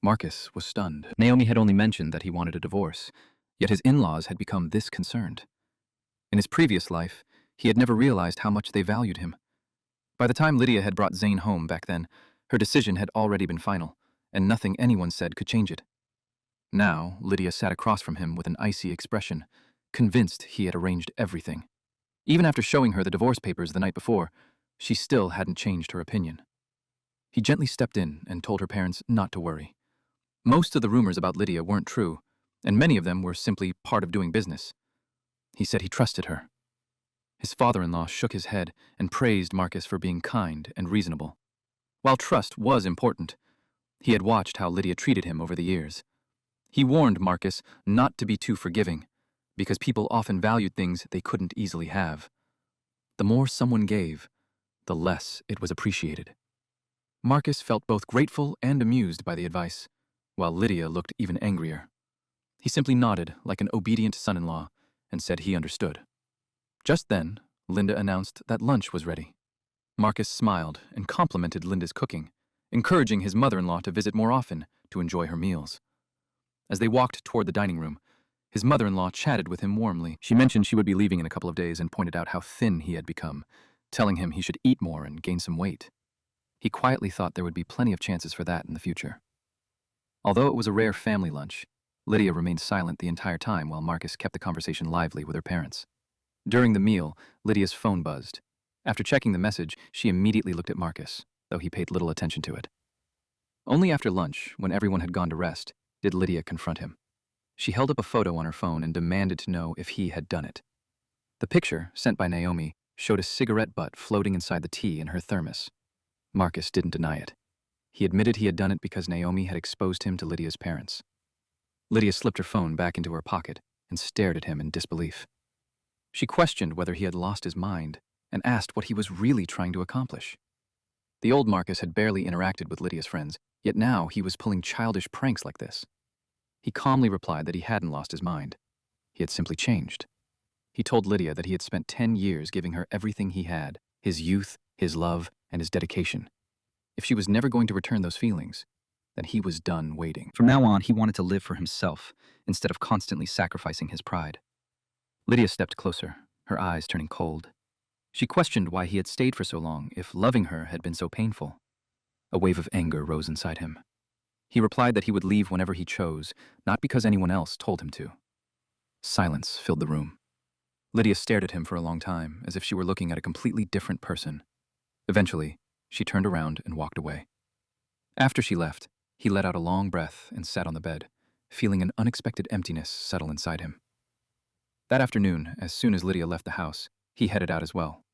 Speaker 2: Marcus was stunned. Naomi had only mentioned that he wanted a divorce, yet his in-laws had become this concerned. In his previous life, he had never realized how much they valued him. By the time Lydia had brought Zane home back then, her decision had already been final, and nothing anyone said could change it. Now, Lydia sat across from him with an icy expression, convinced he had arranged everything. Even after showing her the divorce papers the night before, she still hadn't changed her opinion. He gently stepped in and told her parents not to worry. Most of the rumors about Lydia weren't true, and many of them were simply part of doing business. He said he trusted her. His father-in-law shook his head and praised Marcus for being kind and reasonable. While trust was important, he had watched how Lydia treated him over the years. He warned Marcus not to be too forgiving, because people often valued things they couldn't easily have. The more someone gave, the less it was appreciated. Marcus felt both grateful and amused by the advice, while Lydia looked even angrier. He simply nodded like an obedient son-in-law and said he understood. Just then, Linda announced that lunch was ready. Marcus smiled and complimented Linda's cooking, encouraging his mother-in-law to visit more often to enjoy her meals. As they walked toward the dining room, his mother-in-law chatted with him warmly. She mentioned she would be leaving in a couple of days and pointed out how thin he had become, telling him he should eat more and gain some weight. He quietly thought there would be plenty of chances for that in the future. Although it was a rare family lunch, Lydia remained silent the entire time while Marcus kept the conversation lively with her parents. During the meal, Lydia's phone buzzed. After checking the message, she immediately looked at Marcus, though he paid little attention to it. Only after lunch, when everyone had gone to rest, did Lydia confront him. She held up a photo on her phone and demanded to know if he had done it. The picture, sent by Naomi, showed a cigarette butt floating inside the tea in her thermos. Marcus didn't deny it. He admitted he had done it because Naomi had exposed him to Lydia's parents. Lydia slipped her phone back into her pocket and stared at him in disbelief. She questioned whether he had lost his mind and asked what he was really trying to accomplish. The old Marcus had barely interacted with Lydia's friends, yet now he was pulling childish pranks like this. He calmly replied that he hadn't lost his mind. He had simply changed. He told Lydia that he had spent 10 years giving her everything he had, his youth, his love, and his dedication. If she was never going to return those feelings, then he was done waiting. From now on, he wanted to live for himself, instead of constantly sacrificing his pride. Lydia stepped closer, her eyes turning cold. She questioned why he had stayed for so long if loving her had been so painful. A wave of anger rose inside him. He replied that he would leave whenever he chose, not because anyone else told him to. Silence filled the room. Lydia stared at him for a long time, as if she were looking at a completely different person. Eventually, she turned around and walked away. After she left, he let out a long breath and sat on the bed, feeling an unexpected emptiness settle inside him. That afternoon, as soon as Lydia left the house, he headed out as well.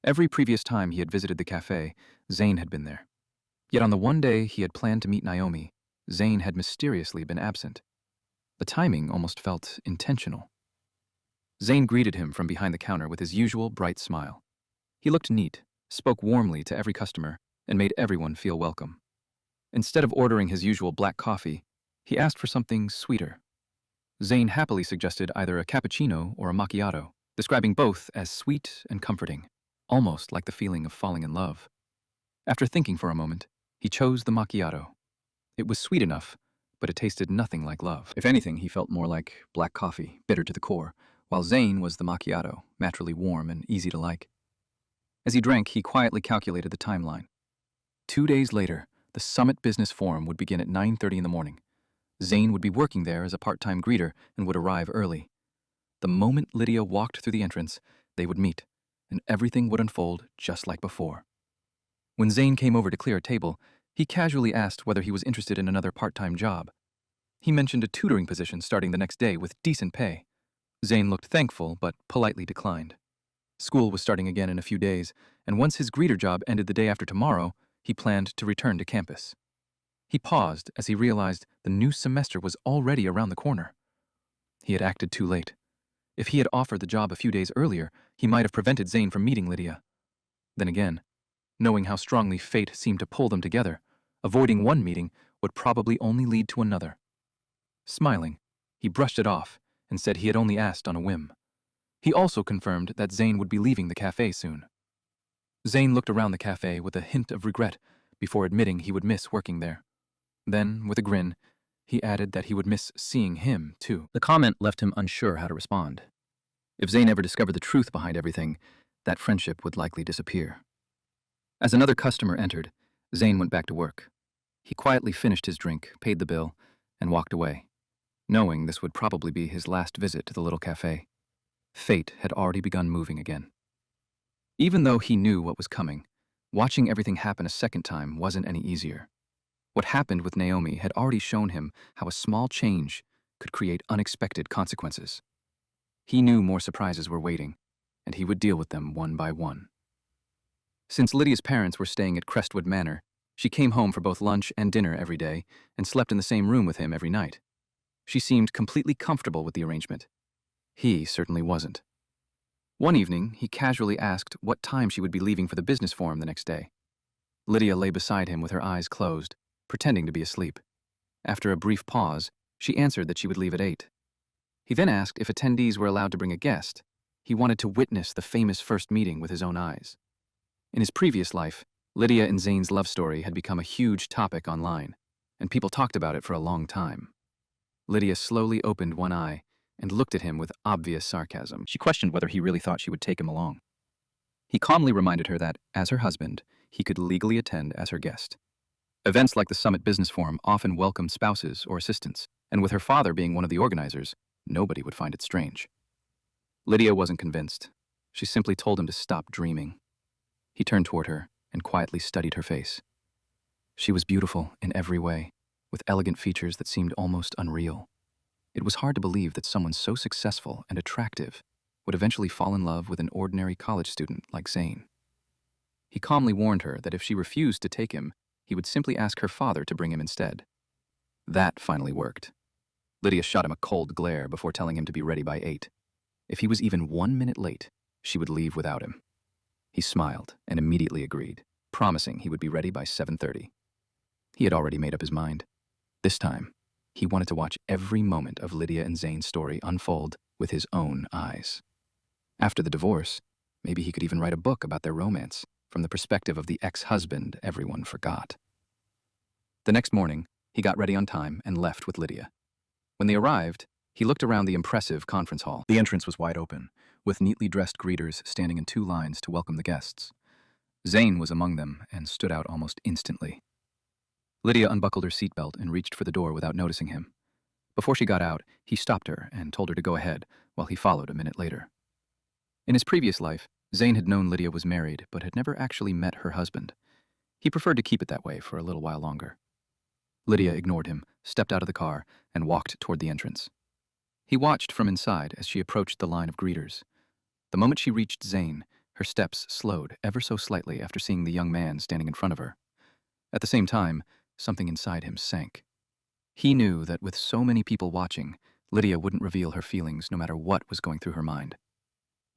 Speaker 2: Every previous time he had visited the cafe, Zane had been there. Yet on the one day he had planned to meet Naomi, Zane had mysteriously been absent. The timing almost felt intentional. Zane greeted him from behind the counter with his usual bright smile. He looked neat, spoke warmly to every customer, and made everyone feel welcome. Instead of ordering his usual black coffee, he asked for something sweeter. Zane happily suggested either a cappuccino or a macchiato, describing both as sweet and comforting, almost like the feeling of falling in love. After thinking for a moment, he chose the macchiato. It was sweet enough, but it tasted nothing like love. If anything, he felt more like black coffee, bitter to the core, while Zane was the macchiato, naturally warm and easy to like. As he drank, he quietly calculated the timeline. 2 days later, the Summit Business Forum would begin at 9:30 in the morning. Zane would be working there as a part-time greeter and would arrive early. The moment Lydia walked through the entrance, they would meet, and everything would unfold just like before. When Zane came over to clear a table, he casually asked whether he was interested in another part-time job. He mentioned a tutoring position starting the next day with decent pay. Zane looked thankful, but politely declined. School was starting again in a few days, and once his greeter job ended the day after tomorrow, he planned to return to campus. He paused as he realized the new semester was already around the corner. He had acted too late. If he had offered the job a few days earlier, he might have prevented Zane from meeting Lydia. Then again, knowing how strongly fate seemed to pull them together, avoiding one meeting would probably only lead to another. Smiling, he brushed it off and said he had only asked on a whim. He also confirmed that Zane would be leaving the cafe soon. Zane looked around the cafe with a hint of regret before admitting he would miss working there. Then, with a grin, he added that he would miss seeing him, too.
Speaker 1: The comment left him unsure how to respond. If Zane ever discovered the truth behind everything, that friendship would likely disappear. As another customer entered, Zane went back to work. He quietly finished his drink, paid the bill, and walked away, knowing this would probably be his last visit to the little cafe. Fate had already begun moving again. Even though he knew what was coming, watching everything happen a second time wasn't any easier. What happened with Naomi had already shown him how a small change could create unexpected consequences. He knew more surprises were waiting, and he would deal with them one by one. Since Lydia's parents were staying at Crestwood Manor, she came home for both lunch and dinner every day and slept in the same room with him every night. She seemed completely comfortable with the arrangement. He certainly wasn't. One evening, he casually asked what time she would be leaving for the business forum the next day. Lydia lay beside him with her eyes closed, pretending to be asleep. After a brief pause, she answered that she would leave at 8. He then asked if attendees were allowed to bring a guest. He wanted to witness the famous first meeting with his own eyes. In his previous life, Lydia and Zane's love story had become a huge topic online, and people talked about it for a long time. Lydia slowly opened one eye and looked at him with obvious sarcasm. She questioned whether he really thought she would take him along. He calmly reminded her that, as her husband, he could legally attend as her guest. Events like the Summit Business Forum often welcomed spouses or assistants, and with her father being one of the organizers, nobody would find it strange. Lydia wasn't convinced. She simply told him to stop dreaming. He turned toward her and quietly studied her face. She was beautiful in every way, with elegant features that seemed almost unreal. It was hard to believe that someone so successful and attractive would eventually fall in love with an ordinary college student like Zane. He calmly warned her that if she refused to take him, he would simply ask her father to bring him instead. That finally worked. Lydia shot him a cold glare before telling him to be ready by 8. If he was even 1 minute late, she would leave without him. He smiled and immediately agreed, promising he would be ready by 7:30. He had already made up his mind. This time, he wanted to watch every moment of Lydia and Zane's story unfold with his own eyes. After the divorce, maybe he could even write a book about their romance from the perspective of the ex-husband everyone forgot. The next morning, he got ready on time and left with Lydia. When they arrived, he looked around the impressive conference hall. The entrance was wide open, with neatly dressed greeters standing in 2 lines to welcome the guests. Zane was among them and stood out almost instantly. Lydia unbuckled her seatbelt and reached for the door without noticing him. Before she got out, he stopped her and told her to go ahead, while he followed a minute later. In his previous life, Zane had known Lydia was married, but had never actually met her husband. He preferred to keep it that way for a little while longer. Lydia ignored him, stepped out of the car, and walked toward the entrance. He watched from inside as she approached the line of greeters. The moment she reached Zane, her steps slowed ever so slightly after seeing the young man standing in front of her. At the same time, something inside him sank. He knew that with so many people watching, Lydia wouldn't reveal her feelings no matter what was going through her mind.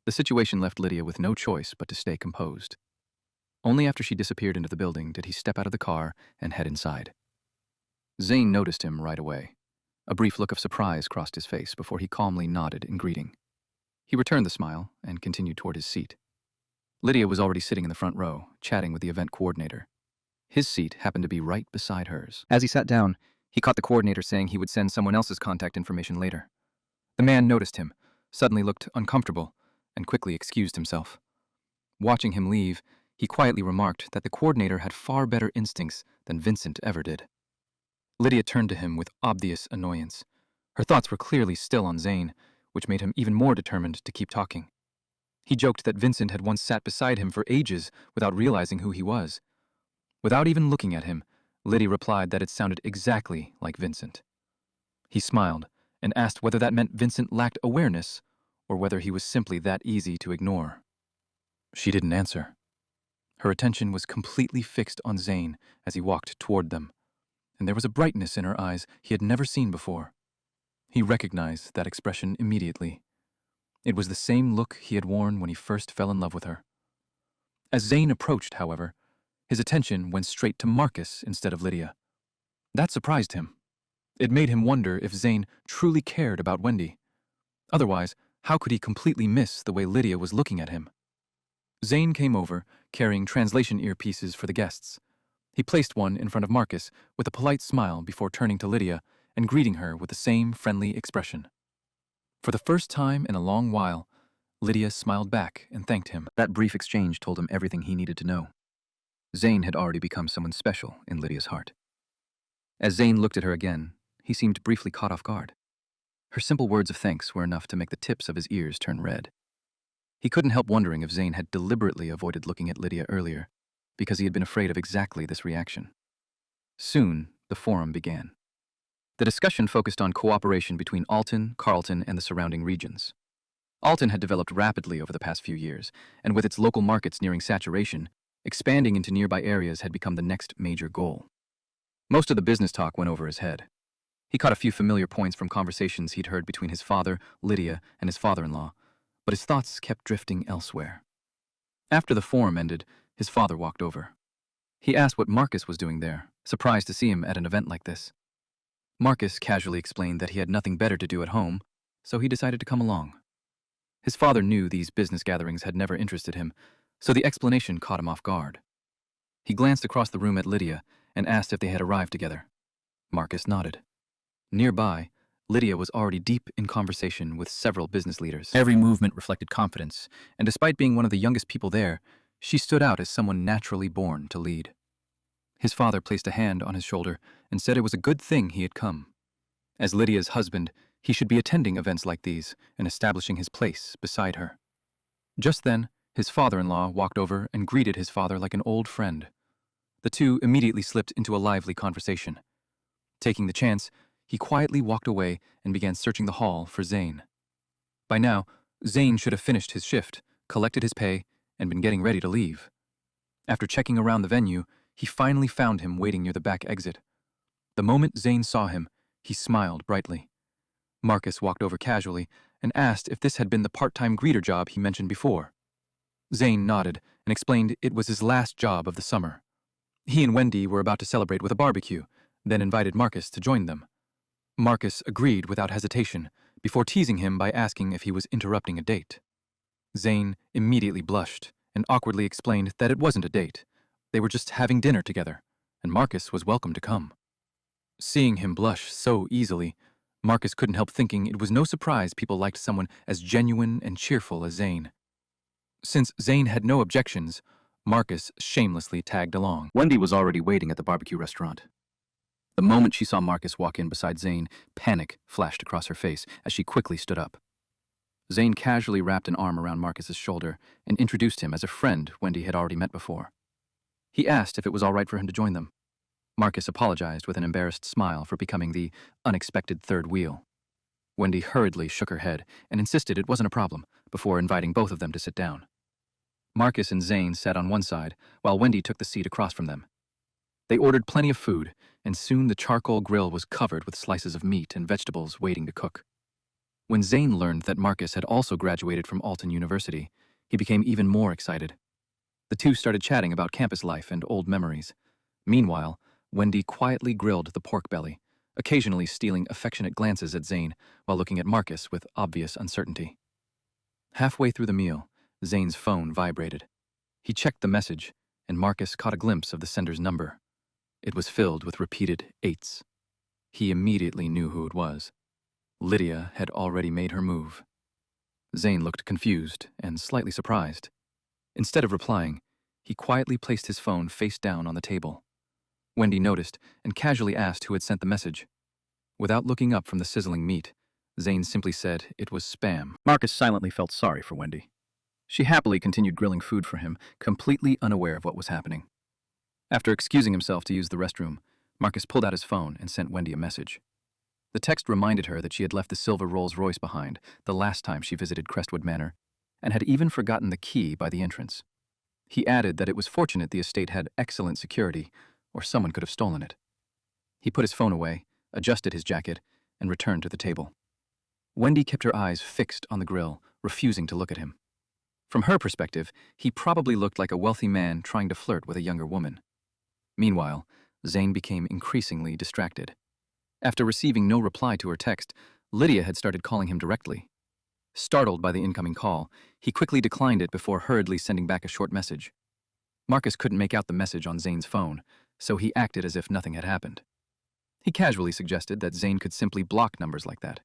Speaker 1: The situation left Lydia with no choice but to stay composed. Only after she disappeared into the building did he step out of the car and head inside. Zane noticed him right away. A brief look of surprise crossed his face before he calmly nodded in greeting. He returned the smile and continued toward his seat. Lydia was already sitting in the front row, chatting with the event coordinator. His seat happened to be right beside hers. As he sat down, he caught the coordinator saying he would send someone else's contact information later. The man noticed him, suddenly looked uncomfortable, and quickly excused himself. Watching him leave, he quietly remarked that the coordinator had far better instincts than Vincent ever did. Lydia turned to him with obvious annoyance. Her thoughts were clearly still on Zane, which made him even more determined to keep talking. He joked that Vincent had once sat beside him for ages without realizing who he was. Without even looking at him, Lydia replied that it sounded exactly like Vincent. He smiled and asked whether that meant Vincent lacked awareness or whether he was simply that easy to ignore. She didn't answer. Her attention was completely fixed on Zane as he walked toward them, and there was a brightness in her eyes he had never seen before. He recognized that expression immediately. It was the same look he had worn when he first fell in love with her. As Zane approached, however, his attention went straight to Marcus instead of Lydia. That surprised him. It made him wonder if Zane truly cared about Wendy. Otherwise, how could he completely miss the way Lydia was looking at him? Zane came over, carrying translation earpieces for the guests.
Speaker 2: He placed one in front of Marcus with a polite smile before turning to Lydia and greeting her with the same friendly expression. For the first time in a long while, Lydia smiled back and thanked him.
Speaker 1: That brief exchange told him everything he needed to know. Zane had already become someone special in Lydia's heart. As Zane looked at her again, he seemed briefly caught off guard. Her simple words of thanks were enough to make the tips of his ears turn red. He couldn't help wondering if Zane had deliberately avoided looking at Lydia earlier, because he had been afraid of exactly this reaction. Soon, the forum began. The discussion focused on cooperation between Alton, Carlton, and the surrounding regions. Alton had developed rapidly over the past few years, and with its local markets nearing saturation, expanding into nearby areas had become the next major goal. Most of the business talk went over his head. He caught a few familiar points from conversations he'd heard between his father, Lydia, and his father-in-law, but his thoughts kept drifting elsewhere. After the forum ended, his father walked over. He asked what Marcus was doing there, surprised to see him at an event like this. Marcus casually explained that he had nothing better to do at home, so he decided to come along. His father knew these business gatherings had never interested him, so the explanation caught him off guard. He glanced across the room at Lydia and asked if they had arrived together. Marcus nodded. Nearby, Lydia was already deep in conversation with several business leaders. Every movement reflected confidence, and despite being one of the youngest people there, she stood out as someone naturally born to lead. His father placed a hand on his shoulder and said it was a good thing he had come. As Lydia's husband, he should be attending events like these and establishing his place beside her. Just then, his father-in-law walked over and greeted his father like an old friend. The two immediately slipped into a lively conversation. Taking the chance, he quietly walked away and began searching the hall for Zane. By now, Zane should have finished his shift, collected his pay, and been getting ready to leave. After checking around the venue, he finally found him waiting near the back exit. The moment Zane saw him, he smiled brightly. Marcus walked over casually and asked if this had been the part-time greeter job he mentioned before. Zane nodded and explained it was his last job of the summer. He and Wendy were about to celebrate with a barbecue, then invited Marcus to join them. Marcus agreed without hesitation, before teasing him by asking if he was interrupting a date. Zane immediately blushed and awkwardly explained that it wasn't a date. They were just having dinner together, and Marcus was welcome to come. Seeing him blush so easily, Marcus couldn't help thinking it was no surprise people liked someone as genuine and cheerful as Zane. Since Zane had no objections, Marcus shamelessly tagged along. Wendy was already waiting at the barbecue restaurant. The moment she saw Marcus walk in beside Zane, panic flashed across her face as she quickly stood up. Zane casually wrapped an arm around Marcus's shoulder and introduced him as a friend Wendy had already met before. He asked if it was all right for him to join them. Marcus apologized with an embarrassed smile for becoming the unexpected third wheel. Wendy hurriedly shook her head and insisted it wasn't a problem before inviting both of them to sit down. Marcus and Zane sat on one side, while Wendy took the seat across from them. They ordered plenty of food, and soon the charcoal grill was covered with slices of meat and vegetables waiting to cook. When Zane learned that Marcus had also graduated from Alton University, he became even more excited. The two started chatting about campus life and old memories. Meanwhile, Wendy quietly grilled the pork belly, occasionally stealing affectionate glances at Zane while looking at Marcus with obvious uncertainty. Halfway through the meal, Zane's phone vibrated. He checked the message, and Marcus caught a glimpse of the sender's number. It was filled with repeated eights. He immediately knew who it was. Lydia had already made her move. Zane looked confused and slightly surprised. Instead of replying, he quietly placed his phone face down on the table. Wendy noticed and casually asked who had sent the message. Without looking up from the sizzling meat, Zane simply said it was spam. Marcus silently felt sorry for Wendy. She happily continued grilling food for him, completely unaware of what was happening. After excusing himself to use the restroom, Marcus pulled out his phone and sent Wendy a message. The text reminded her that she had left the silver Rolls-Royce behind the last time she visited Crestwood Manor, and had even forgotten the key by the entrance. He added that it was fortunate the estate had excellent security, or someone could have stolen it. He put his phone away, adjusted his jacket, and returned to the table. Wendy kept her eyes fixed on the grill, refusing to look at him. From her perspective, he probably looked like a wealthy man trying to flirt with a younger woman. Meanwhile, Zane became increasingly distracted. After receiving no reply to her text, Lydia had started calling him directly. Startled by the incoming call, he quickly declined it before hurriedly sending back a short message. Marcus couldn't make out the message on Zane's phone,
Speaker 2: so he acted as if nothing had happened. He casually suggested that Zane could simply block numbers like that.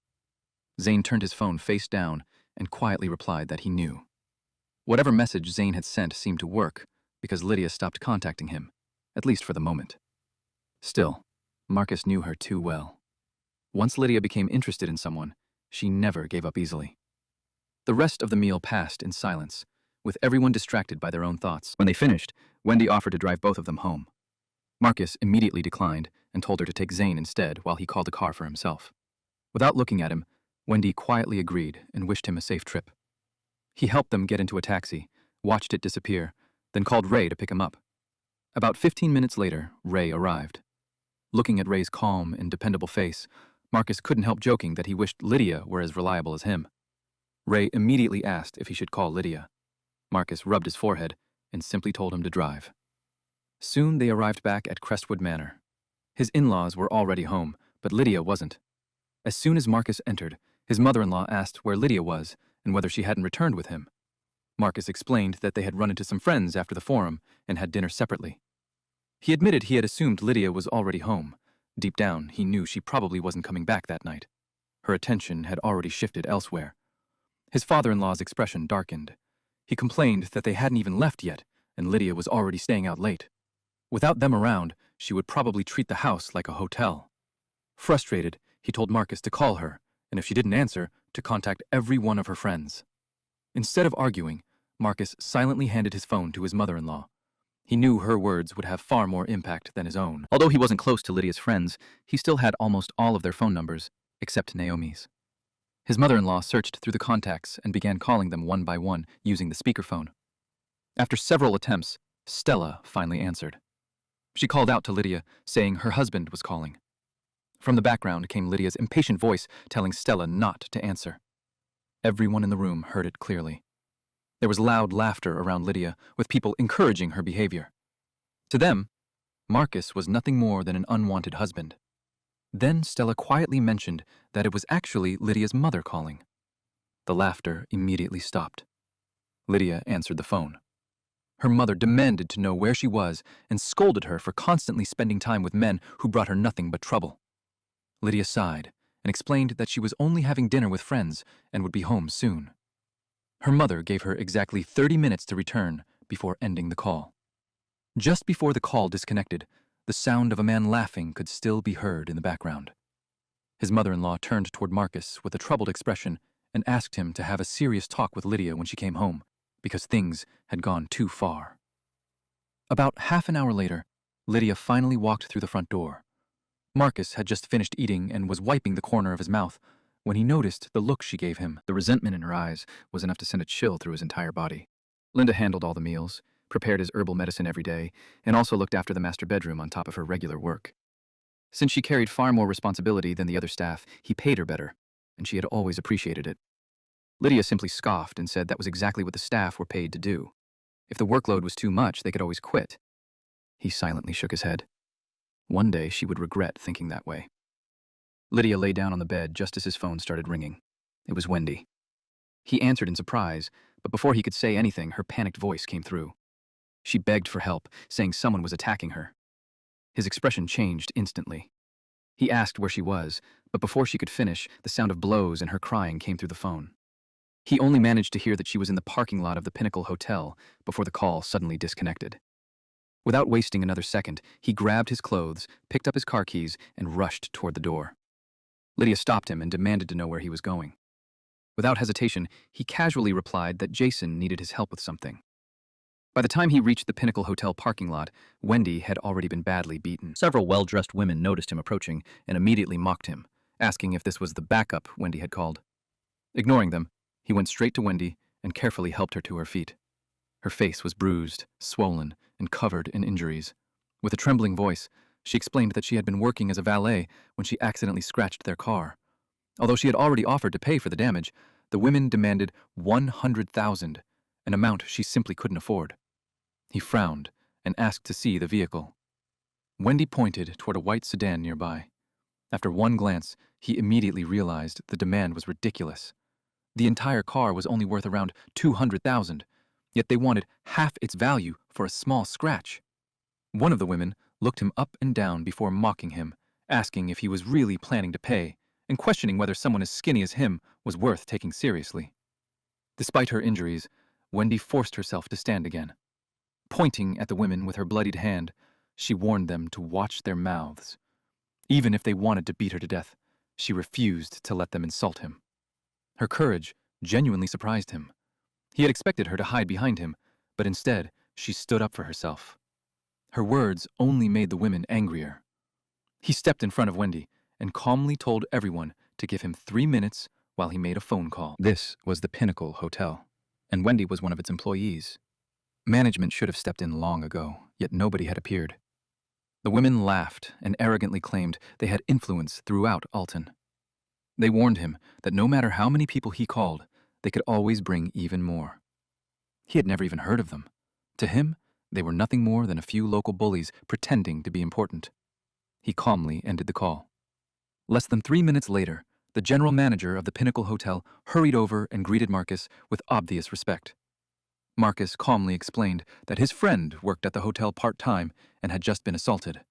Speaker 2: Zane turned his phone face down and quietly replied that he knew. Whatever message Zane had sent seemed to work because Lydia stopped contacting him, at least for the moment. Still, Marcus knew her too well. Once Lydia became interested in someone, she never gave up easily. The rest of the meal passed in silence, with everyone distracted by their own thoughts. When they finished, Wendy offered to drive both of them home. Marcus immediately declined and told her to take Zane instead while he called a car for himself. Without looking at him, Wendy quietly agreed and wished him a safe trip. He helped them get into a taxi, watched it disappear, then called Ray to pick him up. About 15 minutes later, Ray arrived. Looking at Ray's calm and dependable face, Marcus couldn't help joking that he wished Lydia were as reliable as him. Ray immediately asked if he should call Lydia. Marcus rubbed his forehead and simply told him to drive. Soon they arrived back at Crestwood Manor. His in-laws were already home, but Lydia wasn't. As soon as Marcus entered, his mother-in-law asked where Lydia was and whether she hadn't returned with him. Marcus explained that they had run into some friends after the forum and had dinner separately. He admitted he had assumed Lydia was already home. Deep down, he knew she probably wasn't coming back that night. Her attention had already shifted elsewhere. His father-in-law's expression darkened. He complained that they hadn't even left yet, and Lydia was already staying out late. Without them around, she would probably treat the house like a hotel. Frustrated, he told Marcus to call her, and if she didn't answer, to contact every one of her friends. Instead of arguing, Marcus silently handed his phone to his mother-in-law. He knew her words would have far more impact than his own. Although he wasn't close to Lydia's friends, he still had almost all of their phone numbers, except Naomi's. His mother-in-law searched through the contacts and began calling them one by one using the speakerphone. After several attempts, Stella finally answered. She called out to Lydia, saying her husband was calling. From the background came Lydia's impatient voice telling Stella not to answer. Everyone in the room heard it clearly. There was loud laughter around Lydia, with people encouraging her behavior. To them, Marcus was nothing more than an unwanted husband. Then Stella quietly mentioned that it was actually Lydia's mother calling. The laughter immediately stopped. Lydia answered the phone. Her mother demanded to know where she was and scolded her for constantly spending time with men who brought her nothing but trouble. Lydia sighed and explained that she was only having dinner with friends and would be home soon. Her mother gave her exactly 30 minutes to return before ending the call. Just before the call disconnected, the sound of a man laughing could still be heard in the background. His mother-in-law turned toward Marcus with a troubled expression and asked him to have a serious talk with Lydia when she came home, because things had gone too far. About half an hour later, Lydia finally walked through the front door. Marcus had just finished eating and was wiping the corner of his mouth when he noticed the look she gave him. The resentment in her eyes was enough to send a chill through his entire body. Linda handled all the meals, prepared his herbal medicine every day, and also looked after the master bedroom on top of her regular work. Since she carried far more responsibility than the other staff, he paid her better, and she had always appreciated it. Lydia simply scoffed and said that was exactly what the staff were paid to do. If the workload was too much, they could always quit. He silently shook his head. One day she would regret thinking that way. Lydia lay down on the bed just as his phone started ringing. It was Wendy. He answered in surprise, but before he could say anything, her panicked voice came through. She begged for help, saying someone was attacking her. His expression changed instantly. He asked where she was, but before she could finish, the sound of blows and her crying came through the phone. He only managed to hear that she was in the parking lot of the Pinnacle Hotel before the call suddenly disconnected. Without wasting another second, he grabbed his clothes, picked up his car keys, and rushed toward the door. Lydia stopped him and demanded to know where he was going. Without hesitation, he casually replied that Jason needed his help with something. By the time he reached the Pinnacle Hotel parking lot, Wendy had already been badly beaten. Several well-dressed women noticed him approaching and immediately mocked him, asking if this was the backup Wendy had called. Ignoring them, he went straight to Wendy and carefully helped her to her feet. Her face was bruised, swollen, and covered in injuries. With a trembling voice, she explained that she had been working as a valet when she accidentally scratched their car. Although she had already offered to pay for the damage, the women demanded $100,000, an amount she simply couldn't afford. He frowned and asked to see the vehicle. Wendy pointed toward a white sedan nearby. After one glance, he immediately realized the demand was ridiculous. The entire car was only worth around $200,000, yet they wanted half its value for a small scratch. One of the women, looked him up and down before mocking him, asking if he was really planning to pay, and questioning whether someone as skinny as him was worth taking seriously. Despite her injuries, Wendy forced herself to stand again. Pointing at the women with her bloodied hand, she warned them to watch their mouths. Even if they wanted to beat her to death, she refused to let them insult him. Her courage genuinely surprised him. He had expected her to hide behind him, but instead, she stood up for herself. Her words only made the women angrier. He stepped in front of Wendy and calmly told everyone to give him 3 minutes while he made a phone call. This was the Pinnacle Hotel, and Wendy was one of its employees. Management should have stepped in long ago, yet nobody had appeared. The women laughed and arrogantly claimed they had influence throughout Alton. They warned him that no matter how many people he called, they could always bring even more. He had never even heard of them. To him, they were nothing more than a few local bullies pretending to be important. He calmly ended the call. Less than 3 minutes later, the general manager of the Pinnacle Hotel hurried over and greeted Marcus with obvious respect. Marcus calmly explained that his friend worked at the hotel part-time and had just been assaulted.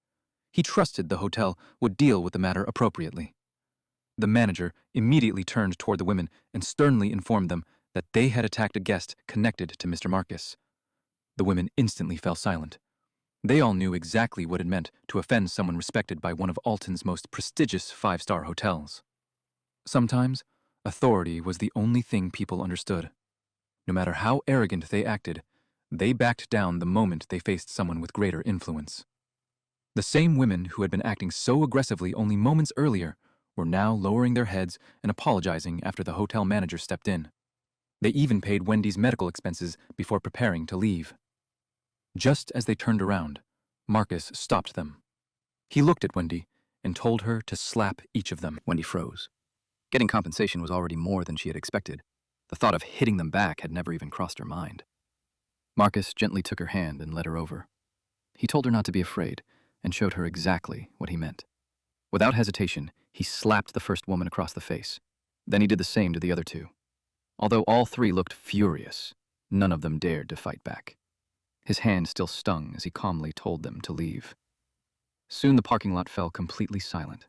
Speaker 2: He trusted the hotel would deal with the matter appropriately. The manager immediately turned toward the women and sternly informed them that they had attacked a guest connected to Mr. Marcus. The women instantly fell silent. They all knew exactly what it meant to offend someone respected by one of Alton's most prestigious 5-star hotels. Sometimes, authority was the only thing people understood. No matter how arrogant they acted, they backed down the moment they faced someone with greater influence. The same women who had been acting so aggressively only moments earlier were now lowering their heads and apologizing after the hotel manager stepped in. They even paid Wendy's medical expenses before preparing to leave. Just as they turned around, Marcus stopped them. He looked at Wendy and told her to slap each of them.
Speaker 1: Wendy froze. Getting compensation was already more than she had expected. The thought of hitting them back had never even crossed her mind. Marcus gently took her hand and led her over. He told her not to be afraid and showed her exactly what he meant. Without hesitation, he slapped the first woman across the face. Then he did the same to the other two. Although all three looked furious, none of them dared to fight back. His hand still stung as he calmly told them to leave. Soon the parking lot fell completely silent.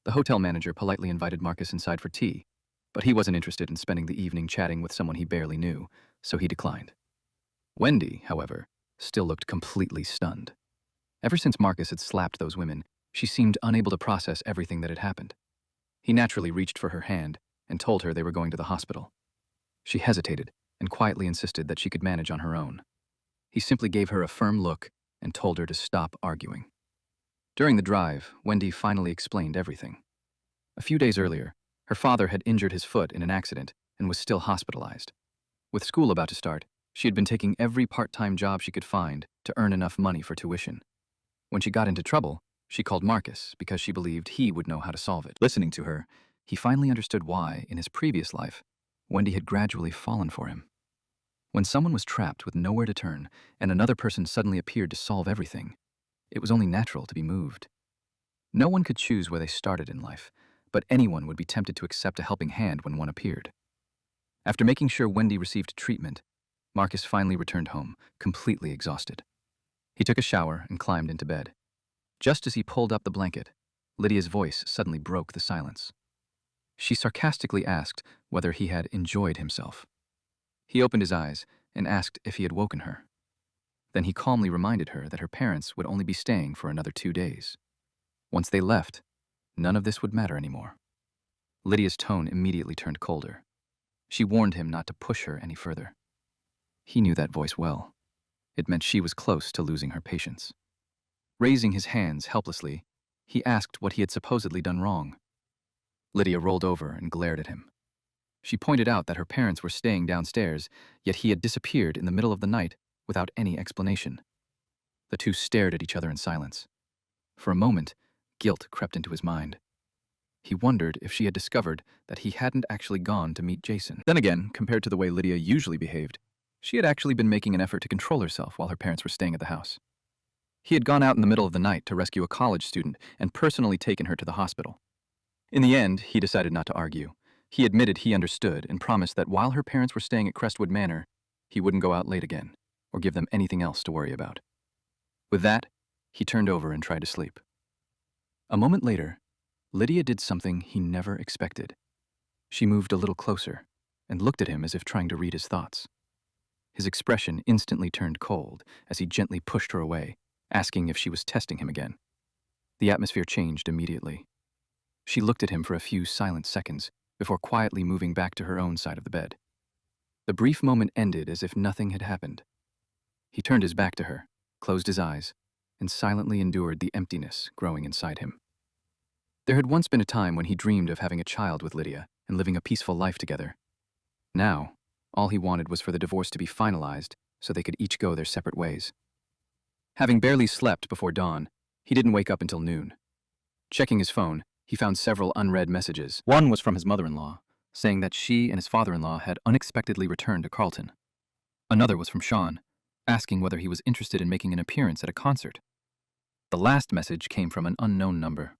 Speaker 1: The hotel manager politely invited Marcus inside for tea, but he wasn't interested in spending the evening chatting with someone he barely knew, so he declined. Wendy, however, still looked completely stunned. Ever since Marcus had slapped those women, she seemed unable to process everything that had happened. He naturally reached for her hand and told her they were going to the hospital. She hesitated and quietly insisted that she could manage on her own. He simply gave her a firm look and told her to stop arguing. During the drive, Wendy finally explained everything. A few days earlier, her father had injured his foot in an accident and was still hospitalized. With school about to start, she had been taking every part-time job she could find to earn enough money for tuition. When she got into trouble, she called Marcus because she believed he would know how to solve it. Listening to her, he finally understood why, in his previous life, Wendy had gradually fallen for him. When someone was trapped with nowhere to turn and another person suddenly appeared to solve everything, it was only natural to be moved. No one could choose where they started in life, but anyone would be tempted to accept a helping hand when one appeared. After making sure Wendy received treatment, Marcus finally returned home, completely exhausted. He took a shower and climbed into bed. Just as he pulled up the blanket, Lydia's voice suddenly broke the silence. She sarcastically asked whether he had enjoyed himself. He opened his eyes and asked if he had woken her. Then he calmly reminded her that her parents would only be staying for another 2 days. Once they left, none of this would matter anymore. Lydia's tone immediately turned colder. She warned him not to push her any further. He knew that voice well. It meant she was close to losing her patience. Raising his hands helplessly, he asked what he had supposedly done wrong. Lydia rolled over and glared at him. She pointed out that her parents were staying downstairs, yet he had disappeared in the middle of the night without any explanation. The two stared at each other in silence. For a moment, guilt crept into his mind. He wondered if she had discovered that he hadn't actually gone to meet Jason. Then again, compared to the way Lydia usually behaved, she had actually been making an effort to control herself while her parents were staying at the house. He had gone out in the middle of the night to rescue a college student and personally taken her to the hospital. In the end, he decided not to argue. He admitted he understood and promised that while her parents were staying at Crestwood Manor, he wouldn't go out late again or give them anything else to worry about. With that,
Speaker 2: He turned over and tried to sleep. A moment later, Lydia did something he never expected. She moved a little closer and looked at him as if trying to read his thoughts. His expression instantly turned cold as he gently pushed her away, asking if she was testing him again. The atmosphere changed immediately. She looked at him for a few silent seconds before quietly moving back to her own side of the bed. The brief moment ended as if nothing had happened. He turned his back to her, closed his eyes, and silently endured the emptiness growing inside him. There had once been a time when he dreamed of having a child with Lydia and living a peaceful life together. Now, all he wanted was for the divorce to be finalized so they could each go their separate ways. Having barely slept before dawn, he didn't wake up until noon. Checking his phone, he found several unread messages. One was from his mother-in-law, saying that she and his father-in-law had unexpectedly returned to Carlton. Another was from Sean, asking whether he was interested in making an appearance at a concert. The last message came from an unknown number.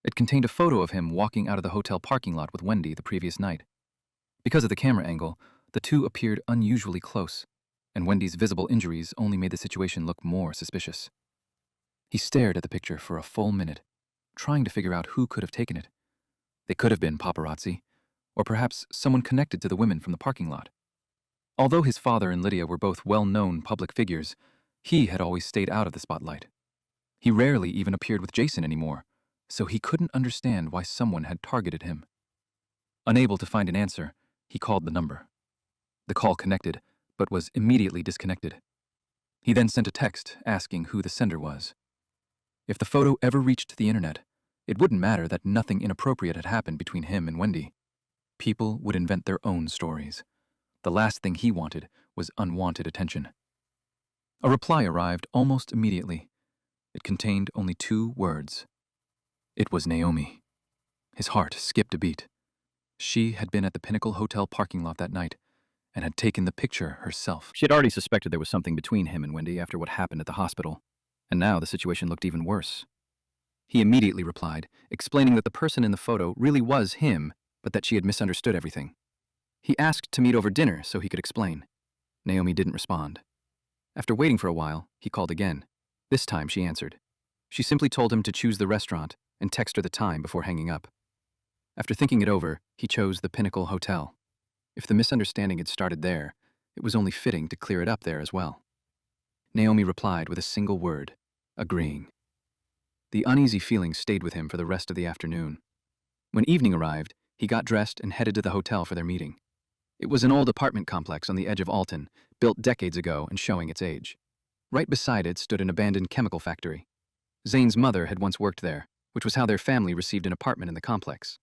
Speaker 2: It contained a photo of him walking out of the hotel parking lot with Wendy the previous night. Because of the camera angle, the two appeared unusually close, and Wendy's visible injuries only made the situation look more suspicious. He stared at the picture for a full minute, trying to figure out who could have taken it. They could have been paparazzi, or perhaps someone connected to the women from the parking lot. Although his father and Lydia were both well-known public figures, he had always stayed out of the spotlight. He rarely even appeared with Jason anymore, so he couldn't understand why someone had targeted him. Unable to find an answer, he called the number. The call connected, but was immediately disconnected. He then sent a text asking who the sender was. If the photo ever reached the internet, it wouldn't matter that nothing inappropriate had happened between him and Wendy. People would invent their own stories. The last thing he wanted was unwanted attention. A reply arrived almost immediately. It contained only 2 words. It was Naomi. His heart skipped a beat. She had been at the Pinnacle Hotel parking lot that night and had taken the picture herself. She had already suspected there was something between him and Wendy after what happened at the hospital, and now the situation looked even worse. He immediately replied, explaining that the person in the photo really was him, but that she had misunderstood everything. He asked to meet over dinner so he could explain. Naomi didn't respond. After waiting for a while, he called again. This time she answered. She simply told him to choose the restaurant and text her the time before hanging up. After thinking it over, he chose the Pinnacle Hotel. If the misunderstanding had started there, it was only fitting to clear it up there as well. Naomi replied with a single word, agreeing. The uneasy feeling stayed with him for the rest of the afternoon. When evening arrived, he got dressed and headed to the hotel for their meeting. It was an old apartment complex on the edge of Alton, built decades ago and showing its age. Right beside it stood an abandoned chemical factory. Zane's mother had once worked there, which was how their family received an apartment in the complex.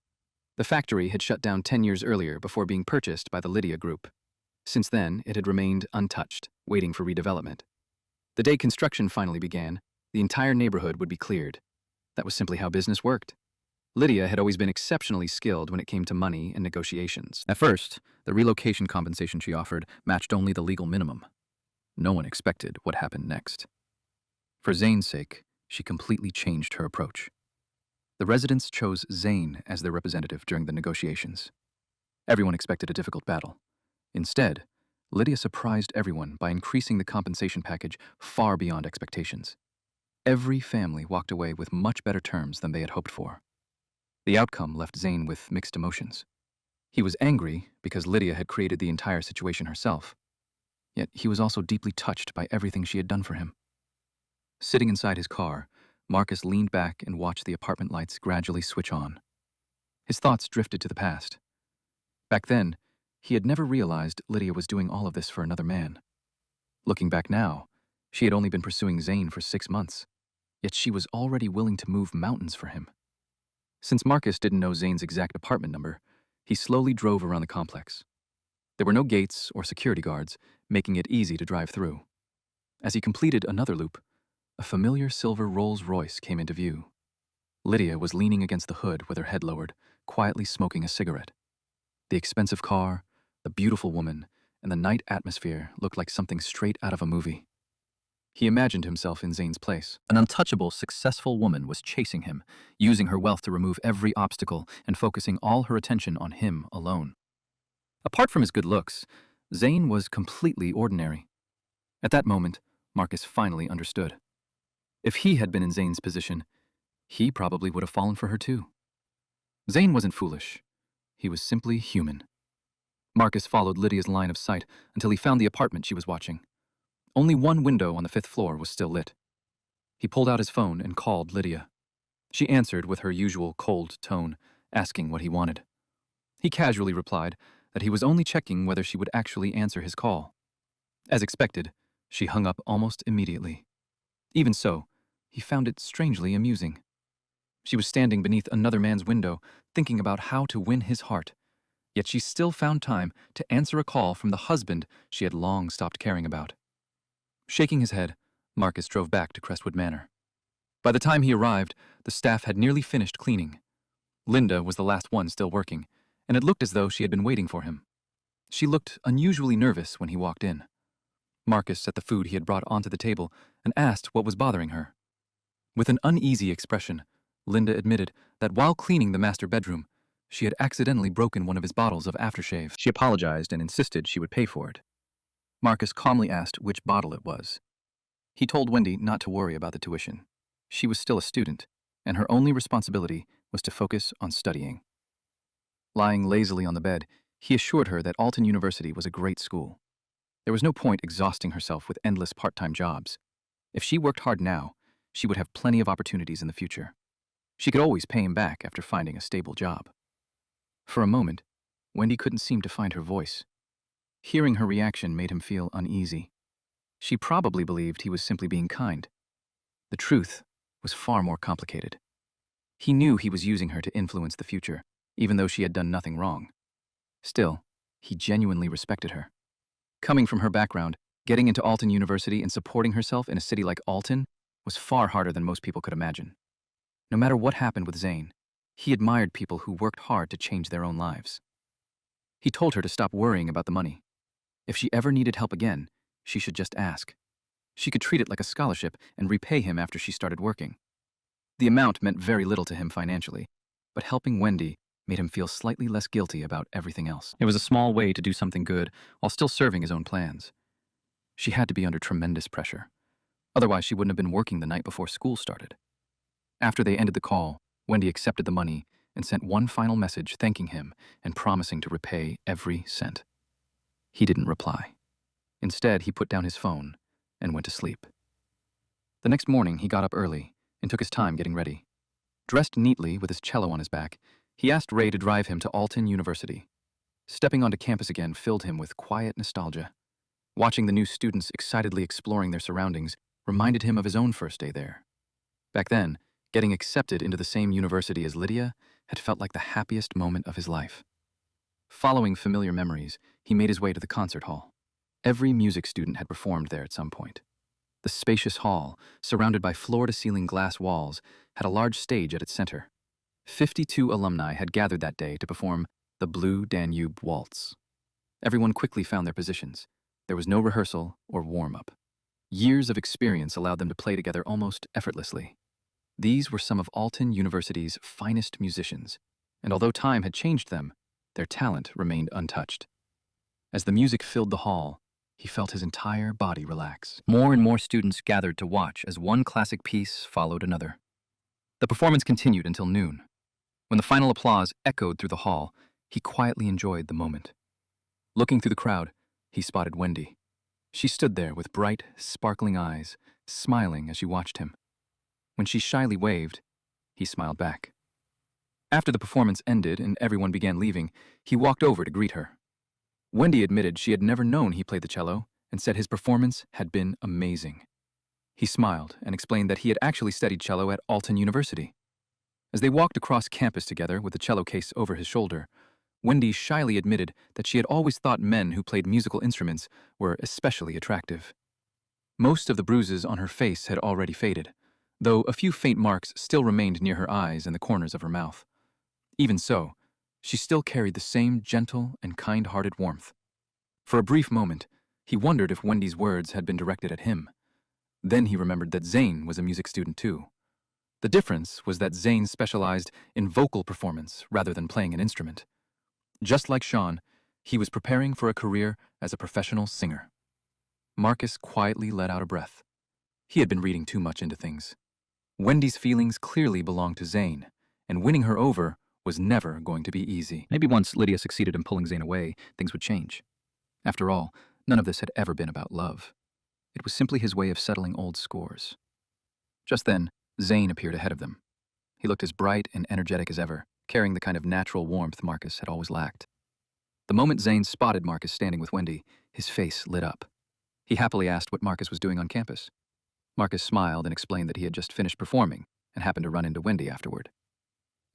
Speaker 2: The factory had shut down 10 years earlier before being purchased by the Lydia Group. Since then, it had remained untouched, waiting for redevelopment. The day construction finally began, the entire neighborhood would be cleared. That was simply how business worked. Lydia had always been exceptionally skilled when it came to money and negotiations. At first, the relocation compensation she offered matched only the legal minimum. No one expected what happened next. For Zane's sake, she completely changed her approach. The residents chose Zane as their representative during the negotiations. Everyone expected a difficult battle. Instead, Lydia surprised everyone by increasing the compensation package far beyond expectations. Every family walked away with much better terms than they had hoped for. The outcome left Zane with mixed emotions. He was angry because Lydia had created the entire situation herself. Yet he was also deeply touched by everything she had done for him. Sitting inside his car, Marcus leaned back and watched the apartment lights gradually switch on. His thoughts drifted to the past. Back then, he had never realized Lydia was doing all of this for another man. Looking back now, she had only been pursuing Zane for 6 months, yet she was already willing to move mountains for him. Since Marcus didn't know Zane's exact apartment number, he slowly drove around the complex. There were no gates or security guards, making it easy to drive through. As he completed another loop, a familiar silver Rolls-Royce came into view. Lydia was leaning against the hood with her head lowered, quietly smoking a cigarette. The expensive car, the beautiful woman, and the night atmosphere looked like something straight out of a movie. He imagined himself in Zane's place. An untouchable, successful woman was chasing him, using her wealth to remove every obstacle and focusing all her attention on him alone. Apart from his good looks, Zane was completely ordinary. At that moment, Marcus finally understood.
Speaker 1: If he had been in Zane's position, he probably would have fallen for her too. Zane wasn't foolish. He was simply human. Marcus followed Lydia's line of sight until he found the apartment she was watching. Only one window on the 5th floor was still lit. He pulled out his phone and called Lydia. She answered with her usual cold tone, asking what he wanted. He casually replied that he was only checking whether she would actually answer his call. As expected, she hung up almost immediately. Even so, he found it strangely amusing. She was standing beneath another man's window, thinking about how to win his heart. Yet she still found time to answer a call from the husband she had long stopped caring about. Shaking his head, Marcus drove back to Crestwood Manor. By the time he arrived, the staff had nearly finished cleaning. Linda was the last one still working, and it looked as though she had been waiting for him. She looked unusually nervous when he walked in. Marcus set the food he had brought onto the table and asked what was bothering her. With an uneasy expression, Linda admitted that while cleaning the master bedroom, she had accidentally broken one of his bottles of aftershave. She apologized and insisted she would pay for it. Marcus calmly asked which bottle it was. He told Wendy not to worry about the tuition. She was still a student, and her only responsibility was to focus on studying. Lying lazily on the bed, he assured her that Alton University was a great school. There was no point exhausting herself with endless part-time jobs. If she worked hard now, she would have plenty of opportunities in the future. She could always pay him back after finding a stable job. For a moment, Wendy couldn't seem to find her voice. Hearing her reaction made him feel uneasy. She probably believed he was simply being kind. The truth was far more complicated. He knew he was using her to influence the future, even though she had done nothing wrong. Still, he genuinely respected her. Coming from her background, getting into Alton University and supporting herself in a city like Alton was far harder than most people could imagine. No matter what happened with Zane, he admired people who worked hard to change their own lives. He told her to stop worrying about the money. If she ever needed help again, she should just ask. She could treat it like a scholarship and repay him after she started working. The amount meant very little to him financially, but helping Wendy made him feel slightly less guilty about everything else. It was a small way to do something good while still serving his own plans. She had to be under tremendous pressure. Otherwise, she wouldn't have been working the night before school started. After they ended the call, Wendy accepted the money and sent one final message thanking him and promising to repay every cent. He didn't reply. Instead, he put down his phone and went to sleep. The next morning, he got up early and took his time getting ready. Dressed neatly with his cello on his back, he asked Ray to drive him to Alton University. Stepping onto campus again filled him with quiet nostalgia. Watching the new students excitedly exploring their surroundings reminded him of his own first day there. Back then, getting accepted into the same university as Lydia had felt like the happiest moment of his life. Following familiar memories, he made his way to the concert hall. Every music student had performed there at some point. The spacious hall, surrounded by floor-to-ceiling glass walls, had a large stage at its center. 52 alumni had gathered that day to perform the Blue Danube Waltz. Everyone quickly found their positions. There was no rehearsal or warm-up. Years of experience allowed them to play together almost effortlessly. These were some of Alton University's finest musicians, and although time had changed them, their talent remained untouched. As the music filled the hall, he felt his entire body relax. More and more students gathered to watch as one classic piece followed another. The performance continued until noon. When the final applause echoed through the hall, he quietly enjoyed the moment. Looking through the crowd, he spotted Wendy. She stood there with bright, sparkling eyes, smiling as she watched him. When she shyly waved, he smiled back. After the performance ended and everyone began leaving, he walked over to greet her. Wendy admitted she had never known he played the cello and said his performance had been amazing. He smiled and explained that he had actually studied cello at Alton University. As they walked across campus together with the cello case over his shoulder, Wendy shyly admitted that she had always thought men who played musical instruments were especially attractive. Most of the bruises on her face had already faded, though a few faint marks still remained near her eyes and the corners of her mouth. Even so, she still carried the same gentle and kind-hearted warmth. For a brief moment, he wondered if Wendy's words had been directed at him. Then he remembered that Zane was a music student too. The difference was that Zane specialized in vocal performance rather than playing an instrument. Just like Sean, he was preparing for a career as a professional singer. Marcus quietly let out a breath.
Speaker 2: He had been reading too much into things. Wendy's feelings clearly belonged to Zane, and winning her over was never going to be easy.
Speaker 1: Maybe once Lydia succeeded in pulling Zane away, things would change. After all, none of this had ever been about love. It was simply his way of settling old scores. Just then, Zane appeared ahead of them. He looked as bright and energetic as ever, carrying the kind of natural warmth Marcus had always lacked. The moment Zane spotted Marcus standing with Wendy, his face lit up. He happily asked what Marcus was doing on campus. Marcus smiled and explained that he had just finished performing and happened to run into Wendy afterward.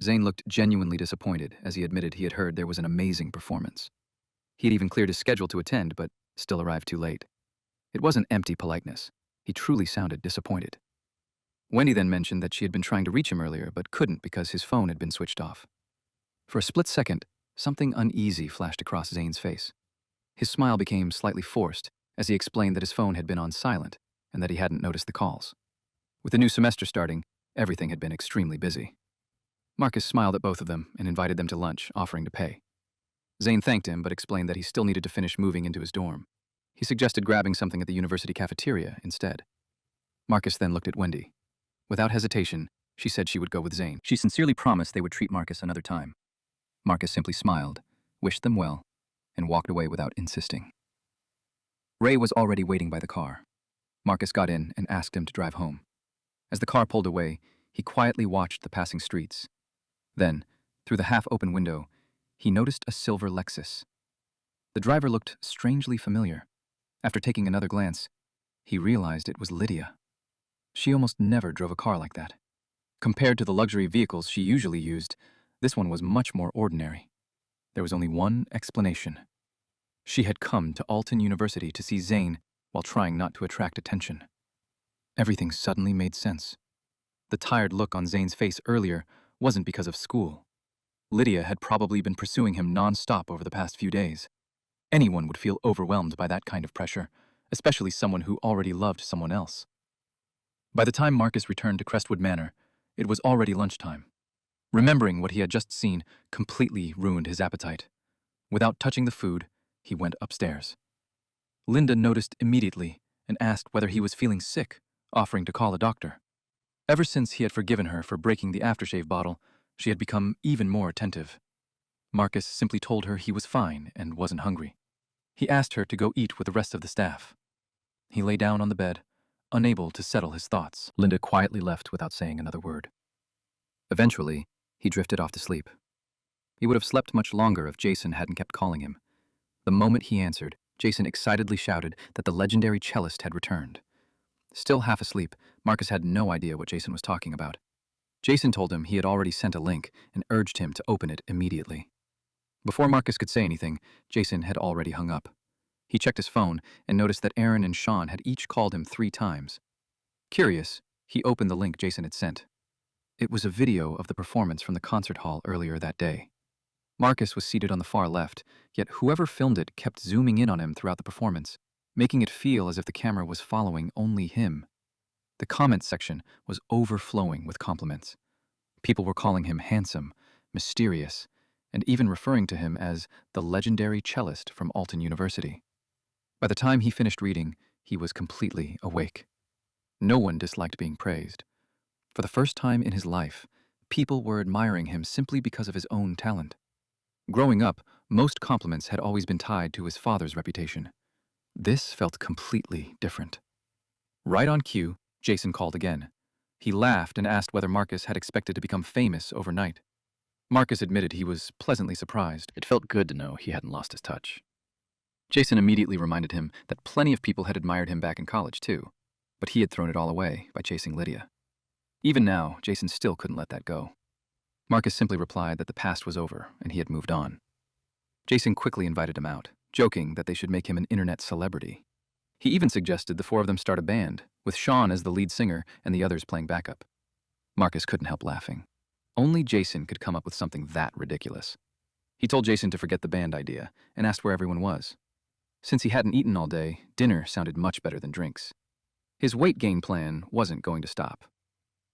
Speaker 1: Zane looked genuinely disappointed as he admitted he had heard there was an amazing performance. He had even cleared his schedule to attend, but still arrived too late. It wasn't empty politeness. He truly sounded disappointed. Wendy then mentioned that she had been trying to reach him earlier, but couldn't because his phone had been switched off. For a split second, something uneasy flashed across Zane's face. His smile became slightly forced as he explained that his phone had been on silent and that he hadn't noticed the calls. With the new semester starting, everything had been extremely busy. Marcus smiled at both of them and invited them to lunch, offering to pay. Zane thanked him but explained that he still needed to finish moving into his dorm. He suggested grabbing something at the university cafeteria instead. Marcus then looked at Wendy. Without hesitation, she said she would go with Zane. She sincerely promised they would treat Marcus another time. Marcus simply smiled, wished them well, and walked away without insisting. Ray was already waiting by the car. Marcus got in and asked him to drive home. As the car pulled away, he quietly watched the passing streets. Then, through the half-open window, he noticed a silver Lexus. The driver looked strangely familiar. After taking another glance, he realized it was Lydia. She almost never drove a car like that. Compared to the luxury vehicles she usually used, this one was much more ordinary. There was only one explanation. She had come to Alton University to see Zane while trying not to attract attention. Everything suddenly made sense. The tired look on Zane's face earlier wasn't because of school. Lydia had probably been pursuing him non-stop over the past few days. Anyone would feel overwhelmed by that kind of pressure, especially someone who already loved someone else. By the time Marcus returned to Crestwood Manor, it was already lunchtime. Remembering what he had just seen completely ruined his appetite. Without touching the food, he went upstairs. Linda noticed immediately and asked whether he was feeling sick, offering to call a doctor. Ever since he had forgiven her for breaking the aftershave bottle, she had become even more attentive. Marcus simply told her he was fine and wasn't hungry. He asked her to go eat with the rest of the staff. He lay down on the bed, unable to settle his thoughts. Linda quietly left without saying another word. Eventually, he drifted off to sleep. He would have slept much longer if Jason hadn't kept calling him. The moment he answered, Jason excitedly shouted that the legendary cellist had returned. Still half asleep, Marcus had no idea what Jason was talking about. Jason told him he had already sent a link and urged him to open it immediately. Before Marcus could say anything, Jason had already hung up. He checked his phone and noticed that Aaron and Sean had each called him 3 times. Curious, he opened the link Jason had sent. It was a video of the performance from the concert hall earlier that day. Marcus was seated on the far left, yet whoever filmed it kept zooming in on him throughout the performance, making it feel as if the camera was following only him. The comments section was overflowing with compliments. People were calling him handsome, mysterious, and even referring to him as the legendary cellist from Alton University. By the time he finished reading, he was completely awake. No one disliked being praised. For the first time in his life, people were admiring him simply because of his own talent. Growing up, most compliments had always been tied to his father's reputation. This felt completely different. Right on cue, Jason called again. He laughed and asked whether Marcus had expected to become famous overnight. Marcus admitted he was pleasantly surprised. It felt good to know he hadn't lost his touch. Jason immediately reminded him that plenty of people had admired him back in college too, but he had thrown it all away by chasing Lydia. Even now, Jason still couldn't let that go. Marcus simply replied that the past was over and he had moved on. Jason quickly invited him out, joking that they should make him an internet celebrity. He even suggested the 4 of them start a band, with Sean as the lead singer and the others playing backup. Marcus couldn't help laughing. Only Jason could come up with something that ridiculous. He told Jason to forget the band idea and asked where everyone was. Since he hadn't eaten all day, dinner sounded much better than drinks. His weight gain plan wasn't going to stop.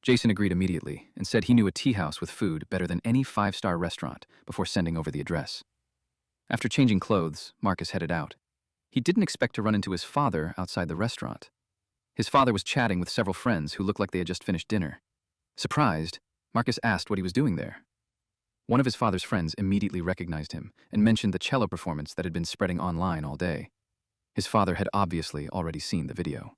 Speaker 1: Jason agreed immediately and said he knew a tea house with food better than any 5-star restaurant before sending over the address. After changing clothes, Marcus headed out. He didn't expect to run into his father outside the restaurant. His father was chatting with several friends who looked like they had just finished dinner. Surprised, Marcus asked what he was doing there. One of his father's friends immediately recognized him and mentioned the cello performance that had been spreading online all day. His father had obviously already seen the video.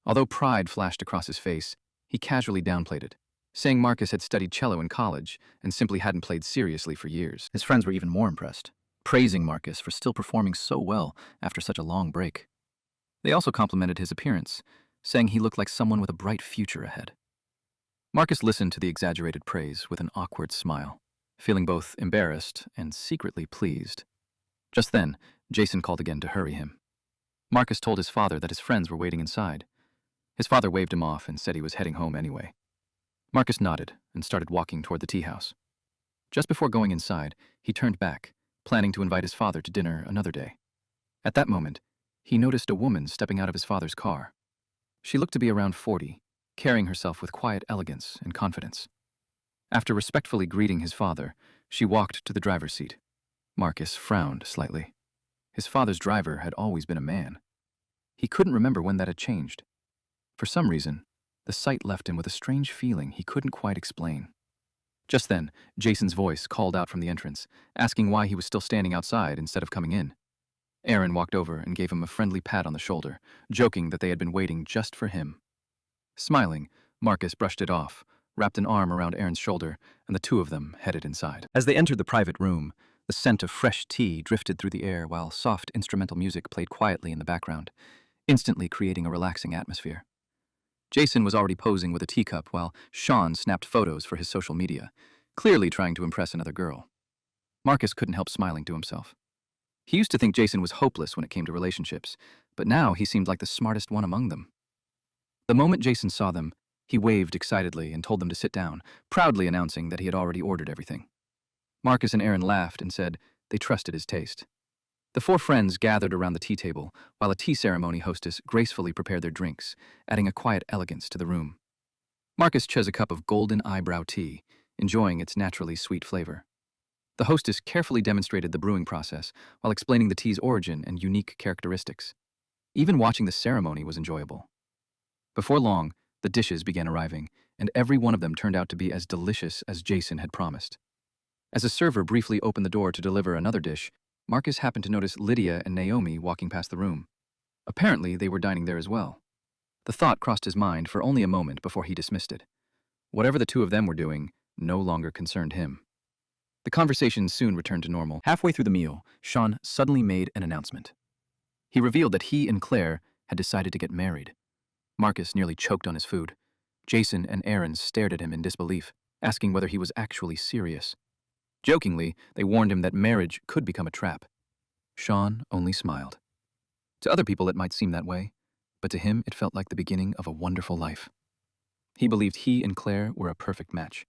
Speaker 1: Although pride flashed across his face, he casually downplayed it, saying Marcus had studied cello in college and simply hadn't played seriously for years.
Speaker 2: His friends were even more impressed, praising Marcus for still performing so well after such a long break. They also complimented his appearance, saying he looked like someone with a bright future ahead. Marcus listened to the exaggerated praise with an awkward smile, feeling both embarrassed and secretly pleased. Just then, Jason called again to hurry him. Marcus told his father that his friends were waiting inside. His father waved him off and said he was heading home anyway. Marcus nodded and started walking toward the tea house. Just before going inside, he turned back, planning to invite his father to dinner another day. At that moment, he noticed a woman stepping out of his father's car. She looked to be around 40, carrying herself with quiet elegance and confidence. After respectfully greeting his father, she walked to the driver's seat. Marcus frowned slightly. His father's driver had always been a man. He couldn't remember when that had changed. For some reason, the sight left him with a strange feeling he couldn't quite explain. Just then, Jason's voice called out from the entrance, asking why he was still standing outside instead of coming in. Aaron walked over and gave him a friendly pat on the shoulder, joking that they had been waiting just for him. Smiling, Marcus brushed it off, wrapped an arm around Aaron's shoulder, and the two of them headed inside. As they entered the private room, the scent of fresh tea drifted through the air while soft instrumental music played quietly in the background, instantly creating a relaxing atmosphere. Jason was already posing with a teacup while Sean snapped photos for his social media, clearly trying to impress another girl. Marcus couldn't help smiling to himself. He used to think Jason was hopeless when it came to relationships, but now he seemed like the smartest one among them. The moment Jason saw them, he waved excitedly and told them to sit down, proudly announcing that he had already ordered everything. Marcus and Aaron laughed and said they trusted his taste. The four friends gathered around the tea table while a tea ceremony hostess gracefully prepared their drinks, adding a quiet elegance to the room. Marcus chose a cup of golden eyebrow tea, enjoying its naturally sweet flavor. The hostess carefully demonstrated the brewing process while explaining the tea's origin and unique characteristics. Even watching the ceremony was enjoyable. Before long, the dishes began arriving, and every one of them turned out to be as delicious as Jason had promised. As a server briefly opened the door to deliver another dish, Marcus happened to notice Lydia and Naomi walking past the room. Apparently, they were dining there as well. The thought crossed his mind for only a moment before he dismissed it. Whatever the two of them were doing no longer concerned him. The conversation soon returned to normal. Halfway through the meal, Sean suddenly made an announcement. He revealed that he and Claire had decided to get married. Marcus nearly choked on his food. Jason and Aaron stared at him in disbelief, asking whether he was actually serious. Jokingly, they warned him that marriage could become a trap. Sean only smiled. To other people it might seem that way, but to him it felt like the beginning of a wonderful life. He believed he and Claire were a perfect match.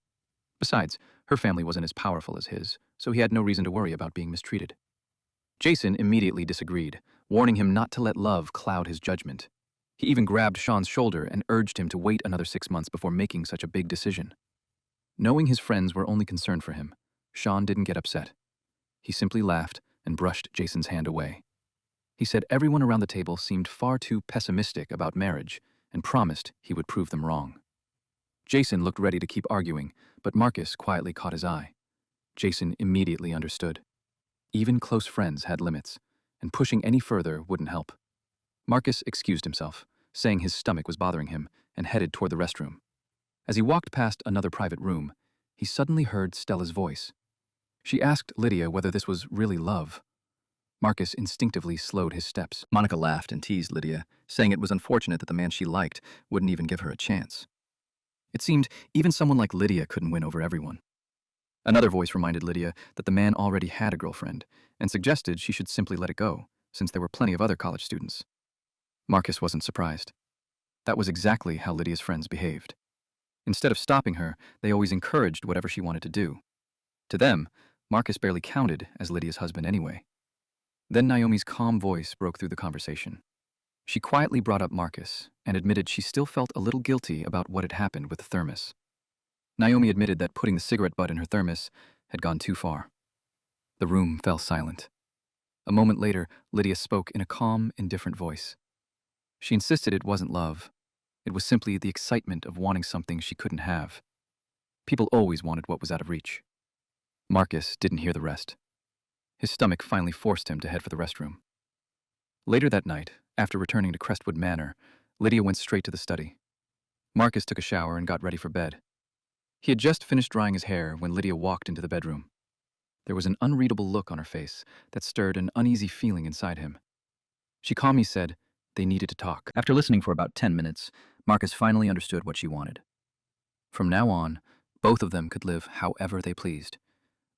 Speaker 2: Besides, her family wasn't as powerful as his, so he had no reason to worry about being mistreated. Jason immediately disagreed, warning him not to let love cloud his judgment. He even grabbed Sean's shoulder and urged him to wait another 6 months before making such a big decision. Knowing his friends were only concerned for him, Sean didn't get upset. He simply laughed and brushed Jason's hand away. He said everyone around the table seemed far too pessimistic about marriage and promised he would prove them wrong. Jason looked ready to keep arguing, but Marcus quietly caught his eye. Jason immediately understood. Even close friends had limits, and pushing any further wouldn't help. Marcus excused himself, saying his stomach was bothering him, and headed toward the restroom. As he walked past another private room, he suddenly heard Stella's voice. She asked Lydia whether this was really love. Marcus instinctively slowed his steps. Monica laughed and teased Lydia, saying it was unfortunate that the man she liked wouldn't even give her a chance. It seemed even someone like Lydia couldn't win over everyone. Another voice reminded Lydia that the man already had a girlfriend and suggested she should simply let it go, since there were plenty of other college students. Marcus wasn't surprised. That was exactly how Lydia's friends behaved. Instead of stopping her, they always encouraged whatever she wanted to do. To them, Marcus barely counted as Lydia's husband anyway. Then Naomi's calm voice broke through the conversation. She quietly brought up Marcus and admitted she still felt a little guilty about what had happened with the thermos. Naomi admitted that putting the cigarette butt in her thermos had gone too far. The room fell silent. A moment later, Lydia spoke in a calm, indifferent voice. She insisted it wasn't love,
Speaker 1: It was simply the excitement of wanting something she couldn't have. People always wanted what was out of reach. Marcus didn't hear the rest. His stomach finally forced him to head for the restroom. Later that night, after returning to Crestwood Manor, Lydia went straight to the study. Marcus took a shower and got ready for bed. He had just finished drying his hair when Lydia walked into the bedroom. There was an unreadable look on her face that stirred an uneasy feeling inside him. She calmly said they needed to talk. After listening for about 10 minutes, Marcus finally understood what she wanted. From now on, both of them could live however they pleased.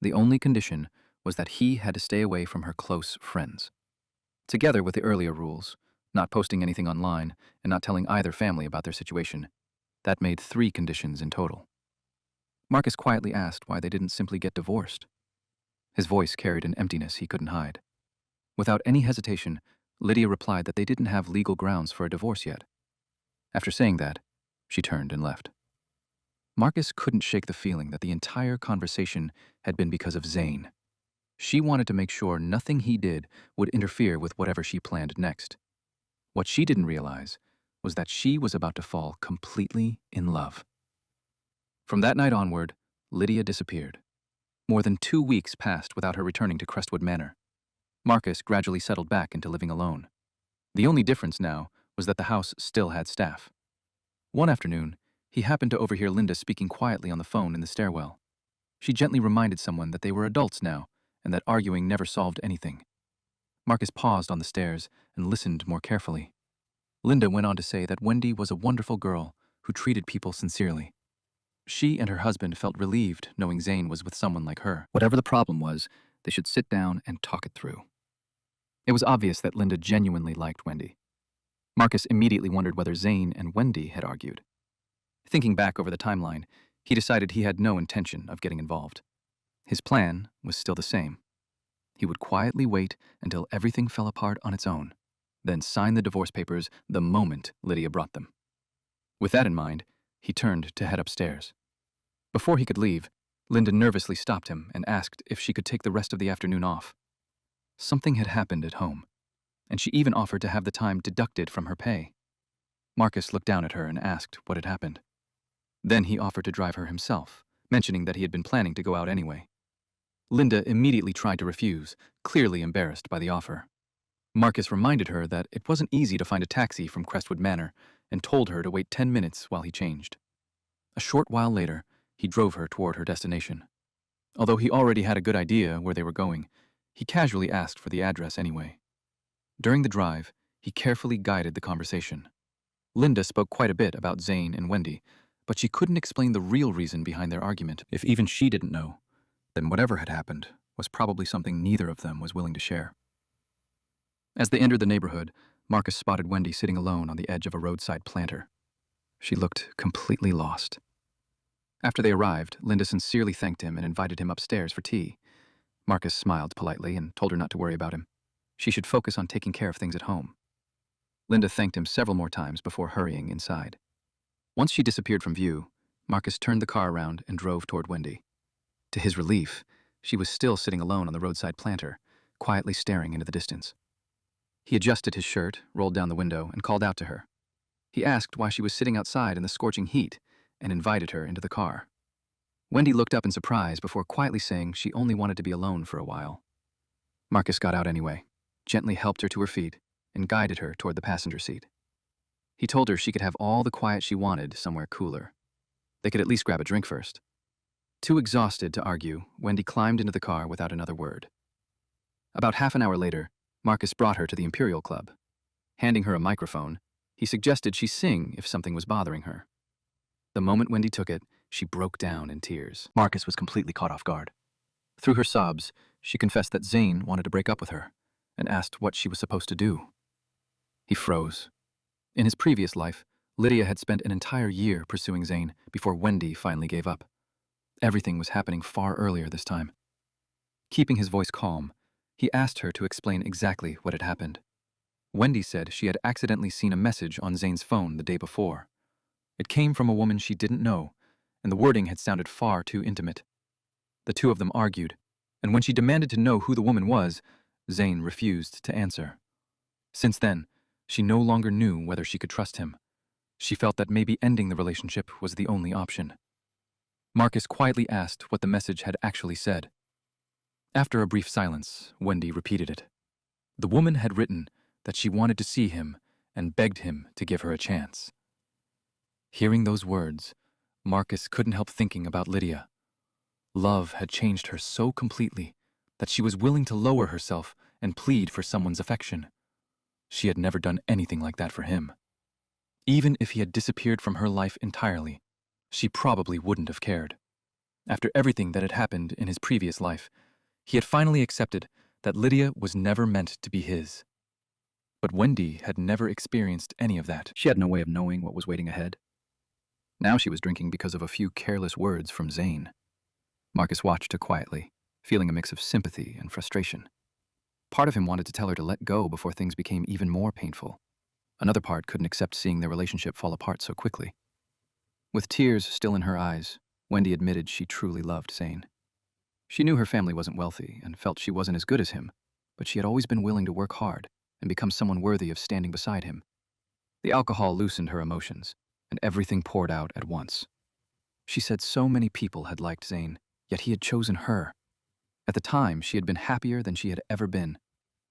Speaker 1: The only condition was that he had to stay away from her close friends. Together with the earlier rules, not posting anything online and not telling either family about their situation, that made 3 conditions in total. Marcus quietly asked why they didn't simply get divorced. His voice carried an emptiness he couldn't hide. Without any hesitation, Lydia replied that they didn't have legal grounds for a divorce yet. After saying that, she turned and left. Marcus couldn't shake the feeling that the entire conversation had been because of Zane. She wanted to make sure nothing he did would interfere with whatever she planned next. What she didn't realize was that she was about to fall completely in love. From that night onward, Lydia disappeared. More than 2 weeks passed without her returning to Crestwood Manor. Marcus gradually settled back into living alone. The only difference now was that the house still had staff. One afternoon, he happened to overhear Linda speaking quietly on the phone in the stairwell. She gently reminded someone that they were adults now and that arguing never solved anything. Marcus paused on the stairs and listened more carefully. Linda went on to say that Wendy was a wonderful girl who treated people sincerely. She and her husband felt relieved knowing Zane was with someone like her. Whatever the problem was, they should sit down and talk it through. It was obvious that Linda genuinely liked Wendy. Marcus immediately wondered whether Zane and Wendy had argued. Thinking back over the timeline, he decided he had no intention of getting involved. His plan was still the same. He would quietly wait until everything fell apart on its own, then sign the divorce papers the moment Lydia brought them. With that in mind, he turned to head upstairs. Before he could leave, Linda nervously stopped him and asked if she could take the rest of the afternoon off. Something had happened at home, and she even offered to have the time deducted from her pay. Marcus looked down at her and asked what had happened. Then he offered to drive her himself, mentioning that he had been planning to go out anyway. Linda immediately tried to refuse, clearly embarrassed by the offer. Marcus reminded her that it wasn't easy to find a taxi from Crestwood Manor and told her to wait 10 minutes while he changed. A short while later, he drove her toward her destination. Although he already had a good idea where they were going, he casually asked for the address anyway. During the drive, he carefully guided the conversation. Linda spoke quite a bit about Zane and Wendy, but she couldn't explain the real reason behind their argument. If even she didn't know, then whatever had happened was probably something neither of them was willing to share. As they entered the neighborhood, Marcus spotted Wendy sitting alone on the edge of a roadside planter. She looked completely lost. After they arrived, Linda sincerely thanked him and invited him upstairs for tea. Marcus smiled politely and told her not to worry about him. She should focus on taking care of things at home. Linda thanked him several more times before hurrying inside. Once she disappeared from view, Marcus turned the car around and drove toward Wendy. To his relief, she was still sitting alone on the roadside planter, quietly staring into the distance. He adjusted his shirt, rolled down the window, and called out to her. He asked why she was sitting outside in the scorching heat and invited her into the car. Wendy looked up in surprise before quietly saying she only wanted to be alone for a while. Marcus got out anyway, gently helped her to her feet, and guided her toward the passenger seat. He told her she could have all the quiet she wanted somewhere cooler. They could at least grab a drink first. Too exhausted to argue, Wendy climbed into the car without another word. About half an hour later, Marcus brought her to the Imperial Club. Handing her a microphone, he suggested she sing if something was bothering her. The moment Wendy took it, she broke down in tears. Marcus was completely caught off guard. Through her sobs, she confessed that Zane wanted to break up with her and asked what she was supposed to do. He froze. In his previous life, Lydia had spent an entire year pursuing Zane before Wendy finally gave up. Everything was happening far earlier this time. Keeping his voice calm, he asked her to explain exactly what had happened. Wendy said she had accidentally seen a message on Zane's phone the day before. It came from a woman she didn't know, and the wording had sounded far too intimate. The two of them argued, and when she demanded to know who the woman was, Zane refused to answer. Since then, she no longer knew whether she could trust him.
Speaker 2: She felt that maybe ending the relationship was the only option. Marcus quietly asked what the message had actually said. After a brief silence, Wendy repeated it. The woman had written that she wanted to see him and begged him to give her a chance. Hearing those words, Marcus couldn't help thinking about Lydia. Love had changed her so completely that she was willing to lower herself and plead for someone's affection. She had never done anything like that for him. Even if he had disappeared from her life entirely, she probably wouldn't have cared. After everything that had happened in his previous life, he had finally accepted that Lydia was never meant to be his. But Wendy had never experienced any of that.
Speaker 1: She had no way of knowing what was waiting ahead. Now she was drinking because of a few careless words from Zane. Marcus watched her quietly, feeling a mix of sympathy and frustration. Part of him wanted to tell her to let go before things became even more painful. Another part couldn't accept seeing their relationship fall apart so quickly. With tears still in her eyes, Wendy admitted she truly loved Zane. She knew her family wasn't wealthy and felt she wasn't as good as him, but she had always been willing to work hard and become someone worthy of standing beside him. The alcohol loosened her emotions, and everything poured out at once. She said so many people had liked Zane, yet he had chosen her. At the time, she had been happier than she had ever been.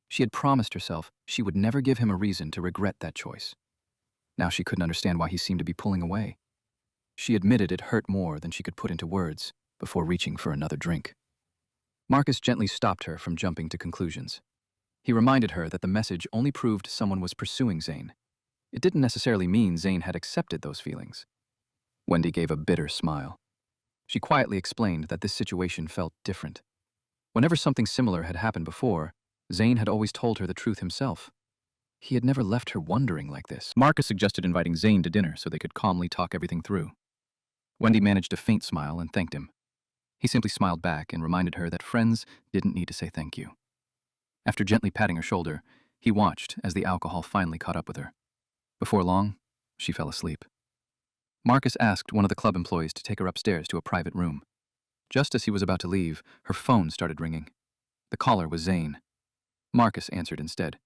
Speaker 1: She had promised herself she would never give him a reason to regret that choice. Now she couldn't understand why he seemed to be pulling away. She admitted it hurt more than she could put into words before reaching for another drink. Marcus gently stopped her from jumping to conclusions. He reminded her that the message only proved someone was pursuing Zane. It didn't necessarily mean Zane had accepted those feelings. Wendy gave a bitter smile. She quietly explained that this situation felt different. Whenever something similar had happened before, Zane had always told her the truth himself. He had never left her wondering like this. Marcus suggested inviting Zane to dinner so they could calmly talk everything through. Wendy managed a faint smile and thanked him. He simply smiled back and reminded her that friends didn't need to say thank you. After gently patting her shoulder, he watched as the alcohol finally caught up with her. Before long, she fell asleep. Marcus asked one of the club employees to take her upstairs to a private room. Just as he was about to leave, her phone started ringing. The caller was Zane. Marcus answered instead.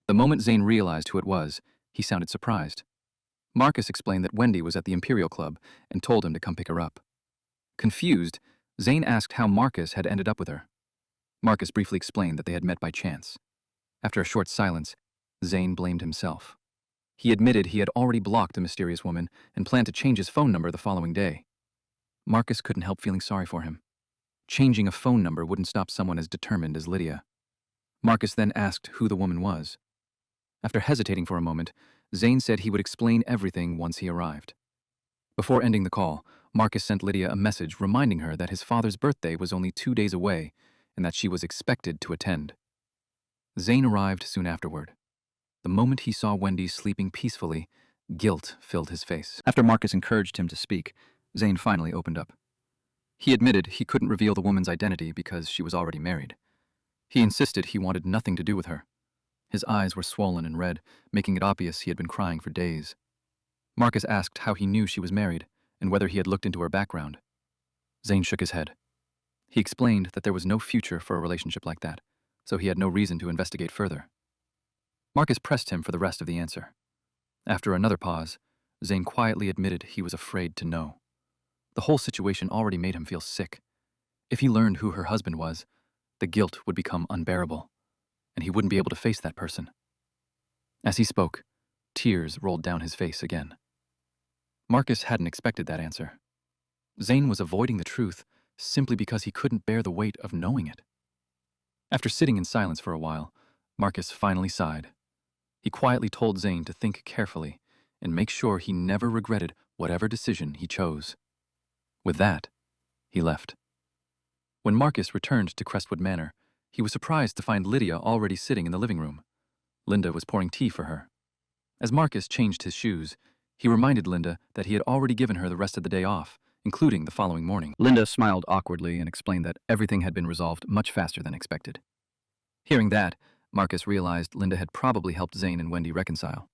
Speaker 1: The moment Zane realized who it was, he sounded surprised. Marcus explained that Wendy was at the Imperial Club and told him to come pick her up. Confused, Zane asked how Marcus had ended up with her. Marcus briefly explained that they had met by chance. After a short silence, Zane blamed himself. He admitted he had already blocked the mysterious woman and planned to change his phone number the following day. Marcus couldn't help feeling sorry for him. Changing a phone number wouldn't stop someone as determined as Lydia. Marcus then asked who the woman was. After hesitating for a moment, Zane said he would explain everything once he arrived. Before ending the call, Marcus sent Lydia a message reminding her that his father's birthday was only 2 days away and that she was expected to attend. Zane arrived soon afterward. The moment he saw Wendy sleeping peacefully, guilt filled his face. After Marcus encouraged him to speak, Zane finally opened up. He admitted he couldn't reveal the woman's identity because she was already married. He insisted he wanted nothing to do with her. His eyes were swollen and red, making it obvious he had been crying for days. Marcus asked how he knew she was married and whether he had looked into her background. Zane shook his head. He explained that there was no future for a relationship like that, so he had no reason to investigate further. Marcus pressed him for the rest of the answer. After another pause, Zane quietly admitted he was afraid to know. The whole situation already made him feel sick. If he learned who her husband was, the guilt would become unbearable, and he wouldn't be able to face that person. As he spoke, tears rolled down his face again. Marcus hadn't expected that answer. Zane was avoiding the truth simply because he couldn't bear the weight of knowing it. After sitting in silence for a while, Marcus finally sighed. He quietly told Zane to think carefully and make sure he never regretted whatever decision he chose. With that, he left. When Marcus returned to Crestwood Manor, he was surprised to find Lydia already sitting in the living room. Linda was pouring tea for her. As Marcus changed his shoes, he reminded Linda that he had already given her the rest of the day off, including the following morning. Linda smiled awkwardly and explained that everything had been resolved much faster than expected. Hearing that, Marcus realized Linda had probably helped Zane and Wendy reconcile.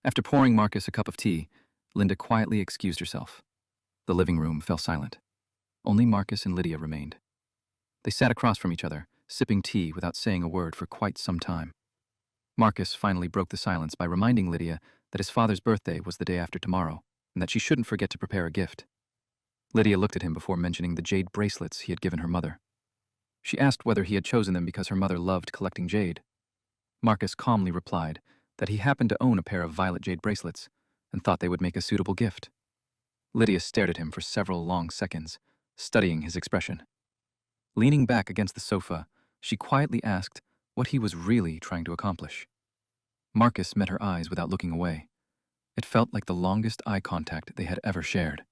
Speaker 1: After pouring Marcus a cup of tea, Linda quietly excused herself. The living room fell silent. Only Marcus and Lydia remained. They sat across from each other, sipping tea without saying a word for quite some time. Marcus finally broke the silence by reminding Lydia
Speaker 2: that his father's birthday was the day after tomorrow, and that she shouldn't forget to prepare a gift. Lydia looked at him before mentioning the jade bracelets he had given her mother. She asked whether he had chosen them because her mother loved collecting jade. Marcus calmly replied that he happened to own a pair of violet jade bracelets and thought they would make a suitable gift. Lydia stared at him for several long seconds, studying his expression. Leaning back against the sofa, she quietly asked what he was really trying to accomplish. Marcus met her eyes without looking away. It felt like the longest eye contact they had ever shared.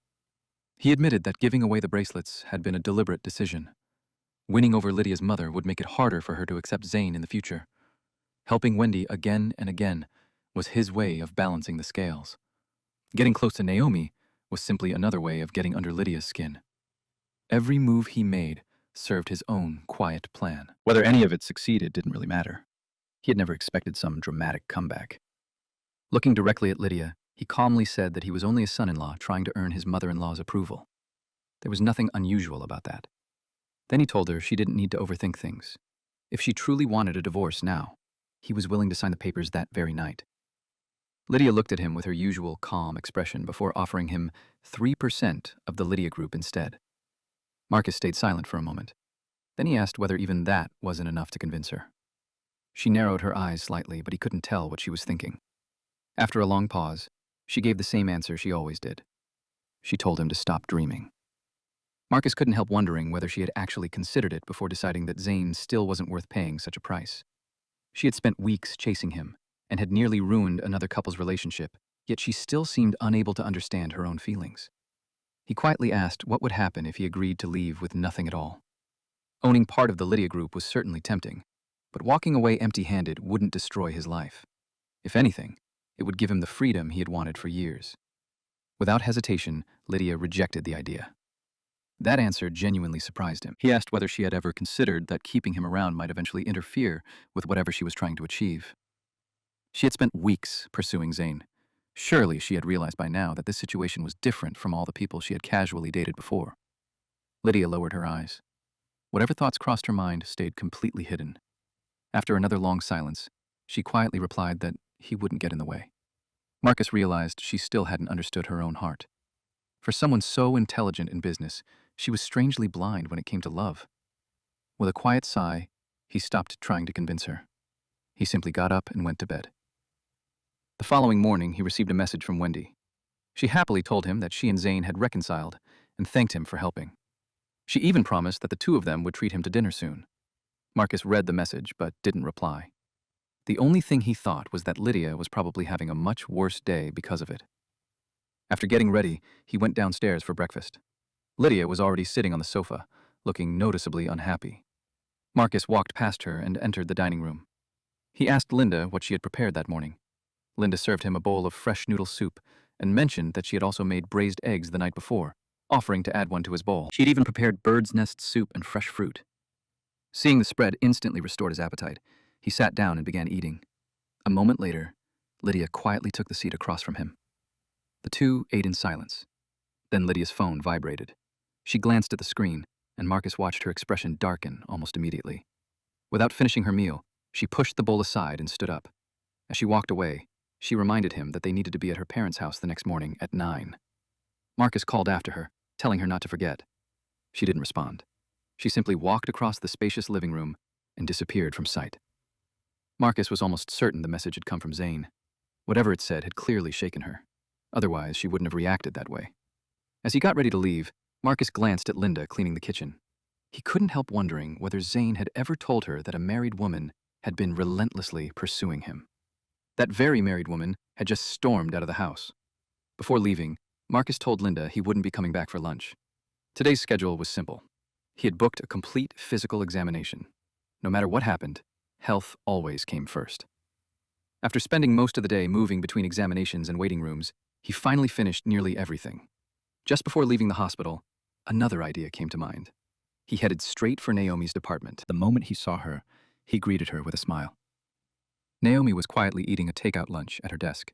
Speaker 2: He admitted that giving away the bracelets had been a deliberate decision. Winning over Lydia's mother would make it harder for her to accept Zane in the future. Helping Wendy again and again was his way of balancing the scales. Getting close to Naomi was simply another way of getting under Lydia's skin. Every move he made served his own quiet plan. Whether any of it succeeded didn't really matter. He had never expected some dramatic comeback. Looking directly at Lydia, he calmly said that he was only a son-in-law trying to earn his mother-in-law's approval. There was nothing unusual about that. Then he told her she didn't need to overthink things. If she truly wanted a divorce now, he was willing to sign the papers that very night. Lydia looked at him with her usual calm expression before offering him 3% of the Lydia Group instead. Marcus stayed silent for a moment. Then he asked whether even that wasn't enough to convince her. She narrowed her eyes slightly, but he couldn't tell what she was thinking. After a long pause, she gave the same answer she always did. She told him to stop dreaming. Marcus couldn't help wondering whether she had actually considered it before deciding that Zane still wasn't worth paying such a price. She had spent weeks chasing him and had nearly ruined another couple's relationship, yet she still seemed unable to understand her own feelings. He quietly asked what would happen if he agreed to leave with nothing at all. Owning part of the Lydia Group was certainly tempting, but walking away empty-handed wouldn't destroy his life. If anything, it would give him the freedom he had wanted for years. Without hesitation, Lydia rejected the idea. That answer genuinely surprised him. He asked whether she had ever considered that keeping him around might eventually interfere with whatever she was trying to achieve. She had spent weeks pursuing Zane. Surely she had realized by now that this situation was different from all the people she had casually dated before. Lydia lowered her eyes. Whatever thoughts crossed her mind stayed completely hidden. After another long silence, she quietly replied that he wouldn't get in the way. Marcus realized she still hadn't understood her own heart. For someone so intelligent in business, she was strangely blind when it came to love. With a quiet sigh, he stopped trying to convince her. He simply got up and went to bed. The following morning, he received a message from Wendy. She happily told him that she and Zane had reconciled and thanked him for helping. She even promised that the two of them would treat him to dinner soon. Marcus read the message but didn't reply. The only thing he thought was that Lydia was probably having a much worse day because of it. After getting ready, he went downstairs for breakfast. Lydia was already sitting on the sofa, looking noticeably unhappy. Marcus walked past her and entered the dining room. He asked Linda what she had prepared that morning. Linda served him a bowl of fresh noodle soup and mentioned that she had also made braised eggs the night before, offering to add one to his bowl. She had even prepared bird's nest soup and fresh fruit. Seeing the spread instantly restored his appetite. He sat down and began eating. A moment later, Lydia quietly took the seat across from him. The two ate in silence. Then Lydia's phone vibrated. She glanced at the screen, and Marcus watched her expression darken almost immediately. Without finishing her meal, she pushed the bowl aside and stood up. As she walked away, she reminded him that they needed to be at her parents' house the next morning at 9. Marcus called after her, telling her not to forget. She didn't respond. She simply walked across the spacious living room and disappeared from sight. Marcus was almost certain the message had come from Zane. Whatever it said had clearly shaken her. Otherwise, she wouldn't have reacted that way. As he got ready to leave, Marcus glanced at Linda cleaning the kitchen. He couldn't help wondering whether Zane had ever told her that a married woman had been relentlessly pursuing him. That very married woman had just stormed out of the house. Before leaving, Marcus told Linda he wouldn't be coming back for lunch. Today's schedule was simple. He had booked a complete physical examination. No matter what happened, health always came first. After spending most of the day moving between examinations and waiting rooms, he finally finished nearly everything. Just before leaving the hospital, another idea came to mind. He headed straight for Naomi's department. The moment he saw her, he greeted her with a smile. Naomi was quietly eating a takeout lunch at her desk.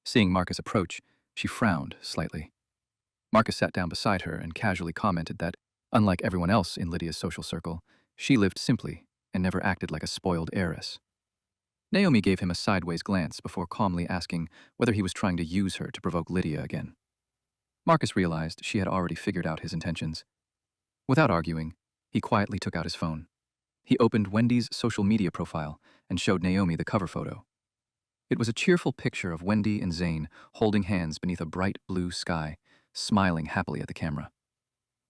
Speaker 2: Seeing Marcus approach, she frowned slightly. Marcus sat down beside her and casually commented that, unlike everyone else in Lydia's social circle, she lived simply and never acted like a spoiled heiress. Naomi gave him a sideways glance before calmly asking whether he was trying to use her to provoke Lydia again. Marcus realized she had already figured out his intentions. Without arguing, he quietly took out his phone. He opened Wendy's social media profile and showed Naomi the cover photo. It was a cheerful picture of Wendy and Zane holding hands beneath a bright blue sky, smiling happily at the camera.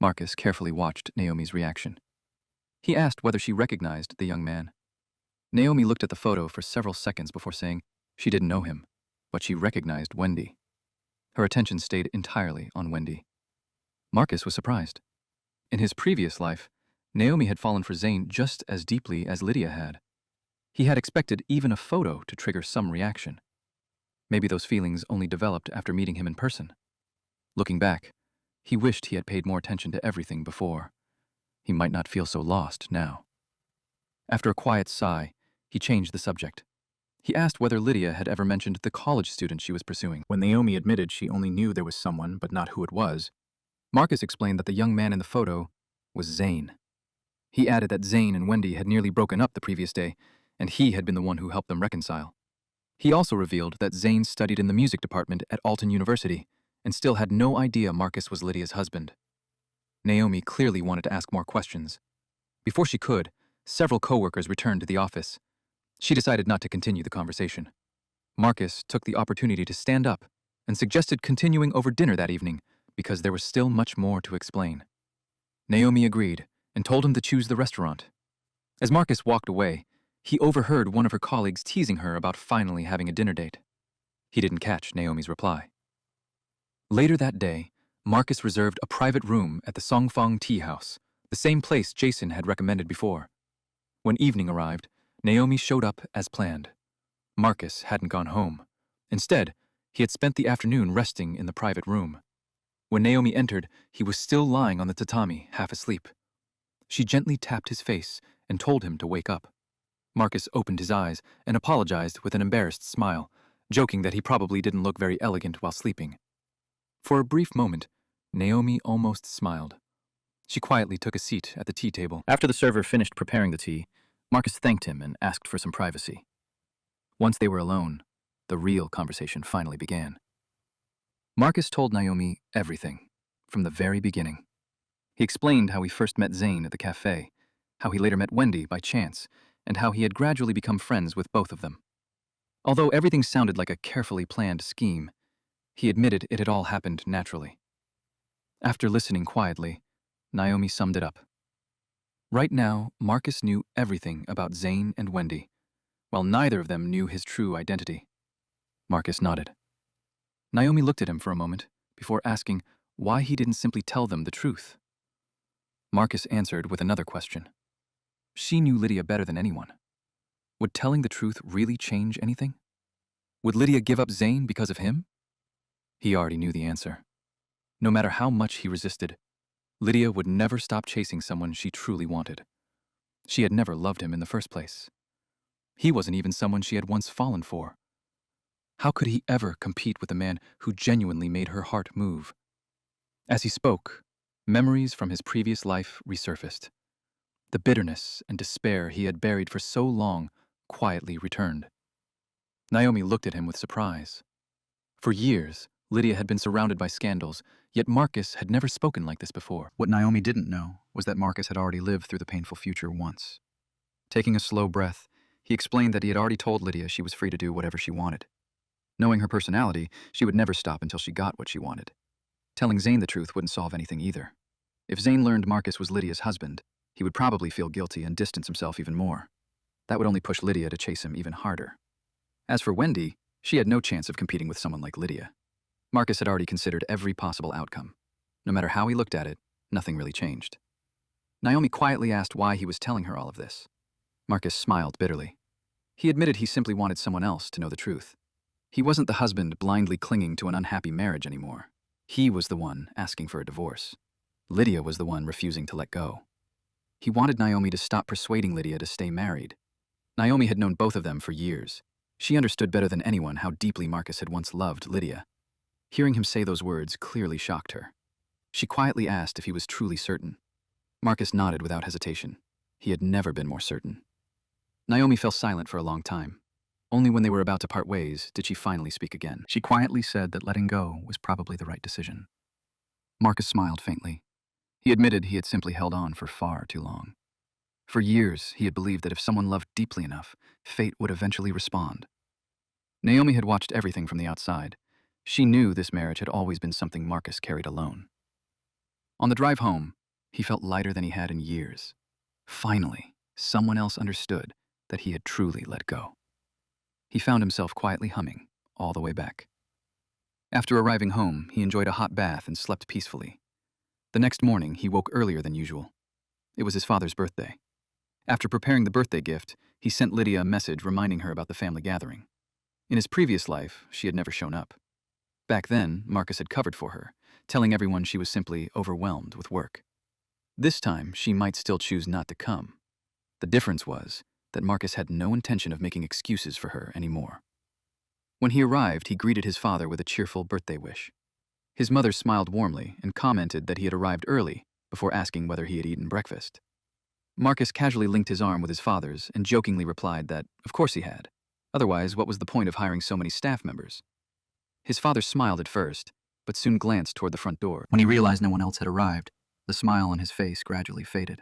Speaker 2: Marcus carefully watched Naomi's reaction. He asked whether she recognized the young man. Naomi looked at the photo for several seconds before saying she didn't know him, but she recognized Wendy. Her attention stayed entirely on Wendy. Marcus was surprised. In his previous life, Naomi had fallen for Zane just as deeply as Lydia had. He had expected even a photo to trigger some reaction. Maybe those feelings only developed after meeting him in person. Looking back, he wished he had paid more attention to everything before. He might not feel so lost now. After a quiet sigh, he changed the subject. He asked whether Lydia had ever mentioned the college student she was pursuing. When Naomi admitted she only knew there was someone but not who it was, Marcus explained that the young man in the photo was Zane. He added that Zane and Wendy had nearly broken up the previous day, and he had been the one who helped them reconcile. He also revealed that Zane studied in the music department at Alton University and still had no idea Marcus was Lydia's husband. Naomi clearly wanted to ask more questions. Before she could, several coworkers returned to the office. She decided not to continue the conversation. Marcus took the opportunity to stand up and suggested continuing over dinner that evening because there was still much more to explain. Naomi agreed and told him to choose the restaurant. As Marcus walked away, he overheard one of her colleagues teasing her about finally having a dinner date. He didn't catch Naomi's reply. Later that day, Marcus reserved a private room at the Songfang Tea House, the same place Jason had recommended before. When evening arrived, Naomi showed up as planned. Marcus hadn't gone home. Instead, he had spent the afternoon resting in the private room. When Naomi entered, he was still lying on the tatami, half asleep. She gently tapped his face and told him to wake up. Marcus opened his eyes and apologized with an embarrassed smile, joking that he probably didn't look very elegant while sleeping. For a brief moment, Naomi almost smiled. She quietly took a seat at the tea table. After the server finished preparing the tea, Marcus thanked him and asked for some privacy. Once they were alone, the real conversation finally began. Marcus told Naomi everything, from the very beginning. He explained how he first met Zane at the cafe, how he later met Wendy by chance, and how he had gradually become friends with both of them. Although everything sounded like a carefully planned scheme, he admitted it had all happened naturally. After listening quietly, Naomi summed it up. Right now, Marcus knew everything about Zane and Wendy, while neither of them knew his true identity. Marcus nodded. Naomi looked at him for a moment before asking why he didn't simply tell them the truth. Marcus answered with another question. She knew Lydia better than anyone. Would telling the truth really change anything? Would Lydia give up Zane because of him? He already knew the answer. No matter how much he resisted, Lydia would never stop chasing someone she truly wanted. She had never loved him in the first place. He wasn't even someone she had once fallen for. How could he ever compete with a man who genuinely made her heart move? As he spoke, memories from his previous life resurfaced. The bitterness and despair he had buried for so long quietly returned. Naomi looked at him with surprise. For years, Lydia had been surrounded by scandals, yet Marcus had never spoken like this before. What Naomi didn't know was that Marcus had already lived through the painful future once. Taking a slow breath, he explained that he had already told Lydia she was free to do whatever she wanted. Knowing her personality, she would never stop until she got what she wanted. Telling Zane the truth wouldn't solve anything either. If Zane learned Marcus was Lydia's husband, he would probably feel guilty and distance himself even more. That would only push Lydia to chase him even harder. As for Wendy, she had no chance of competing with someone like Lydia. Marcus had already considered every possible outcome. No matter how he looked at it, nothing really changed. Naomi quietly asked why he was telling her all of this. Marcus smiled bitterly. He admitted he simply wanted someone else to know the truth. He wasn't the husband blindly clinging to an unhappy marriage anymore. He was the one asking for a divorce. Lydia was the one refusing to let go. He wanted Naomi to stop persuading Lydia to stay married. Naomi had known both of them for years. She understood better than anyone how deeply Marcus had once loved Lydia. Hearing him say those words clearly shocked her. She quietly asked if he was truly certain. Marcus nodded without hesitation. He had never been more certain. Naomi fell silent for a long time. Only when they were about to part ways did she finally speak again. She quietly said that letting go was probably the right decision. Marcus smiled faintly. He admitted he had simply held on for far too long. For years, he had believed that if someone loved deeply enough, fate would eventually respond. Naomi had watched everything from the outside. She knew this marriage had always been something Marcus carried alone. On the drive home, he felt lighter than he had in years. Finally, someone else understood that he had truly let go. He found himself quietly humming all the way back. After arriving home, he enjoyed a hot bath and slept peacefully. The next morning, he woke earlier than usual. It was his father's birthday. After preparing the birthday gift, he sent Lydia a message reminding her about the family gathering. In his previous life, she had never shown up. Back then, Marcus had covered for her, telling everyone she was simply overwhelmed with work. This time, she might still choose not to come. The difference was that Marcus had no intention of making excuses for her anymore. When he arrived, he greeted his father with a cheerful birthday wish. His mother smiled warmly and commented that he had arrived early before asking whether he had eaten breakfast. Marcus casually linked his arm with his father's and jokingly replied that, of course he had. Otherwise, what was the point of hiring so many staff members? His father smiled at first, but soon glanced toward the front door. When he realized no one else had arrived, the smile on his face gradually faded.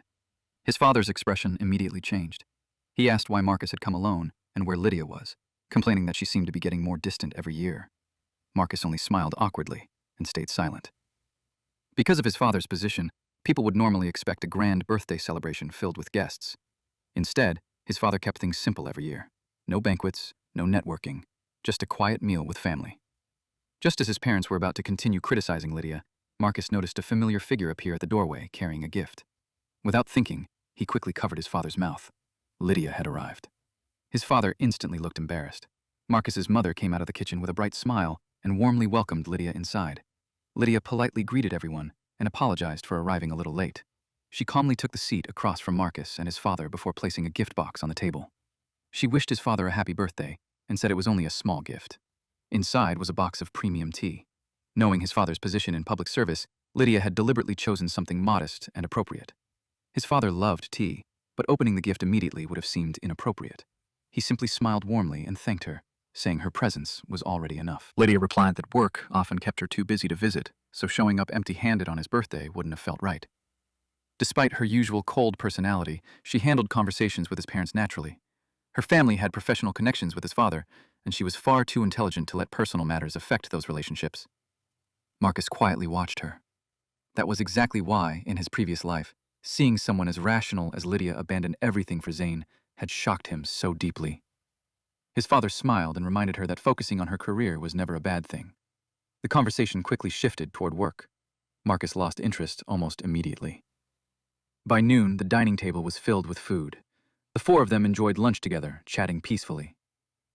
Speaker 2: His father's expression immediately changed. He asked why Marcus had come alone and where Lydia was, complaining that she seemed to be getting more distant every year. Marcus only smiled awkwardly and stayed silent. Because of his father's position, people would normally expect a grand birthday celebration filled with guests. Instead, his father kept things simple every year. No banquets, no networking, just a quiet meal with family. Just as his parents were about to continue criticizing Lydia, Marcus noticed a familiar figure appear at the doorway carrying a gift. Without thinking, he quickly covered his father's mouth. Lydia had arrived. His father instantly looked embarrassed. Marcus's mother came out of the kitchen with a bright smile and warmly welcomed Lydia inside. Lydia politely greeted everyone and apologized for arriving a little late. She calmly took the seat across from Marcus and his father before placing a gift box on the table. She wished his father a happy birthday and said it was only a small gift. Inside was a box of premium tea. Knowing his father's position in public service, Lydia had deliberately chosen something modest and appropriate. His father loved tea, but opening the gift immediately would have seemed inappropriate. He simply smiled warmly and thanked her, saying her presence was already enough. Lydia replied that work often kept her too busy to visit, so showing up empty-handed on his birthday wouldn't have felt right. Despite her usual cold personality, she handled conversations with his parents naturally. Her family had professional connections with his father, and she was far too intelligent to let personal matters affect those relationships. Marcus quietly watched her. That was exactly why, in his previous life, seeing someone as rational as Lydia abandon everything for Zane had shocked him so deeply. His father smiled and reminded her that focusing on her career was never a bad thing. The conversation quickly shifted toward work. Marcus lost interest almost immediately. By noon, the dining table was filled with food. The four of them enjoyed lunch together, chatting peacefully.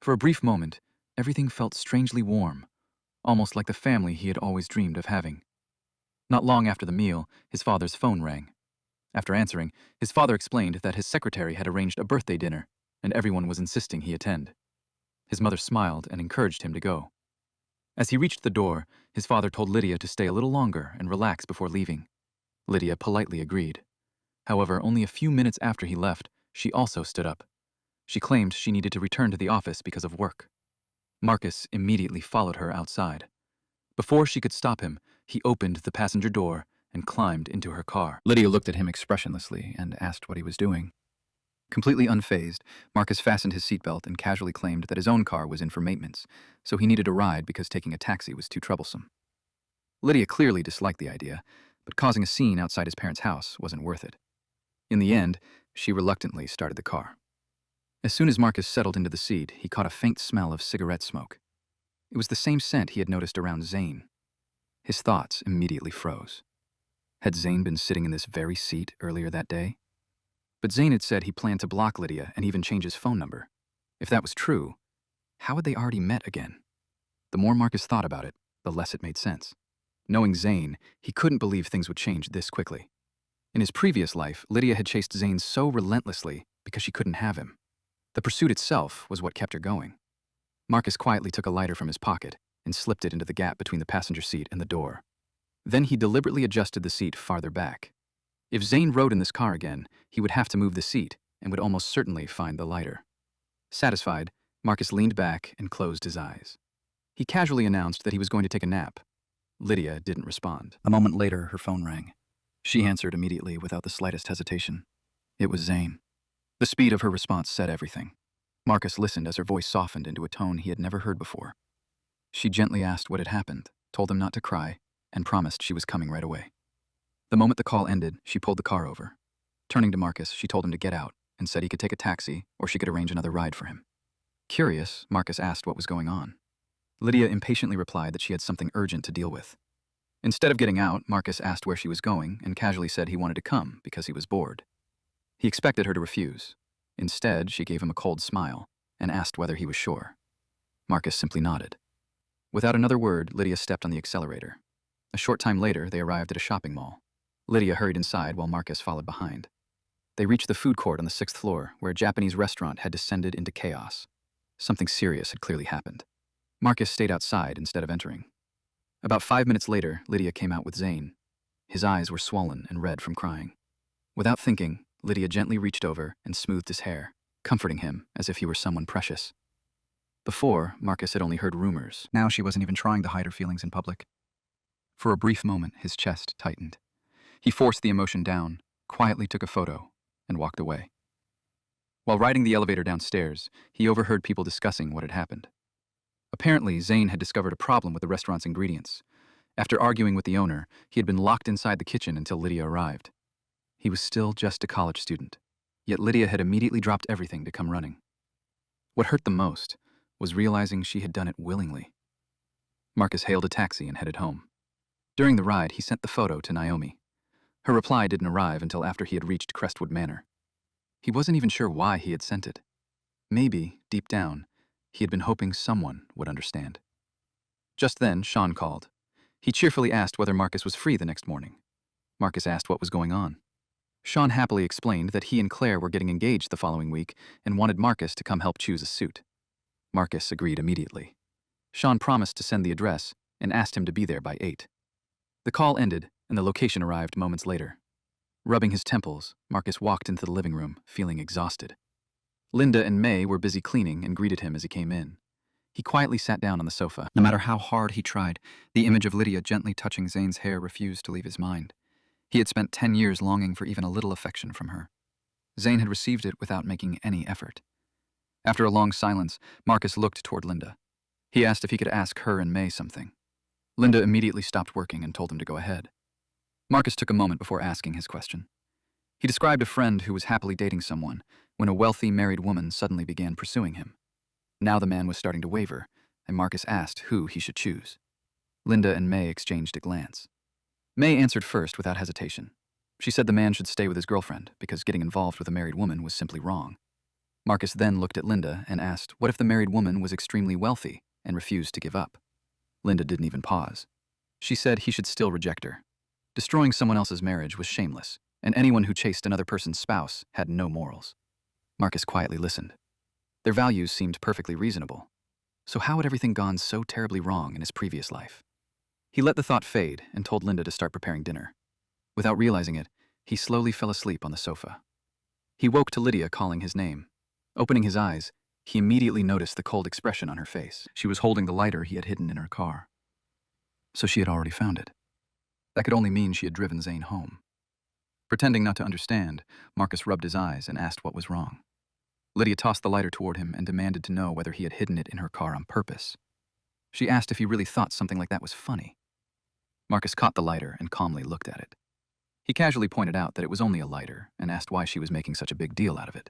Speaker 2: For a brief moment, everything felt strangely warm, almost like the family he had always dreamed of having. Not long after the meal, his father's phone rang. After answering, his father explained that his secretary had arranged a birthday dinner, and everyone was insisting he attend. His mother smiled and encouraged him to go. As he reached the door, his father told Lydia to stay a little longer and relax before leaving. Lydia politely agreed. However, only a few minutes after he left, she also stood up. She claimed she needed to return to the office because of work. Marcus immediately followed her outside. Before she could stop him, he opened the passenger door and climbed into her car. Lydia looked at him expressionlessly and asked what he was doing. Completely unfazed, Marcus fastened his seatbelt and casually claimed that his own car was in for maintenance, so he needed a ride because taking a taxi was too troublesome. Lydia clearly disliked the idea, but causing a scene outside his parents' house wasn't worth it. In the end, she reluctantly started the car. As soon as Marcus settled into the seat, he caught a faint smell of cigarette smoke. It was the same scent he had noticed around Zane. His thoughts immediately froze. Had Zane been sitting in this very seat earlier that day? But Zane had said he planned to block Lydia and even change his phone number. If that was true, how had they already met again? The more Marcus thought about it, the less it made sense. Knowing Zane, he couldn't believe things would change this quickly. In his previous life, Lydia had chased Zane so relentlessly because she couldn't have him. The pursuit itself was what kept her going. Marcus quietly took a lighter from his pocket and slipped it into the gap between the passenger seat and the door. Then he deliberately adjusted the seat farther back. If Zane rode in this car again, he would have to move the seat and would almost certainly find the lighter. Satisfied, Marcus leaned back and closed his eyes. He casually announced that he was going to take a nap. Lydia didn't respond. A moment later, her phone rang. She answered immediately without the slightest hesitation. It was Zane. The speed of her response said everything. Marcus listened as her voice softened into a tone he had never heard before. She gently asked what had happened, told him not to cry, and promised she was coming right away. The moment the call ended, she pulled the car over. Turning to Marcus, she told him to get out and said he could take a taxi or she could arrange another ride for him. Curious, Marcus asked what was going on. Lydia impatiently replied that she had something urgent to deal with. Instead of getting out, Marcus asked where she was going and casually said he wanted to come because he was bored. He expected her to refuse. Instead, she gave him a cold smile and asked whether he was sure. Marcus simply nodded. Without another word, Lydia stepped on the accelerator. A short time later, they arrived at a shopping mall. Lydia hurried inside while Marcus followed behind. They reached the food court on the 6th floor, where a Japanese restaurant had descended into chaos. Something serious had clearly happened. Marcus stayed outside instead of entering. About 5 minutes later, Lydia came out with Zane. His eyes were swollen and red from crying. Without thinking, Lydia gently reached over and smoothed his hair, comforting him as if he were someone precious. Before, Marcus had only heard rumors. Now she wasn't even trying to hide her feelings in public. For a brief moment, his chest tightened. He forced the emotion down, quietly took a photo, and walked away. While riding the elevator downstairs, he overheard people discussing what had happened. Apparently, Zane had discovered a problem with the restaurant's ingredients. After arguing with the owner, he had been locked inside the kitchen until Lydia arrived. He was still just a college student, yet Lydia had immediately dropped everything to come running. What hurt the most was realizing she had done it willingly. Marcus hailed a taxi and headed home. During the ride, he sent the photo to Naomi. Her reply didn't arrive until after he had reached Crestwood Manor. He wasn't even sure why he had sent it. Maybe, deep down, he had been hoping someone would understand. Just then, Sean called. He cheerfully asked whether Marcus was free the next morning. Marcus asked what was going on. Sean happily explained that he and Claire were getting engaged the following week and wanted Marcus to come help choose a suit. Marcus agreed immediately. Sean promised to send the address and asked him to be there by 8. The call ended, and the location arrived moments later. Rubbing his temples, Marcus walked into the living room, feeling exhausted. Linda and May were busy cleaning and greeted him as he came in. He quietly sat down on the sofa. No matter how hard he tried, the image of Lydia gently touching Zane's hair refused to leave his mind. He had spent 10 years longing for even a little affection from her. Zane had received it without making any effort. After a long silence, Marcus looked toward Linda. He asked if he could ask her and May something. Linda immediately stopped working and told him to go ahead. Marcus took a moment before asking his question. He described a friend who was happily dating someone when a wealthy married woman suddenly began pursuing him. Now the man was starting to waver, and Marcus asked who he should choose. Linda and May exchanged a glance. May answered first without hesitation. She said the man should stay with his girlfriend because getting involved with a married woman was simply wrong. Marcus then looked at Linda and asked what if the married woman was extremely wealthy and refused to give up. Linda didn't even pause. She said he should still reject her. Destroying someone else's marriage was shameless, and anyone who chased another person's spouse had no morals. Marcus quietly listened. Their values seemed perfectly reasonable. So how had everything gone so terribly wrong in his previous life? He let the thought fade and told Linda to start preparing dinner. Without realizing it, he slowly fell asleep on the sofa. He woke to Lydia calling his name. Opening his eyes, he immediately noticed the cold expression on her face. She was holding the lighter he had hidden in her car. So she had already found it. That could only mean she had driven Zane home. Pretending not to understand, Marcus rubbed his eyes and asked what was wrong. Lydia tossed the lighter toward him and demanded to know whether he had hidden it in her car on purpose. She asked if he really thought something like that was funny. Marcus caught the lighter and calmly looked at it. He casually pointed out that it was only a lighter and asked why she was making such a big deal out of it.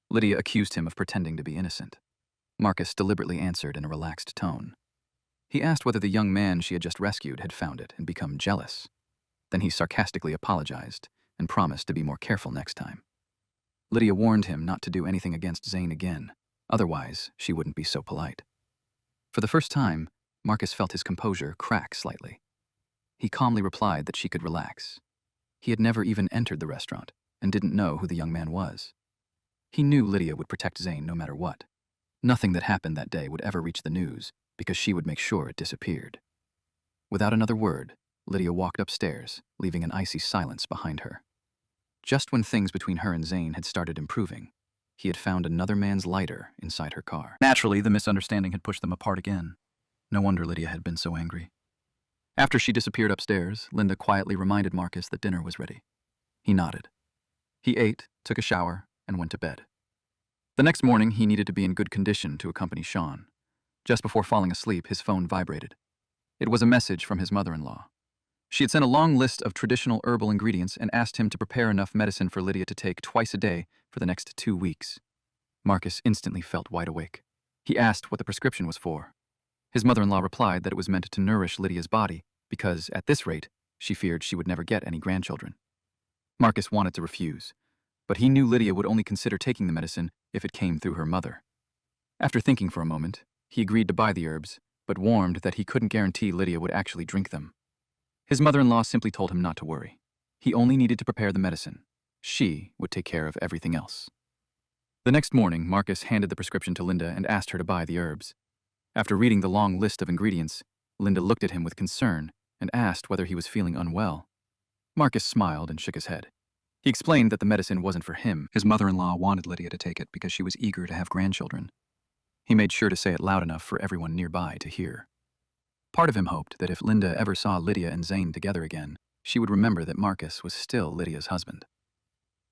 Speaker 2: Lydia accused him of pretending to be innocent. Marcus deliberately answered in a relaxed tone. He asked whether the young man she had just rescued had found it and become jealous. Then he sarcastically apologized and promised to be more careful next time. Lydia warned him not to do anything against Zane again, otherwise she wouldn't be so polite. For the first time, Marcus felt his composure crack slightly. He calmly replied that she could relax. He had never even entered the restaurant and didn't know who the young man was. He knew Lydia would protect Zane no matter what. Nothing that happened that day would ever reach the news because she would make sure it disappeared. Without another word, Lydia walked upstairs, leaving an icy silence behind her. Just when things between her and Zane had started improving, he had found another man's lighter inside her car.
Speaker 1: Naturally, the misunderstanding had pushed them apart again. No wonder Lydia had been so angry. After she disappeared upstairs, Linda quietly reminded Marcus that dinner was ready. He nodded. He ate, took a shower, and went to bed. The next morning, he needed to be in good condition to accompany Sean. Just before falling asleep, his phone vibrated. It was a message from his mother-in-law. She had sent a long list of traditional herbal ingredients and asked him to prepare enough medicine for Lydia to take twice a day for the next 2 weeks. Marcus instantly felt wide awake. He asked what the prescription was for. His mother-in-law replied that it was meant to nourish Lydia's body because, at this rate, she feared she would never get any grandchildren. Marcus wanted to refuse, but he knew Lydia would only consider taking the medicine if it came through her mother. After thinking for a moment, he agreed to buy the herbs, but warned that he couldn't guarantee Lydia would actually drink them. His mother-in-law simply told him not to worry. He only needed to prepare the medicine. She would take care of everything else. The next morning, Marcus handed the prescription to Linda and asked her to buy the herbs. After reading the long list of ingredients, Linda looked at him with concern and asked whether he was feeling unwell. Marcus smiled and shook his head. He explained that the medicine wasn't for him. His mother-in-law wanted Lydia to take it because she was eager to have grandchildren. He made sure to say it loud enough for everyone nearby to hear. Part of him hoped that if Linda ever saw Lydia and Zane together again, she would remember that Marcus was still Lydia's husband.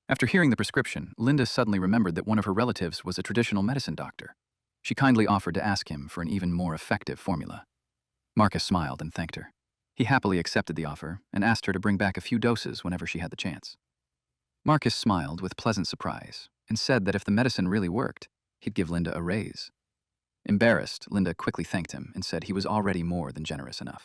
Speaker 1: After hearing the prescription, Linda suddenly remembered that one of her relatives was a traditional medicine doctor. She kindly offered to ask him for an even more effective formula. Marcus smiled and thanked her. He happily accepted the offer and asked her to bring back a few doses whenever she had the chance. Marcus smiled with pleasant surprise and said that if the medicine really worked, he'd give Linda a raise. Embarrassed, Linda quickly thanked him and said he was already more than generous enough.